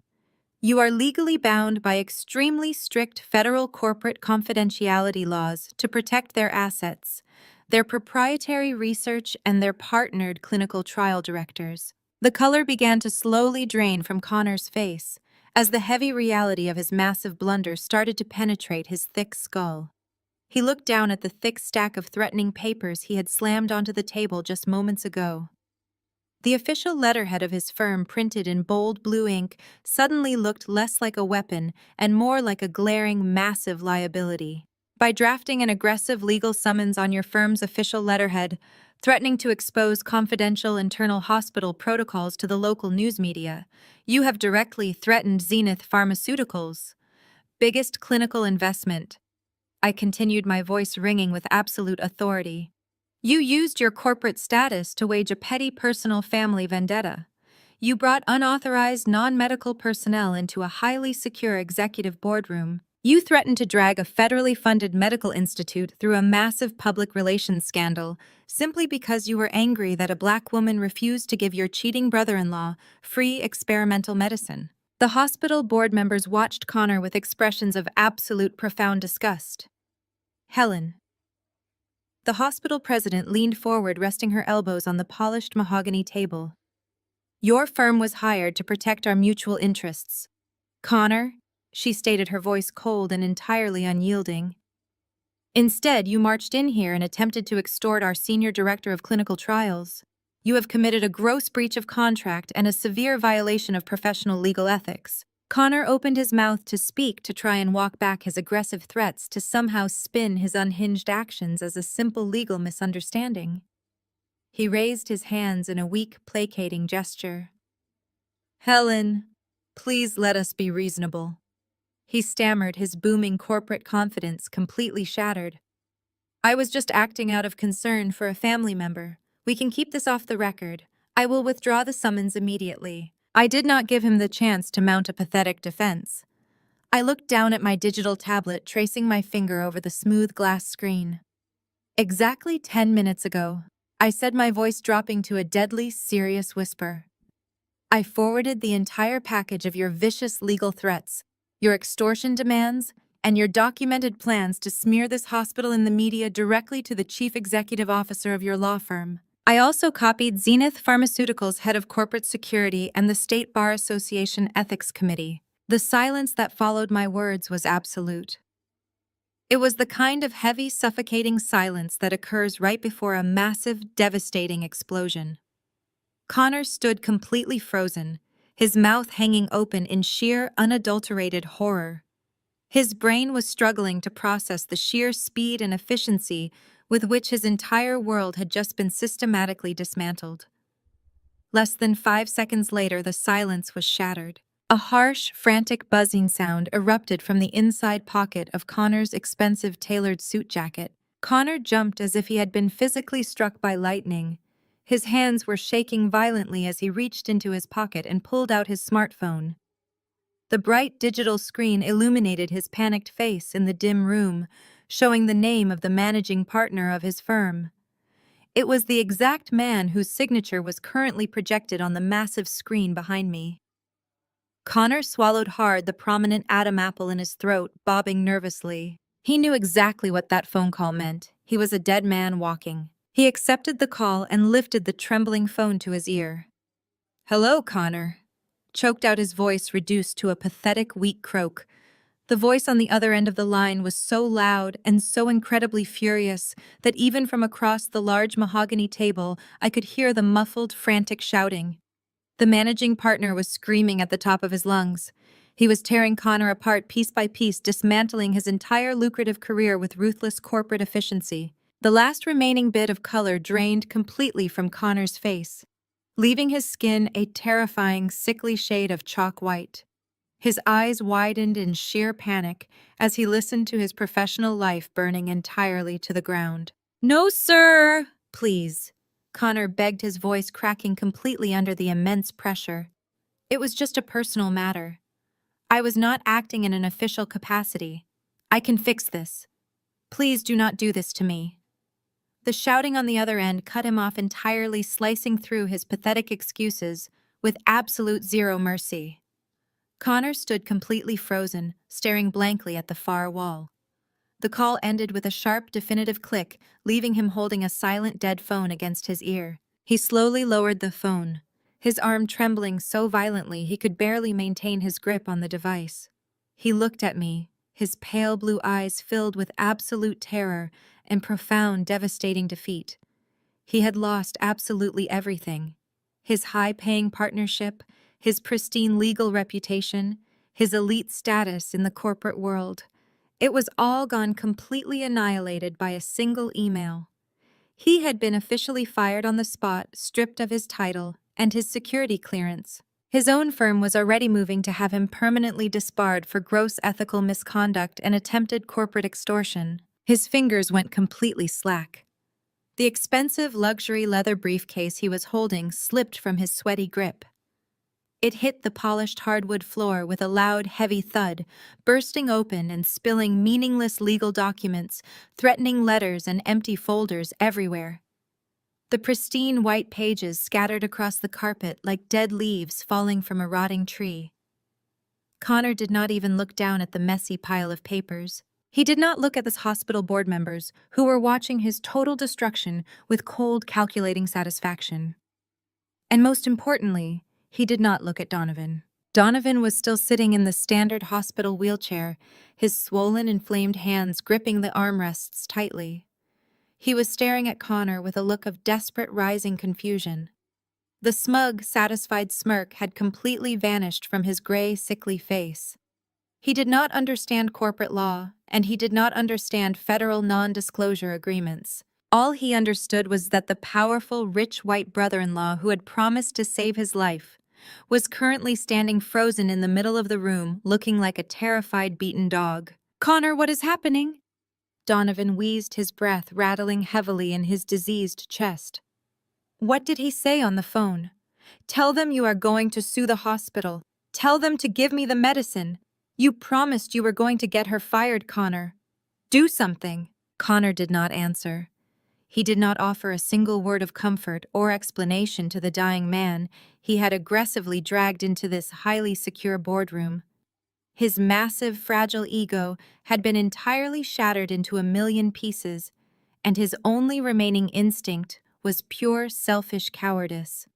You are legally bound by extremely strict federal corporate confidentiality laws to protect their assets, their proprietary research, and their partnered clinical trial directors." The color began to slowly drain from Connor's face as the heavy reality of his massive blunder started to penetrate his thick skull. He looked down at the thick stack of threatening papers he had slammed onto the table just moments ago. The official letterhead of his firm, printed in bold blue ink, suddenly looked less like a weapon and more like a glaring, massive liability. "By drafting an aggressive legal summons on your firm's official letterhead, threatening to expose confidential internal hospital protocols to the local news media, you have directly threatened Zenith Pharmaceuticals' biggest clinical investment." I continued, my voice ringing with absolute authority. "You used your corporate status to wage a petty personal family vendetta. You brought unauthorized non-medical personnel into a highly secure executive boardroom. You threatened to drag a federally funded medical institute through a massive public relations scandal simply because you were angry that a black woman refused to give your cheating brother-in-law free experimental medicine. The hospital board members watched Connor with expressions of absolute profound disgust. Helen. The hospital president leaned forward, resting her elbows on the polished mahogany table. Your firm was hired to protect our mutual interests. Connor, she stated, her voice cold and entirely unyielding. Instead, you marched in here and attempted to extort our senior director of clinical trials. You have committed a gross breach of contract and a severe violation of professional legal ethics. Connor opened his mouth to speak, to try and walk back his aggressive threats, to somehow spin his unhinged actions as a simple legal misunderstanding. He raised his hands in a weak, placating gesture. Helen, please let us be reasonable. He stammered, his booming corporate confidence completely shattered. I was just acting out of concern for a family member. We can keep this off the record. I will withdraw the summons immediately. I did not give him the chance to mount a pathetic defense. I looked down at my digital tablet, tracing my finger over the smooth glass screen. Exactly 10 minutes ago, I said, my voice dropping to a deadly serious whisper. I forwarded the entire package of your vicious legal threats, your extortion demands, and your documented plans to smear this hospital in the media directly to the chief executive officer of your law firm. I also copied Zenith Pharmaceuticals' head of corporate security and the State Bar Association Ethics Committee. The silence that followed my words was absolute. It was the kind of heavy, suffocating silence that occurs right before a massive, devastating explosion. Connor stood completely frozen, his mouth hanging open in sheer, unadulterated horror. His brain was struggling to process the sheer speed and efficiency with which his entire world had just been systematically dismantled. Less than 5 seconds later, the silence was shattered. A harsh, frantic buzzing sound erupted from the inside pocket of Connor's expensive tailored suit jacket. Connor jumped as if he had been physically struck by lightning. His hands were shaking violently as he reached into his pocket and pulled out his smartphone. The bright digital screen illuminated his panicked face in the dim room, showing the name of the managing partner of his firm. It was the exact man whose signature was currently projected on the massive screen behind me. Connor swallowed hard, the prominent Adam apple in his throat bobbing nervously. He knew exactly what that phone call meant. He was a dead man walking. He accepted the call and lifted the trembling phone to his ear. Hello, Connor. Choked out, his voice reduced to a pathetic, weak croak. The voice on the other end of the line was so loud and so incredibly furious that even from across the large mahogany table, I could hear the muffled, frantic shouting. The managing partner was screaming at the top of his lungs. He was tearing Connor apart piece by piece, dismantling his entire lucrative career with ruthless corporate efficiency. The last remaining bit of color drained completely from Connor's face, leaving his skin a terrifying, sickly shade of chalk white. His eyes widened in sheer panic as he listened to his professional life burning entirely to the ground. No, sir! Please. Connor begged, his voice cracking completely under the immense pressure. It was just a personal matter. I was not acting in an official capacity. I can fix this. Please do not do this to me. The shouting on the other end cut him off entirely, slicing through his pathetic excuses with absolute zero mercy. Connor stood completely frozen, staring blankly at the far wall. The call ended with a sharp, definitive click, leaving him holding a silent, dead phone against his ear. He slowly lowered the phone, his arm trembling so violently he could barely maintain his grip on the device. He looked at me, his pale blue eyes filled with absolute terror and profound, devastating defeat. He had lost absolutely everything. His high-paying partnership, his pristine legal reputation, his elite status in the corporate world. It was all gone, completely annihilated by a single email. He had been officially fired on the spot, stripped of his title and his security clearance. His own firm was already moving to have him permanently disbarred for gross ethical misconduct and attempted corporate extortion. His fingers went completely slack. The expensive luxury leather briefcase he was holding slipped from his sweaty grip. It hit the polished hardwood floor with a loud, heavy thud, bursting open and spilling meaningless legal documents, threatening letters and empty folders everywhere. The pristine white pages scattered across the carpet like dead leaves falling from a rotting tree. Connor did not even look down at the messy pile of papers. He did not look at the hospital board members, who were watching his total destruction with cold, calculating satisfaction. And most importantly, he did not look at Donovan. Donovan was still sitting in the standard hospital wheelchair, his swollen, inflamed hands gripping the armrests tightly. He was staring at Connor with a look of desperate, rising confusion. The smug, satisfied smirk had completely vanished from his gray, sickly face. He did not understand corporate law, and he did not understand federal non-disclosure agreements. All he understood was that the powerful, rich white brother-in-law who had promised to save his life was currently standing frozen in the middle of the room, looking like a terrified, beaten dog. "Connor, what is happening?" Donovan wheezed, his breath rattling heavily in his diseased chest. "What did he say on the phone?" "Tell them you are going to sue the hospital. Tell them to give me the medicine. You promised you were going to get her fired, Connor. Do something." Connor did not answer. He did not offer a single word of comfort or explanation to the dying man he had aggressively dragged into this highly secure boardroom. His massive, fragile ego had been entirely shattered into a million pieces, and his only remaining instinct was pure, selfish cowardice.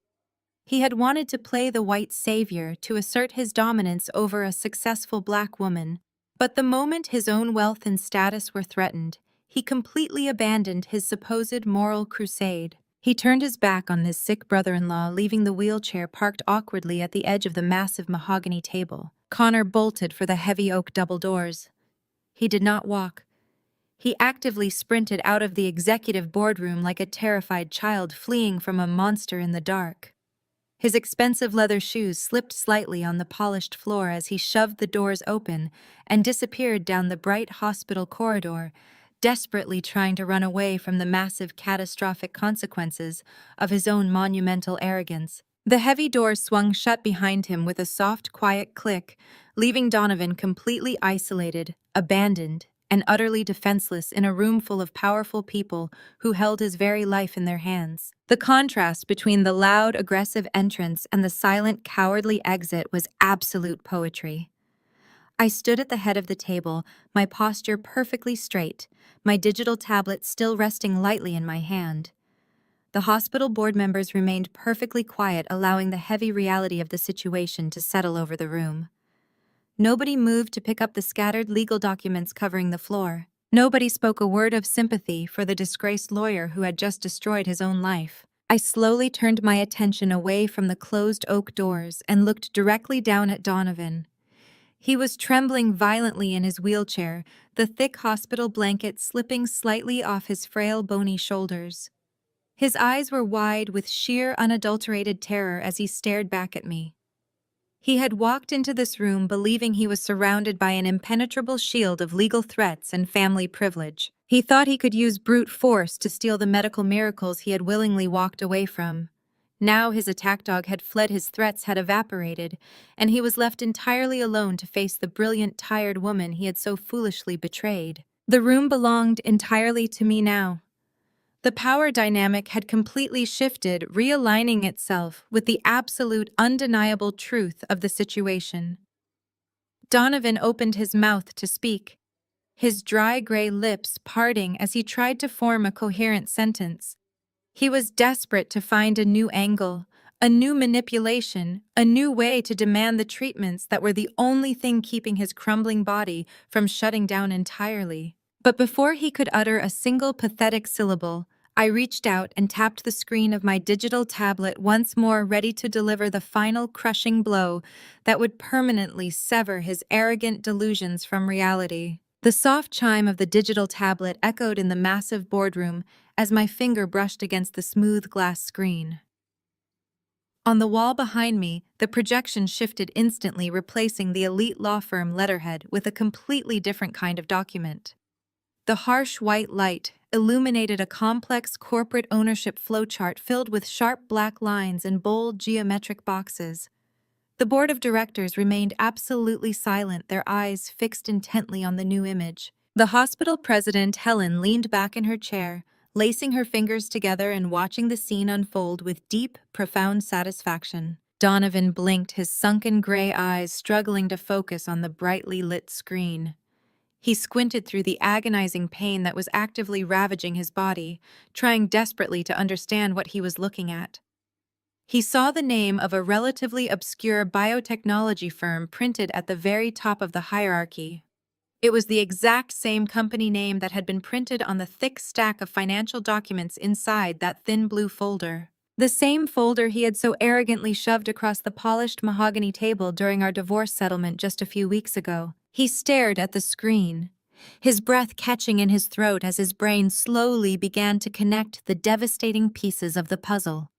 He had wanted to play the white savior to assert his dominance over a successful black woman, but the moment his own wealth and status were threatened, he completely abandoned his supposed moral crusade. He turned his back on his sick brother-in-law, leaving the wheelchair parked awkwardly at the edge of the massive mahogany table. Connor bolted for the heavy oak double doors. He did not walk. He actively sprinted out of the executive boardroom like a terrified child fleeing from a monster in the dark. His expensive leather shoes slipped slightly on the polished floor as he shoved the doors open and disappeared down the bright hospital corridor, desperately trying to run away from the massive, catastrophic consequences of his own monumental arrogance. The heavy doors swung shut behind him with a soft, quiet click, leaving Donovan completely isolated, abandoned, and utterly defenseless in a room full of powerful people who held his very life in their hands. The contrast between the loud, aggressive entrance and the silent, cowardly exit was absolute poetry. I stood at the head of the table, my posture perfectly straight, my digital tablet still resting lightly in my hand. The hospital board members remained perfectly quiet, allowing the heavy reality of the situation to settle over the room. Nobody moved to pick up the scattered legal documents covering the floor. Nobody spoke a word of sympathy for the disgraced lawyer who had just destroyed his own life. I slowly turned my attention away from the closed oak doors and looked directly down at Donovan. He was trembling violently in his wheelchair, the thick hospital blanket slipping slightly off his frail, bony shoulders. His eyes were wide with sheer, unadulterated terror as he stared back at me. He had walked into this room believing he was surrounded by an impenetrable shield of legal threats and family privilege. He thought he could use brute force to steal the medical miracles he had willingly walked away from. Now his attack dog had fled, his threats had evaporated, and he was left entirely alone to face the brilliant, tired woman he had so foolishly betrayed. The room belonged entirely to me now. The power dynamic had completely shifted, realigning itself with the absolute, undeniable truth of the situation. Donovan opened his mouth to speak, his dry gray lips parting as he tried to form a coherent sentence. He was desperate to find a new angle, a new manipulation, a new way to demand the treatments that were the only thing keeping his crumbling body from shutting down entirely. But before he could utter a single pathetic syllable, I reached out and tapped the screen of my digital tablet once more, ready to deliver the final crushing blow that would permanently sever his arrogant delusions from reality. The soft chime of the digital tablet echoed in the massive boardroom as my finger brushed against the smooth glass screen. On the wall behind me, the projection shifted instantly, replacing the elite law firm letterhead with a completely different kind of document. The harsh white light illuminated a complex corporate ownership flowchart filled with sharp black lines and bold geometric boxes. The board of directors remained absolutely silent, their eyes fixed intently on the new image. The hospital president, Helen, leaned back in her chair, lacing her fingers together and watching the scene unfold with deep, profound satisfaction. Donovan blinked, his sunken gray eyes struggling to focus on the brightly lit screen. He squinted through the agonizing pain that was actively ravaging his body, trying desperately to understand what he was looking at. He saw the name of a relatively obscure biotechnology firm printed at the very top of the hierarchy. It was the exact same company name that had been printed on the thick stack of financial documents inside that thin blue folder. The same folder he had so arrogantly shoved across the polished mahogany table during our divorce settlement just a few weeks ago. He stared at the screen, his breath catching in his throat as his brain slowly began to connect the devastating pieces of the puzzle.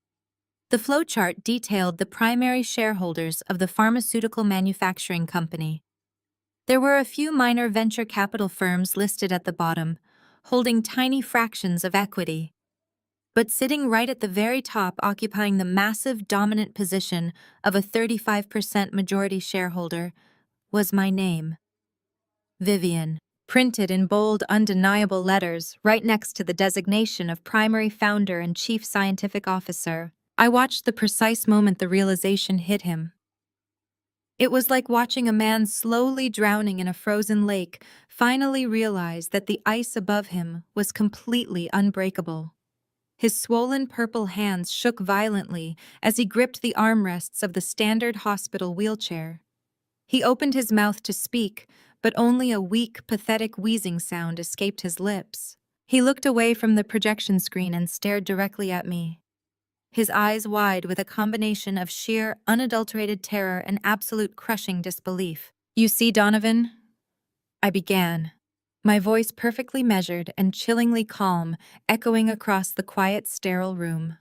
The flowchart detailed the primary shareholders of the pharmaceutical manufacturing company. There were a few minor venture capital firms listed at the bottom, holding tiny fractions of equity. But sitting right at the very top, occupying the massive dominant position of a 35% majority shareholder, was my name. Vivian, printed in bold, undeniable letters right next to the designation of primary founder and chief scientific officer. I watched the precise moment the realization hit him. It was like watching a man slowly drowning in a frozen lake finally realize that the ice above him was completely unbreakable. His swollen purple hands shook violently as he gripped the armrests of the standard hospital wheelchair. He opened his mouth to speak, but only a weak, pathetic wheezing sound escaped his lips. He looked away from the projection screen and stared directly at me, his eyes wide with a combination of sheer, unadulterated terror and absolute crushing disbelief. "You see, Donovan?" I began, my voice perfectly measured and chillingly calm, echoing across the quiet, sterile room.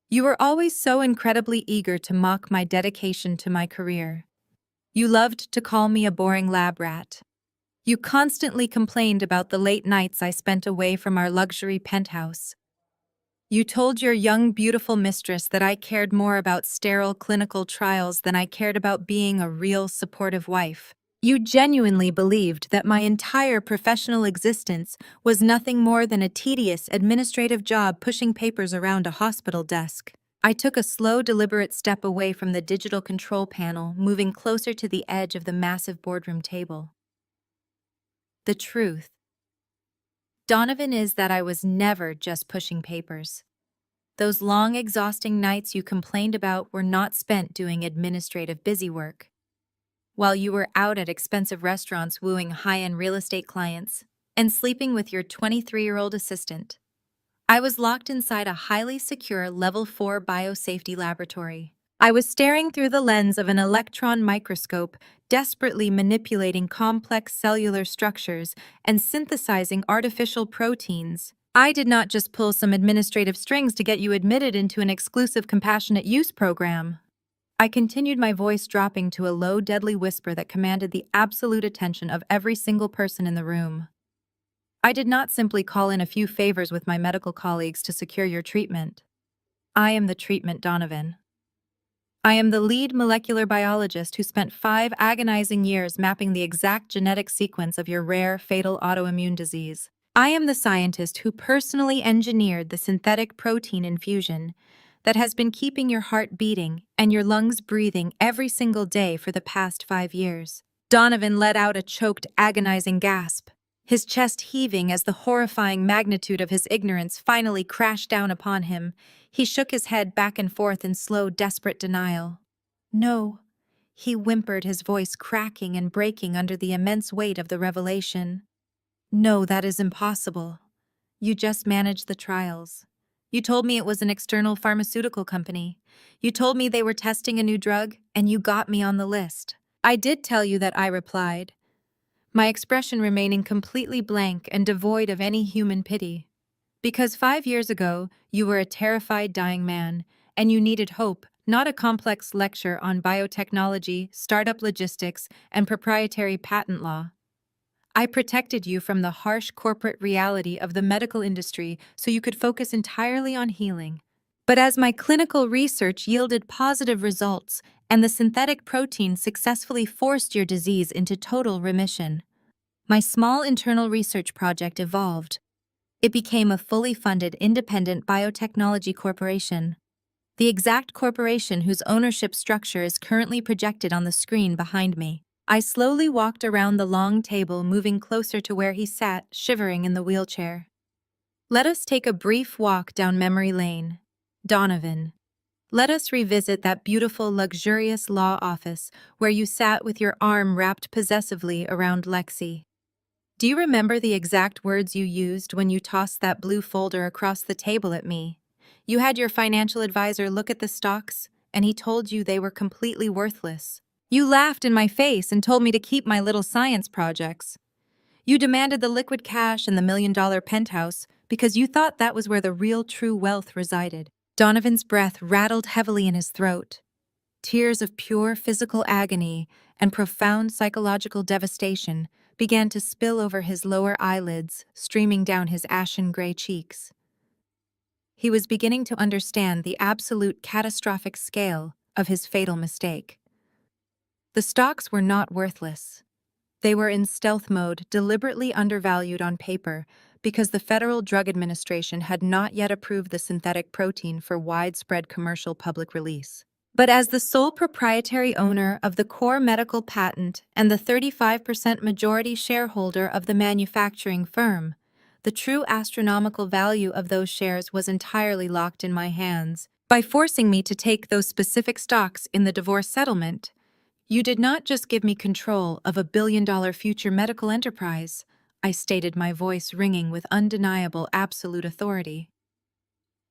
"You were always so incredibly eager to mock my dedication to my career. You loved to call me a boring lab rat. You constantly complained about the late nights I spent away from our luxury penthouse. You told your young, beautiful mistress that I cared more about sterile clinical trials than I cared about being a real, supportive wife. You genuinely believed that my entire professional existence was nothing more than a tedious administrative job pushing papers around a hospital desk." I took a slow, deliberate step away from the digital control panel, moving closer to the edge of the massive boardroom table. The truth, Donovan, is that I was never just pushing papers. Those long, exhausting nights you complained about were not spent doing administrative busywork. While you were out at expensive restaurants wooing high-end real estate clients and sleeping with your 23-year-old assistant, I was locked inside a highly secure Level 4 biosafety laboratory. I was staring through the lens of an electron microscope, desperately manipulating complex cellular structures and synthesizing artificial proteins. I did not just pull some administrative strings to get you admitted into an exclusive compassionate use program. I continued, my voice dropping to a low, deadly whisper that commanded the absolute attention of every single person in the room. I did not simply call in a few favors with my medical colleagues to secure your treatment. I am the treatment, Donovan. I am the lead molecular biologist who spent 5 agonizing years mapping the exact genetic sequence of your rare, fatal autoimmune disease. I am the scientist who personally engineered the synthetic protein infusion that has been keeping your heart beating and your lungs breathing every single day for the past 5 years. Donovan let out a choked, agonizing gasp, his chest heaving as the horrifying magnitude of his ignorance finally crashed down upon him. He shook his head back and forth in slow, desperate denial. "No," he whimpered, his voice cracking and breaking under the immense weight of the revelation. "No, that is impossible. You just managed the trials. You told me it was an external pharmaceutical company. You told me they were testing a new drug, and you got me on the list." "I did tell you that," I replied, my expression remaining completely blank and devoid of any human pity. "Because 5 years ago, you were a terrified, dying man, and you needed hope, not a complex lecture on biotechnology, startup logistics, and proprietary patent law. I protected you from the harsh corporate reality of the medical industry so you could focus entirely on healing. But as my clinical research yielded positive results and the synthetic protein successfully forced your disease into total remission. My small internal research project evolved. It became a fully funded independent biotechnology corporation. The exact corporation whose ownership structure is currently projected on the screen behind me. I slowly walked around the long table, moving closer to where he sat, shivering in the wheelchair. Let us take a brief walk down memory lane. Donovan. Let us revisit that beautiful, luxurious law office where you sat with your arm wrapped possessively around Lexi. Do you remember the exact words you used when you tossed that blue folder across the table at me? You had your financial advisor look at the stocks, and he told you they were completely worthless. You laughed in my face and told me to keep my little science projects. You demanded the liquid cash and the $1 million penthouse because you thought that was where the real true wealth resided. Donovan's breath rattled heavily in his throat. Tears of pure physical agony and profound psychological devastation began to spill over his lower eyelids, streaming down his ashen gray cheeks. He was beginning to understand the absolute catastrophic scale of his fatal mistake. The stocks were not worthless. They were in stealth mode, deliberately undervalued on paper, because the Federal Drug Administration had not yet approved the synthetic protein for widespread commercial public release. But as the sole proprietary owner of the core medical patent and the 35% majority shareholder of the manufacturing firm, the true astronomical value of those shares was entirely locked in my hands. By forcing me to take those specific stocks in the divorce settlement, you did not just give me control of a billion-dollar future medical enterprise, I stated, my voice ringing with undeniable absolute authority.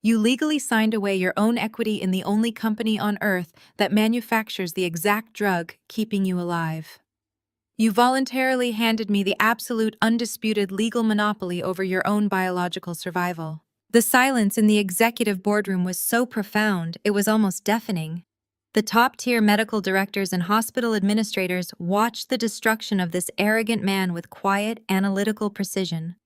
You legally signed away your own equity in the only company on Earth that manufactures the exact drug keeping you alive. You voluntarily handed me the absolute undisputed legal monopoly over your own biological survival. The silence in the executive boardroom was so profound, it was almost deafening. The top-tier medical directors and hospital administrators watched the destruction of this arrogant man with quiet, analytical precision.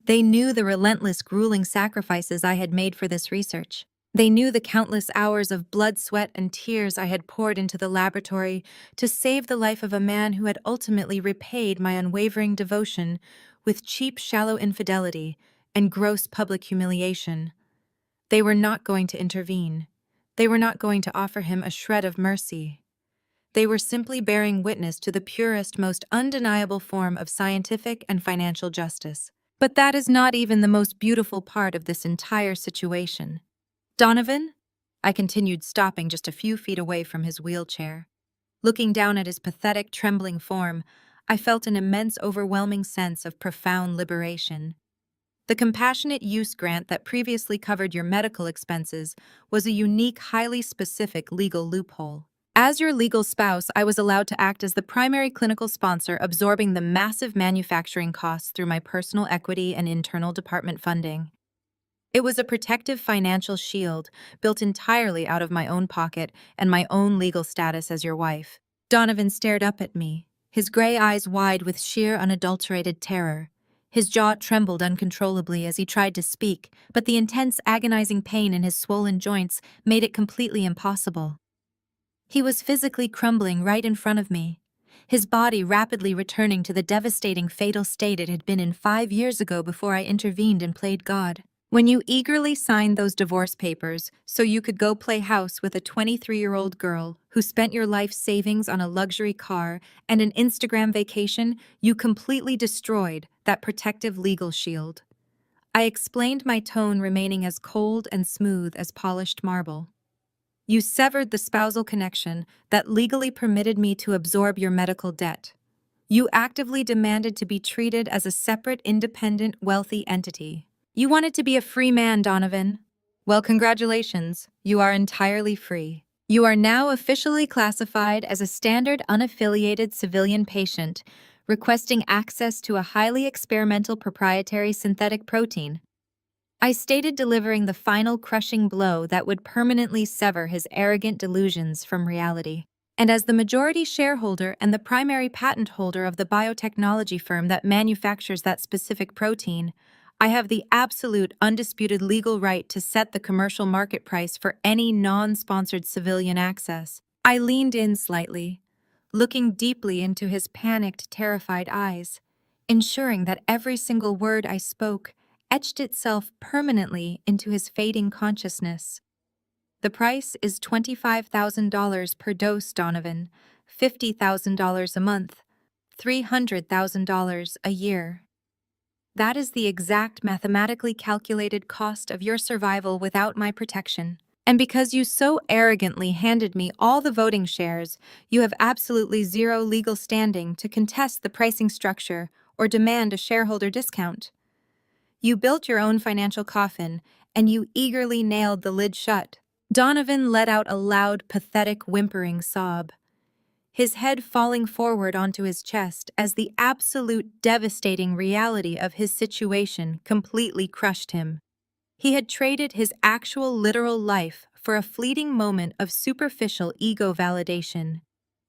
They knew the relentless, grueling sacrifices I had made for this research. They knew the countless hours of blood, sweat, and tears I had poured into the laboratory to save the life of a man who had ultimately repaid my unwavering devotion with cheap, shallow infidelity and gross public humiliation. They were not going to intervene. They were not going to offer him a shred of mercy. They were simply bearing witness to the purest, most undeniable form of scientific and financial justice. But that is not even the most beautiful part of this entire situation. Donovan? I continued, stopping just a few feet away from his wheelchair. Looking down at his pathetic, trembling form, I felt an immense, overwhelming sense of profound liberation. The compassionate use grant that previously covered your medical expenses was a unique, highly specific legal loophole. As your legal spouse, I was allowed to act as the primary clinical sponsor, absorbing the massive manufacturing costs through my personal equity and internal department funding. It was a protective financial shield built entirely out of my own pocket and my own legal status as your wife. Donovan stared up at me, his gray eyes wide with sheer, unadulterated terror. His jaw trembled uncontrollably as he tried to speak, but the intense, agonizing pain in his swollen joints made it completely impossible. He was physically crumbling right in front of me, his body rapidly returning to the devastating, fatal state it had been in 5 years ago before I intervened and played God. When you eagerly signed those divorce papers so you could go play house with a 23-year-old girl who spent your life savings on a luxury car and an Instagram vacation, you completely destroyed that protective legal shield. I explained, my tone remaining as cold and smooth as polished marble. You severed the spousal connection that legally permitted me to absorb your medical debt. You actively demanded to be treated as a separate, independent, wealthy entity. You wanted to be a free man, Donovan. Well, congratulations. You are entirely free. You are now officially classified as a standard, unaffiliated civilian patient, requesting access to a highly experimental proprietary synthetic protein. I stated, delivering the final crushing blow that would permanently sever his arrogant delusions from reality. And as the majority shareholder and the primary patent holder of the biotechnology firm that manufactures that specific protein, I have the absolute, undisputed legal right to set the commercial market price for any non-sponsored civilian access. I leaned in slightly, looking deeply into his panicked, terrified eyes, ensuring that every single word I spoke etched itself permanently into his fading consciousness. The price is $25,000 per dose, Donovan, $50,000 a month, $300,000 a year. That is the exact mathematically calculated cost of your survival without my protection. And because you so arrogantly handed me all the voting shares, you have absolutely zero legal standing to contest the pricing structure or demand a shareholder discount. You built your own financial coffin, and you eagerly nailed the lid shut. Donovan let out a loud, pathetic, whimpering sob, his head falling forward onto his chest as the absolute devastating reality of his situation completely crushed him. He had traded his actual literal life for a fleeting moment of superficial ego validation.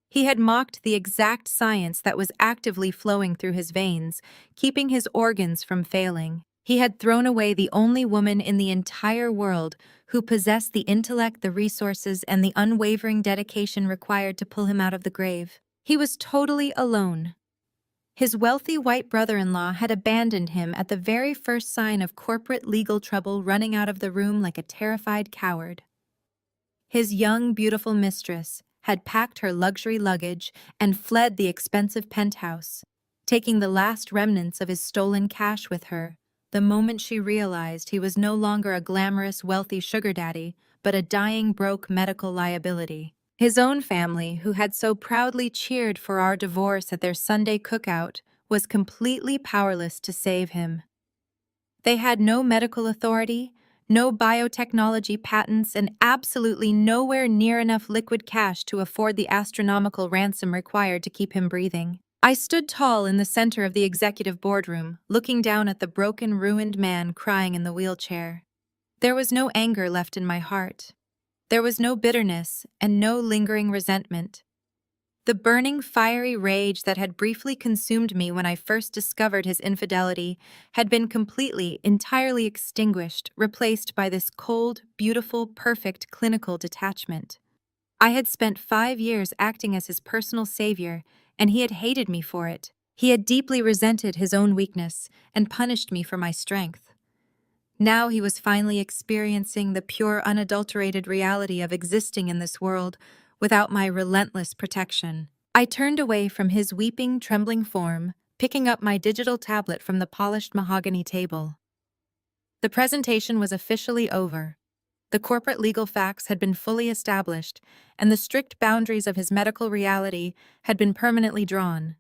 He had mocked the exact science that was actively flowing through his veins, keeping his organs from failing. He had thrown away the only woman in the entire world who possessed the intellect, the resources, and the unwavering dedication required to pull him out of the grave. He was totally alone. His wealthy white brother-in-law had abandoned him at the very first sign of corporate legal trouble, running out of the room like a terrified coward. His young, beautiful mistress had packed her luxury luggage and fled the expensive penthouse, taking the last remnants of his stolen cash with her, the moment she realized he was no longer a glamorous, wealthy sugar daddy, but a dying, broke medical liability. His own family, who had so proudly cheered for our divorce at their Sunday cookout, was completely powerless to save him. They had no medical authority, no biotechnology patents, and absolutely nowhere near enough liquid cash to afford the astronomical ransom required to keep him breathing. I stood tall in the center of the executive boardroom, looking down at the broken, ruined man crying in the wheelchair. There was no anger left in my heart. There was no bitterness and no lingering resentment. The burning, fiery rage that had briefly consumed me when I first discovered his infidelity had been completely, entirely extinguished, replaced by this cold, beautiful, perfect clinical detachment. I had spent 5 years acting as his personal savior, and he had hated me for it. He had deeply resented his own weakness and punished me for my strength. Now he was finally experiencing the pure, unadulterated reality of existing in this world without my relentless protection. I turned away from his weeping, trembling form, picking up my digital tablet from the polished mahogany table. The presentation was officially over. The corporate legal facts had been fully established, and the strict boundaries of his medical reality had been permanently drawn.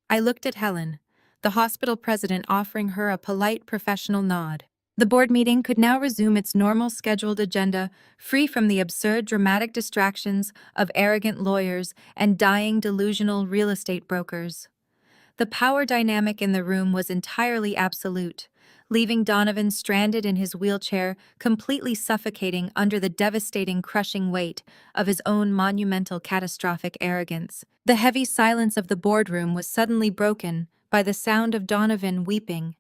I looked at Helen, the hospital president, offering her a polite, professional nod. The board meeting could now resume its normal scheduled agenda, free from the absurd, dramatic distractions of arrogant lawyers and dying, delusional real estate brokers. The power dynamic in the room was entirely absolute, leaving Donovan stranded in his wheelchair, completely suffocating under the devastating, crushing weight of his own monumental, catastrophic arrogance. The heavy silence of the boardroom was suddenly broken by the sound of Donovan weeping.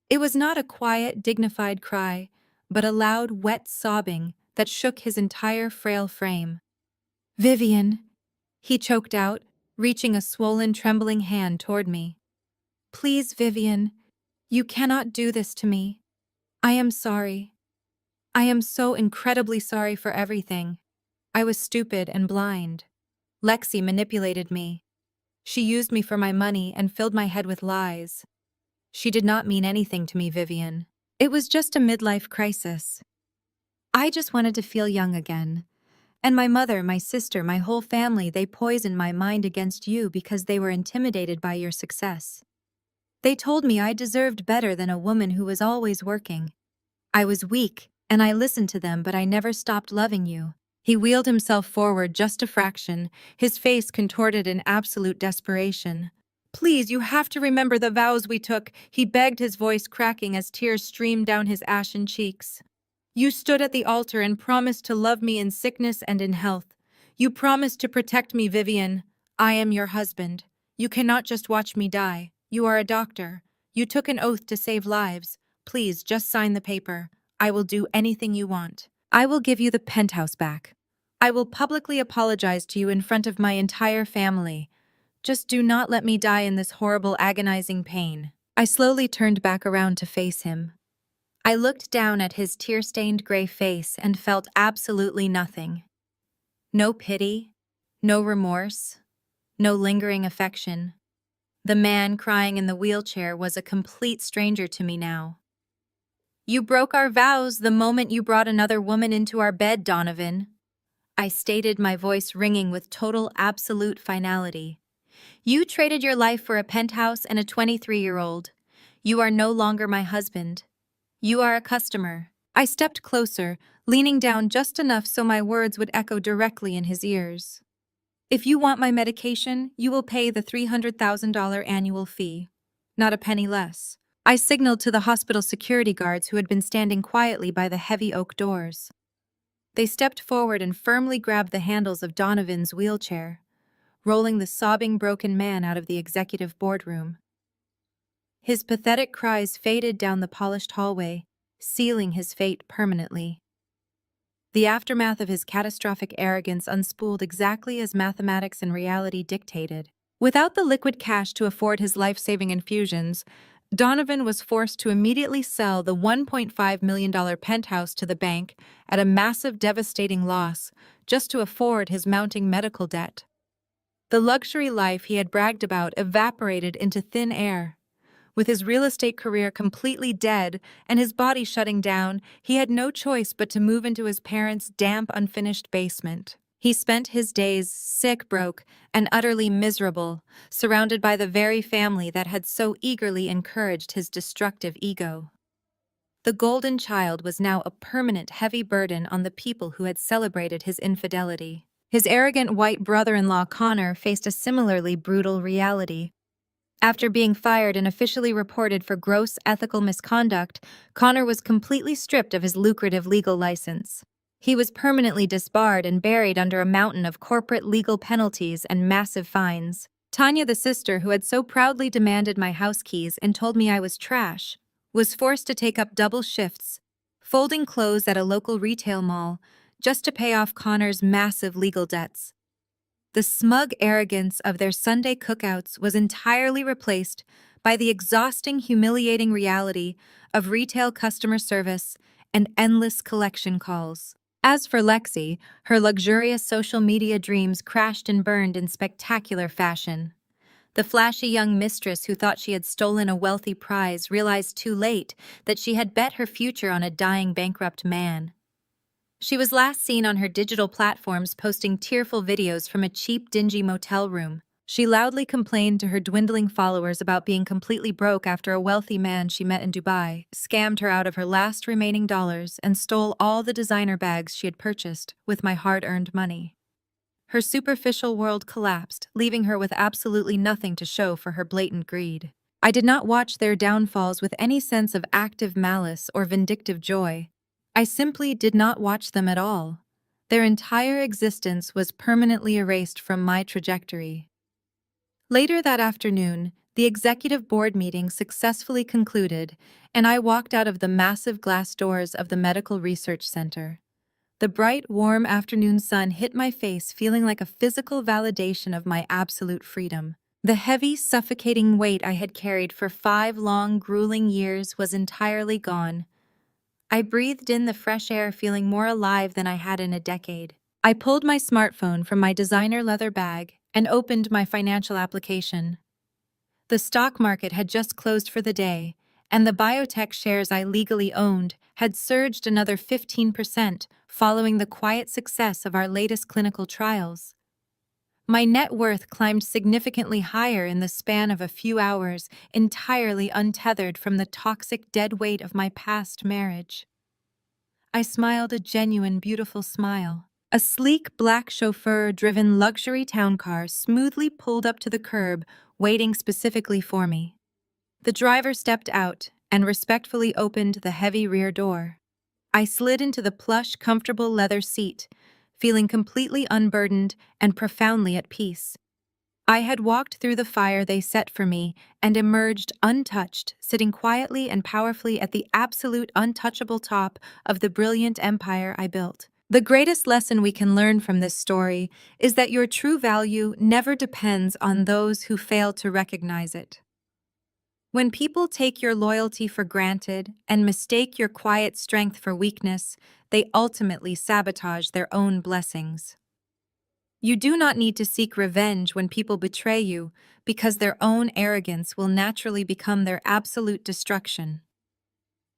It was not a quiet, dignified cry, but a loud, wet sobbing that shook his entire frail frame. "Vivian," he choked out, reaching a swollen, trembling hand toward me. "Please, Vivian, you cannot do this to me. I am sorry. I am so incredibly sorry for everything. I was stupid and blind. Lexi manipulated me. She used me for my money and filled my head with lies. She did not mean anything to me, Vivian. It was just a midlife crisis. I just wanted to feel young again. And my mother, my sister, my whole family, they poisoned my mind against you because they were intimidated by your success. They told me I deserved better than a woman who was always working. I was weak, and I listened to them, but I never stopped loving you." He wheeled himself forward just a fraction, his face contorted in absolute desperation. "Please, you have to remember the vows we took," he begged, his voice cracking as tears streamed down his ashen cheeks. "You stood at the altar and promised to love me in sickness and in health. You promised to protect me, Vivian. I am your husband. You cannot just watch me die. You are a doctor. You took an oath to save lives. Please, just sign the paper. I will do anything you want. I will give you the penthouse back. I will publicly apologize to you in front of my entire family. Just do not let me die in this horrible, agonizing pain." I slowly turned back around to face him. I looked down at his tear-stained gray face and felt absolutely nothing. No pity, no remorse, no lingering affection. The man crying in the wheelchair was a complete stranger to me now. "You broke our vows the moment you brought another woman into our bed, Donovan," I stated, my voice ringing with total absolute finality. "You traded your life for a penthouse and a 23-year-old. You are no longer my husband. You are a customer." I stepped closer, leaning down just enough so my words would echo directly in his ears. "If you want my medication, you will pay the $300,000 annual fee. Not a penny less." I signaled to the hospital security guards who had been standing quietly by the heavy oak doors. They stepped forward and firmly grabbed the handles of Donovan's wheelchair, rolling the sobbing, broken man out of the executive boardroom. His pathetic cries faded down the polished hallway, sealing his fate permanently. The aftermath of his catastrophic arrogance unspooled exactly as mathematics and reality dictated. Without the liquid cash to afford his life-saving infusions, Donovan was forced to immediately sell the $1.5 million penthouse to the bank at a massive, devastating loss just to afford his mounting medical debt. The luxury life he had bragged about evaporated into thin air. With his real estate career completely dead and his body shutting down, he had no choice but to move into his parents' damp, unfinished basement. He spent his days sick, broke, and utterly miserable, surrounded by the very family that had so eagerly encouraged his destructive ego. The golden child was now a permanent, heavy burden on the people who had celebrated his infidelity. His arrogant white brother-in-law Connor faced a similarly brutal reality. After being fired and officially reported for gross ethical misconduct, Connor was completely stripped of his lucrative legal license. He was permanently disbarred and buried under a mountain of corporate legal penalties and massive fines. Tanya, the sister who had so proudly demanded my house keys and told me I was trash, was forced to take up double shifts, folding clothes at a local retail mall, just to pay off Connor's massive legal debts. The smug arrogance of their Sunday cookouts was entirely replaced by the exhausting, humiliating reality of retail customer service and endless collection calls. As for Lexi, her luxurious social media dreams crashed and burned in spectacular fashion. The flashy young mistress who thought she had stolen a wealthy prize realized too late that she had bet her future on a dying, bankrupt man. She was last seen on her digital platforms posting tearful videos from a cheap, dingy motel room. She loudly complained to her dwindling followers about being completely broke after a wealthy man she met in Dubai scammed her out of her last remaining dollars and stole all the designer bags she had purchased with my hard-earned money. Her superficial world collapsed, leaving her with absolutely nothing to show for her blatant greed. I did not watch their downfalls with any sense of active malice or vindictive joy. I simply did not watch them at all. Their entire existence was permanently erased from my trajectory. Later that afternoon, the executive board meeting successfully concluded, and I walked out of the massive glass doors of the Medical Research Center. The bright, warm afternoon sun hit my face, feeling like a physical validation of my absolute freedom. The heavy, suffocating weight I had carried for 5 long, grueling years was entirely gone. I breathed in the fresh air, feeling more alive than I had in a decade. I pulled my smartphone from my designer leather bag and opened my financial application. The stock market had just closed for the day, and the biotech shares I legally owned had surged another 15% following the quiet success of our latest clinical trials. My net worth climbed significantly higher in the span of a few hours, entirely untethered from the toxic dead weight of my past marriage. I smiled a genuine, beautiful smile. A sleek, black chauffeur-driven luxury town car smoothly pulled up to the curb, waiting specifically for me. The driver stepped out and respectfully opened the heavy rear door. I slid into the plush, comfortable leather seat, feeling completely unburdened and profoundly at peace. I had walked through the fire they set for me and emerged untouched, sitting quietly and powerfully at the absolute untouchable top of the brilliant empire I built. The greatest lesson we can learn from this story is that your true value never depends on those who fail to recognize it. When people take your loyalty for granted and mistake your quiet strength for weakness, they ultimately sabotage their own blessings. You do not need to seek revenge when people betray you, because their own arrogance will naturally become their absolute destruction.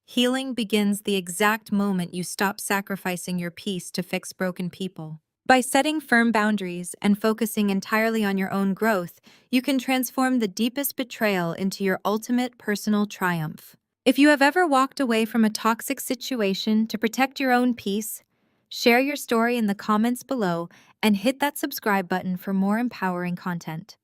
Healing begins the exact moment you stop sacrificing your peace to fix broken people. By setting firm boundaries and focusing entirely on your own growth, you can transform the deepest betrayal into your ultimate personal triumph. If you have ever walked away from a toxic situation to protect your own peace, share your story in the comments below and hit that subscribe button for more empowering content.